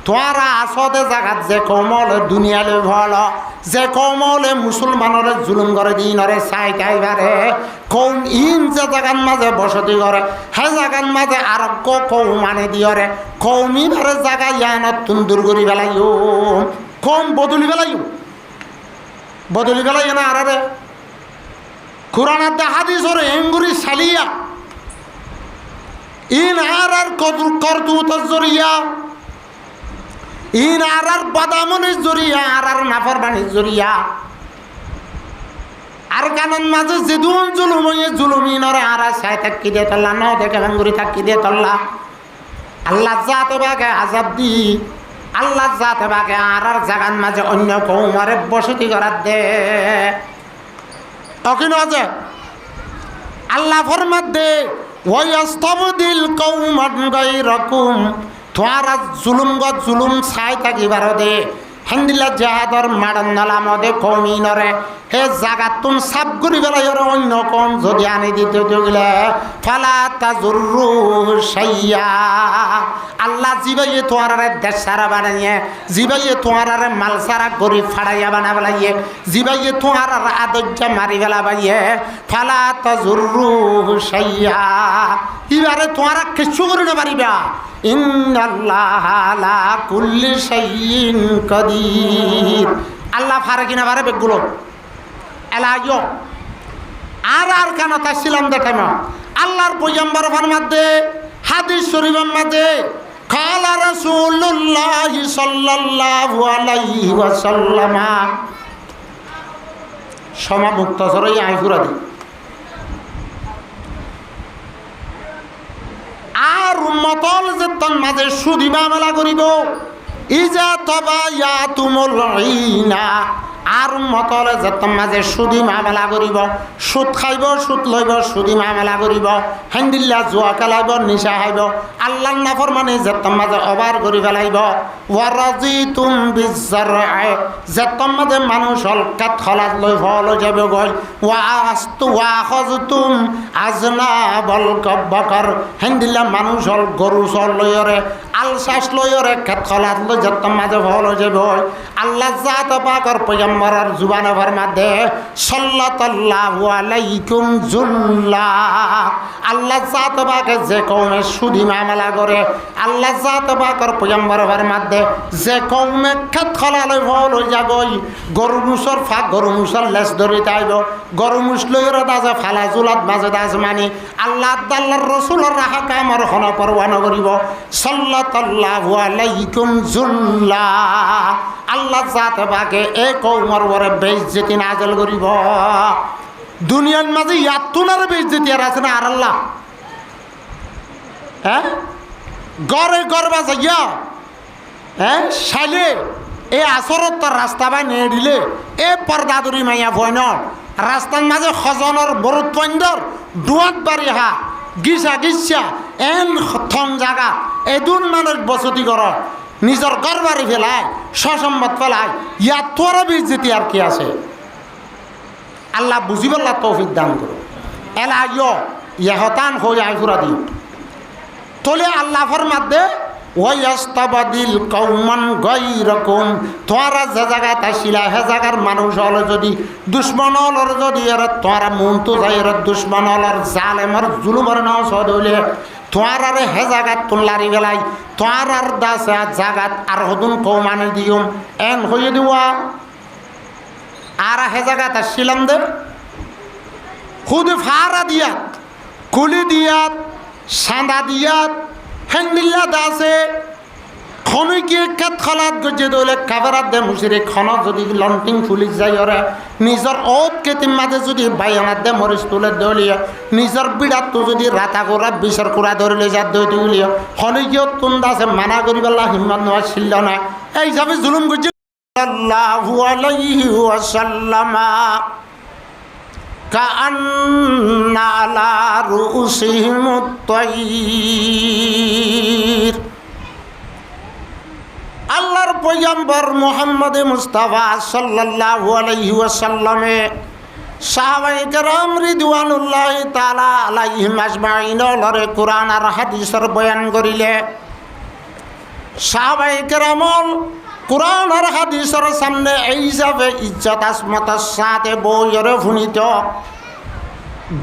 তোরা আসতে জাগাত যে কৌমলে দুনিয়ালে ভল যে কৌমলে মুসলমানরে জুলুম করে দিনরে চাইতাইবারে কৌম ইন যে জাগান মাঝে বসতি করে হে জাগান মাঝে আরোগ্য কৌমানে দিয়রে কৌমিবারে জাগা ইয়ানত তুন্দুর করি বেলাইও কৌম বদলি বেলাইও বদলি বেলাই না আরে কুরআনের হাদিসরে এঙ্গুরি সালিয়া ইন আর করতুতের জরিয়া ইন আর বাদামনের জরিয়া আর নাফরমানির জরিয়া আর কানন মাঝে যেদুন জুলুম হয়ে জুলুমিনরে আর সাই থাকি দিয়ে তল্লা ন দেখে এঙ্গুরি থাকি দিয়ে তল্লা আল্লাহ জাতে বাগে আজাব দি আল্লাহ জাতে বাগে আর জাগান মাঝে অন্য কৌমারে বসতি করার দে অকিন আছে আল্লাহ ফরমাত দে ওয়াস্তাবদিল কওমান গায়রাকুম তোরা জুলুম ছাই থাকিবার দে হেন্দিলা জাহাদর মাডন নালামদে কৌমিনরে হে জাগাতুন সাব করি বেলাইর অন্য কম যদি আনি দিতে দিলে ফালা তাজুরু শাইয়া আল্লাহ জিবাইয়ে তোয়ারে দেশ সারা বানাইয়ে জিবাইয়ে তোয়ারে মাল সারা গরিব ফাড়াইয়া বানা বেলাইয়ে জিবাইয়ে তোয়ার আদজ্জা মারি বেলা বাইয়ে ফালা তাজুরু শাইয়া এবারে তোয়ারা কিছু করে না পারিবা ইন্নাল্লাহ আলা কুল্লি শাইইন কাদির আল্লাহ ফারে কিনা পারে বেগুলো এলাইও আর কেন তাছিলাম দেখে না আল্লাহর পয়গম্বর ফরমাতে হাদিস শরীফের মধ্যে কালা রাসূলুল্লাহ সাল্লাল্লাহু আলাইহি ওয়াসাল্লাম সমামুক্ত সরই আইফুরা দি আর উম্মতল যে তন মাঝে সুদিবা মেলা করিব ইজা তাবায়াতুমুল ঈনা আর উম্মতলে যে তন মাঝে সুদি মামলা করিব সুদ খাইব সুদ লইব সুদি মামলা করিব হেন্দিল্লা জুয়া খেলাইব নিশা খাইব আল্লাহ নাফরমানি যে তন মাঝে অবার করি ফেলাইব ওয়ারাজিতুম বিজ্জারআ যে তন মাঝে মানুষ হলকাত খলাত লই ফল যাবে গই ওয়াখাজতুম আজনাবল কব্বাকর হেন্দিল্লা মানুষ হল গরু চল লইরে আলসাস লইরে খেত খলাত লই যে তন মাঝে ফল যাবে আল্লাহ জাত পাকর পয়গম্বরের জুবানে ফরমাতে সাল্লাল্লাহু আলাইকুম জুল্লা আল্লাহ জাত পাকে যে কওমে সুদি মামলা করে আল্লাহ জাত পাকর পয়গম্বর ফরমাতে যে কওমে খেত খলালে ফল হই যাগই গরু মুসর ফাক গরু মুসর লেস ধরে তাইব গরু মুসলইরা দাজে ফালা জুলাত মাঝে দাজ মানি আল্লাহ আল্লাহর রাসূলের রাহা কামর হন পরওয়ানা করিব সাল্লাল্লাহু আলাইকুম জুল্লা আল্লাহ জাত পাকে এই কওমর ওরে বেইজ্জতি নাযিল করিব দুনিয়ার মাঝে ইয়াতুনার বেইজ্জতি আর আছে না আর আল্লাহ হ্যাঁ গরে গরবা যাইয়া হ্যাঁ শাইলে এই আসরত তোর রাস্তা বাই নিয়ে দিলে এ পর্দাদুরি মাইয়া ভয়ন রাস্তার মাঝে খজনের বরুদ পইন্দর দুয়াত বাড়ি হা গিসা গিসা এন থং জাগা এদুন মানুষ বসতি কর নিজের ঘর বাড়ি ফেলায় সসম্মত ফেলায় ইয়ার তোরা বেইজ্জতি আর কি আছে আল্লাহ বুঝিবল্লা তৌফিক দান করো এলা ইহতান হয়ে আইফুরা দিও তোলে আল্লাহ ফরমাতে ওয়াস্তাবাদিল কওমান গায়রাকুম তোরা যে জায়গায় আসিলা হে জায়গার মানুষ হলো যদি দুশ্মন হলর যদি এর তোরা মন তো যাই এর দুশ্মন হলর জালেমর জুলুমর নাও সদলে তোরার হে জায়গাত তুললারি গেলাই তোরার দাসে জায়গাত আর হদুন কওমানে দিউম এন হয়ে দিওয়া আর হে জায়গাত আসিলাম দে খুদ ফারা দিয়াত কুলি দিয়াত সান্দা দিয়াত হেন্দিল্লা দাসে খনকি খেত খলাত গজে দলে কাবারাত দে মুসিরে খন যদি লন্টিং ফুলিস যাই ওরে নিজর ওত কেতিম মাঝে যদি বাইনাত দে মরিস তুলে দলিয়া নিজর বিড়াত তো যদি রাতা করা বিষর কুড়া ধরলে যা দই তুলিয়া খনকি তুন দাসে মানা করিবেলা হিম্মত নেওয়া ছিল না এই হিসাবে জুলুম গজে সাল্লাল্লাহু আলাইহি ওয়াসাল্লাম কাআন্না আলা রুউসিহিমুত তায়র আল্লাহর পয়গম্বর মুহাম্মদ মুস্তাফা সাল্লাল্লাহু আলাইহি ওয়াসাল্লামে সাহাবায়ে কেরাম রিদওয়ানুল্লাহি তাআলা আলাইহিম আজমাইন লরে কুরআন আর হাদিসের বয়ান করিলে সাহাবায়ে কেরামল কোরআন আর হাদিসের সামনে এই হিসাবে ইজ্জত আসমতের সাথে বইরে ভুনিত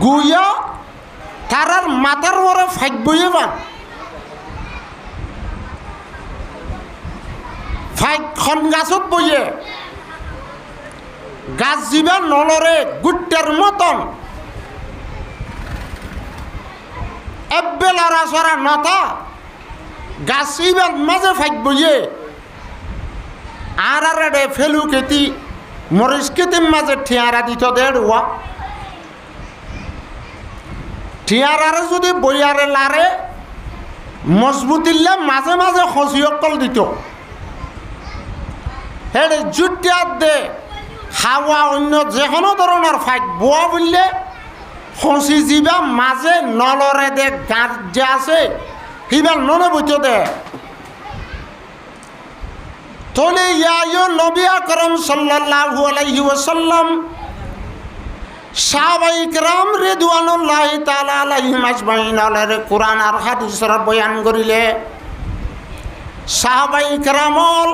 গুয়া তারার মাথার ওরে ফাইক বইয়ে বা ফাইক খন গাছত বইয়ে গাছ জীবা নলরে গুট্টার মতন এবেলারা সরা নতা গাছ ইবার মাঝে ফাইক বইয়ে আর রে ফেলু কেতি মরিচ কেতির মাঝে ঠিয়ারা দিত দেড়ুয়া ঠিয়ারারে যদি বইয়ারে লারে মজবুতিল্লে মাঝে মাঝে খসিয়কল দিত হেড়ে জুটিয়ার দে হাওয়া অন্য যে কোনো ধরনের ফাইট বোয়া বললে খসি যাবা মাঝে নলরে দে গাছ যে আছে সিবার ননে বইত দে তলে ইয়া নবী আকরাম সাল্লাল্লাহু আলাইহি ওয়াসাল্লাম সাহাবায়ে কেরাম রিদওয়ানুল্লাহি তাআলা আলাইহিম আজমাইন আলাইহির কোরআন আর হাদিসের বয়ান করিলে সাহাবায়ে কেরামল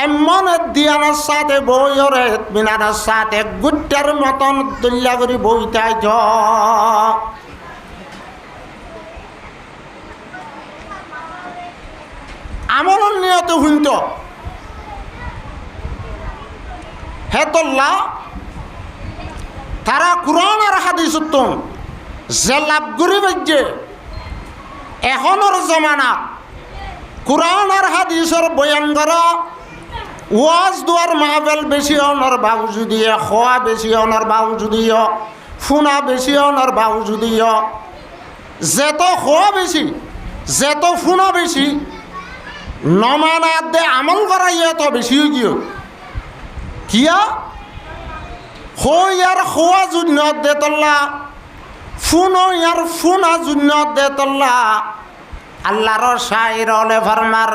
এমন দিয়ানার সাথে বইরে মিনারের সাথে গুট্টার মতন তুল্লা করি বইতাই য আমলন নিয়ত হুইন্ত হেতল্লা তারা কোরআন আর হাদিস যে লাভ করি বাজ্যে এখনের জমানা কোরআন আর হাদিসের বয়ান করা ওয়াজ দুয়ার মাহফিল বেশি অনর বাউজুদিয়ে খোয়া বেশি অনর বাউজুদিয় ফুনা বেশি অনর বাউজুদিয় যেত খোয়া বেশি যেত ফুনা বেশি নমানাত দে আমল করা ইয়ে তো বেশি গিয়ে কিয়া ইয়ার খোয়া জুন্নত দে তল্লা ফুন ইয়ার ফুনা জুন্নত দে তল্লা আল্লাহর শাইর অলে ফরমার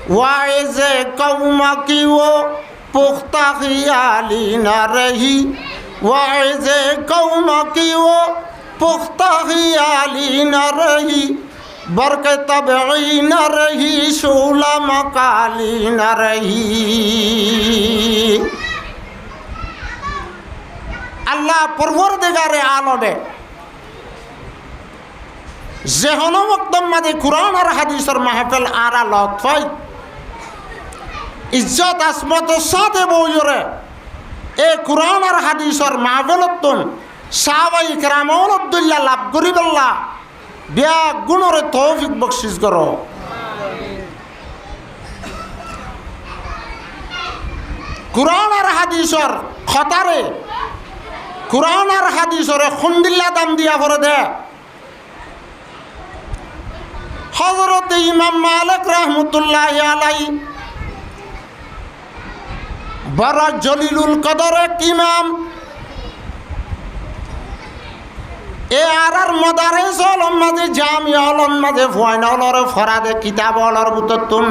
ওয়াইজে কওমা কি ও পুখতা খিয়ালি না রহি ওয়াইজে কওমা কি ও পুখতা খিয়ালি না রহি বরকে তবঈ না রহি শুলা মকালি না রহি আল্লাহ পরবর্তীকারে আলমে যে হনো মক্তম মাঝে কোরআন আর হাদিসের মাহফিল আর আলত পাই ইজ্জত আসমত সাথে বইরে এ কোরআন আর হাদিসের মাহফিলতুন সাহাবায়ে কেরামল আব্দুল্লাহ লাভ করিবল্লাহ বিয়া গুণরে তৌফিক বখশিশ করো কোরআন আর হাদিসের খতারে কোরআন আর হাদিসের খুন্দিল্লা দাম দিয়া করে দে হযরত ইমাম মালিক রাহমাতুল্লাহি আলাইহি বড় জলিলুল কদর এক ইমাম এ আর মদারেস হলম মাঝে জামি হলম মাঝে ফাইনালর ফরাদে কিতাব হলর বুততুন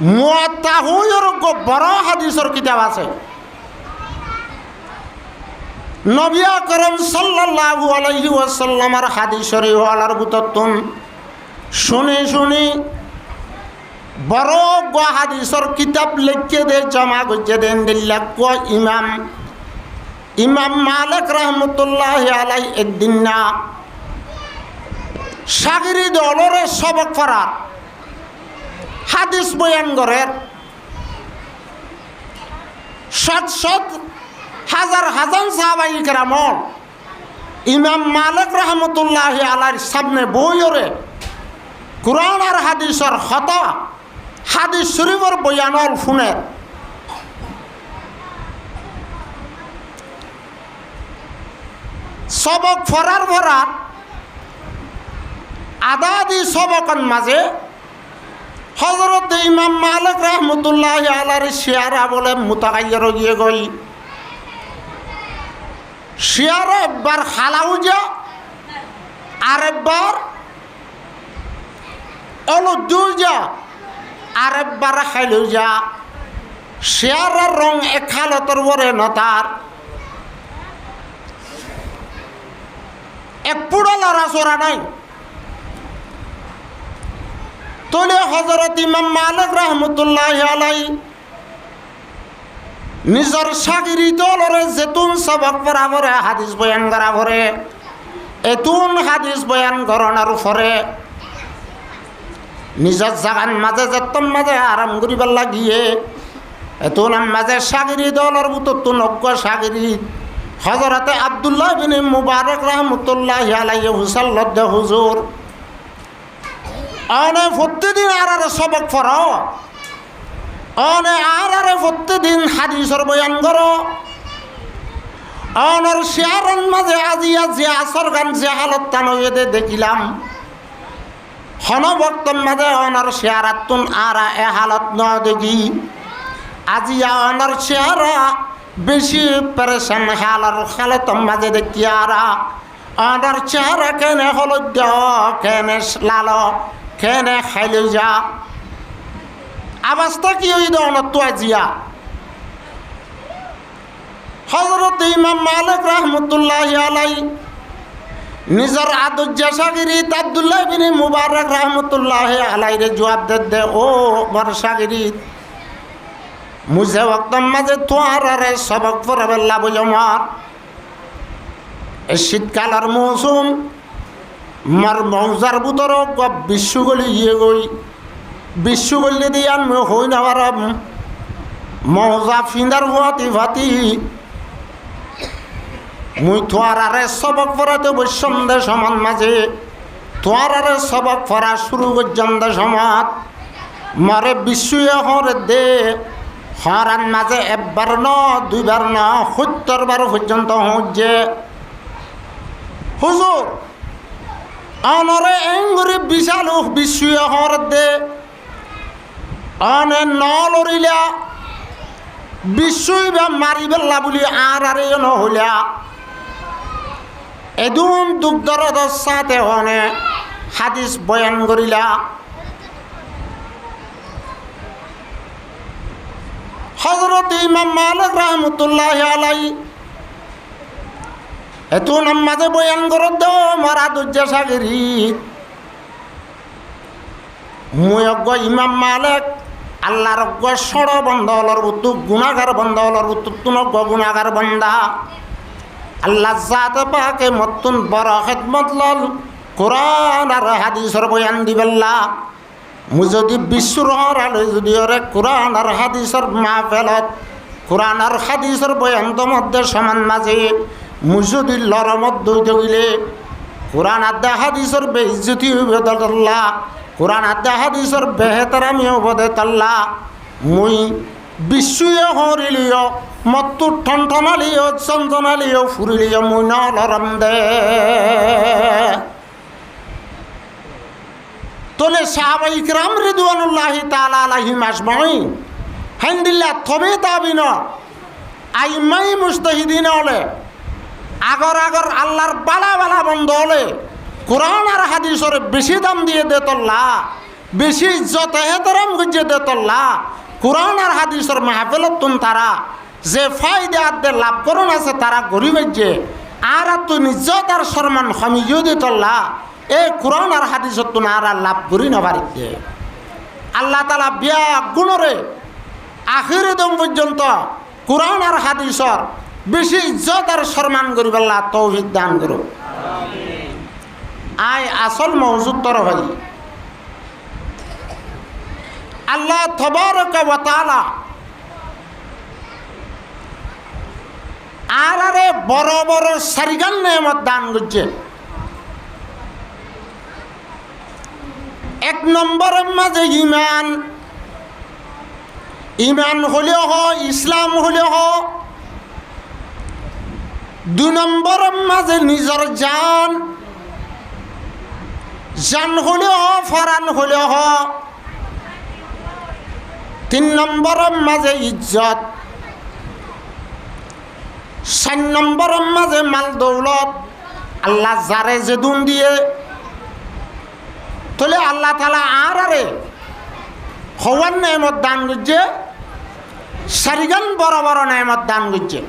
মুয়াত্তা হুয়র বড় হাদিসের কিতাব আছে নবী আকরাম সাল্লাল্লাহু আলাইহি ওয়াসাল্লামের হাদিস শরীফ হলার বুততুন শুনি শুনি বড় গো হাদিসের কিতাব লিখে দে জমা করছে দেন দিল্লা কো ইমাম মালিক রহমতুল্লাহি আলাইহি একদিন না শাগিরিদ অলরে সবক পড়ার হাদিস বয়ান করে শত হাজার হাজার সাহাবায়ে কেরাম ইমাম মালিক রহমতুল্লাহি আলাইহির সামনে বইরে কোরআন আর হাদিসের খতা হাদিস শরীফের বয়ানল শুনে সবক ফরার ভরার আদাদি সবকন মাঝে হযরত ইমাম মালিক রহমতুল্লাহি আলাইহির শিয়ারা বলে মুতাগায়্যির গিয়ে গই শিয়ারা একবার খালাউ যা আর একবার অলুদু যা আর একবার খাইলু যা শিয়ারার রং এক খালতর বরে নতার এক পুড়া লড়াচড়া নাই তোলে হযরত ইমাম মালিক রাহমাতুল্লাহি আলাইহি নিজের শাগিরিদরে যেতুন সবক পড়া পড়ে হাদিস বয়ান করা পড়ে এতুন হাদিস বয়ান করণার উপরে নিজের জাগান মাঝে যেতন মাঝে আরাম করিবার লাগিয়ে এতুন মাঝে শাগিরিদর বুততুন অজ্ঞ শাগিরিদ হযরতে আব্দুল্লাহ বিন মুবারক রাহমাতুল্লাহি আলাইহি হুসাল্লাদ হুজুর অনে প্রতিদিন আর সবক পড়াও অনে আর প্রতিদিন হাদিসের বয়ান করো অনর শেয়ারন মাঝে আজিয়া যে আসর গান যে হালত তানয়ে দেখিলাম হন বক্তন মাঝে অনর শেয়ারাতুন আরা এ হালত ন দেখি আজিয়া অনর শেয়ারা বেশি পরেশান হালার হালত মাঝে দেখি আরা অনর চেহারা কেনে হলুদ কেনে লাল কেনে খাইলে যা আবাসটা কি ওই দনত্ব আজিয়া হযরত ইমাম মালিক রাহমাতুল্লাহি আলাইহি নিজের আদর্য শাগিরিদ আব্দুল্লাহ বিন মুবারক রাহমাতুল্লাহি আলাইহি জবাব দে ও বড় শাগিরিদ মুঝে ওয়াক্ত মাঝে তোয়ারে সবক পড়াবে লাভ আমার এই শীতকালের মৌসুম মার মৌজার ভিতর বিশ্ব গলি গিয়ে গই বিশ্ব গলি দিয়ে আমি হই না পারাম মৌজা ফিন্দার ভাতি ভাতি মুই তোয়ারে সবক পড়াতে বৈষম্যে সমান মাঝে তোয়ারে সবক পড়া শুরু পর্যন্ত সমাজ মারে বিশ্বয়ে হরে দে হরান মাঝে একবার ন দুইবার ন ৭০ বার পর্যন্ত হচ্ছে হুজুর অনরে এঙ্গুরি বিশাল বিশ্বয়ে হরে দে অনে ন লড়িলা বিশ্বই বা মারি বেলা বলি আর নহলিয়া এদুন দুগ্ধর সাথে হনে হাদিস বয়ান করিলা হযরত ইমাম মালিক রাহমাতুল্লাহি আলাইহি এতো নামাজে বয়ান করে দাও মারা দুজ্জা শাগিরিদ মুই অজ্ঞ ইমাম মালিক আল্লাহর অজ্ঞ সড় বন্ধ হলর বুতু গুণাগার বন্ধ হলর বুতু তুন অজ্ঞ গুণাগার বন্ধা আল্লাহ জাত পাকে মতুন বড় খেদমত লল কোরআন আর হাদিসের বয়ান দিবেল্লা মুই যদি বিশ্বর হরালে যদি ওরে কোরআন আর হাদিসের মাহফিলত কোরআন আর হাদিসের বয়ান তো মধ্যে সমান মাঝে মুই যদি লরমত দইতে গেলে কোরআন আদা হাদিসের বেইজ্জতি হইবে দল্লা কোরআন আদা হাদিসের বেহেতারামি হইবে তাল্লা মুই বিশ্বয়ে হরিলিও মত্তু ঠনঠনালিও চন্দনালিও ফুরিলিও মুই নলরম দে তোলে সাহাবাই কিরাম রিদওয়ানুল্লাহি তাআলা আলাইহিম আজমাইন হামদুলিল্লাহ তবে তাবিন আইমাই মুজতাহিদিন হলে আগর আগর আল্লাহর বালা বালা বন্ধ হলে কোরআন আর হাদিসের বেশি দাম দিয়ে দেতল্লা বেশি ইজ্জত এহতরাম গুজে দেতল্লা কোরআন আর হাদিসের মাহফিলত তুন তারা যে ফায়দা আদে লাভ করুন আছে তারা গরিব যে আর তুই ইজ্জত আর সম্মান কমিয়ে দিতল্লা এই কোরআন আর হাদিসত তুন আর লাভ করি না বাড়িতে আল্লাহ তাআলা বিয়া গুণরে আখির দম পর্যন্ত কোরআন আর হাদিসর বেশি ইজ্জত আর সম্মান করিব আল্লাহ তৌফিক দান করো আয় আসল মওজুদ তর ভাই আল্লাহ তাবারক ওয়া তাআলা আরে বড় বড় সারিগান নেমত দান করছে এক নম্বরের মাঝে ইমান ইমান হলেও হয় ইসলাম হলেও হয় দুই নম্বরের মাঝে নিজের জান জান হলেও ফরান হলেও হয় তিন নম্বরের মাঝে ইজ্জত চার নম্বরের মাঝে মাল দৌলত আল্লাহ যারে যে দুন দিয়ে তাহলে আল্লাহ তাআলা আরে হওয়ার নেমত দান করছে সারিগান বড় বড় নেমত দান করছে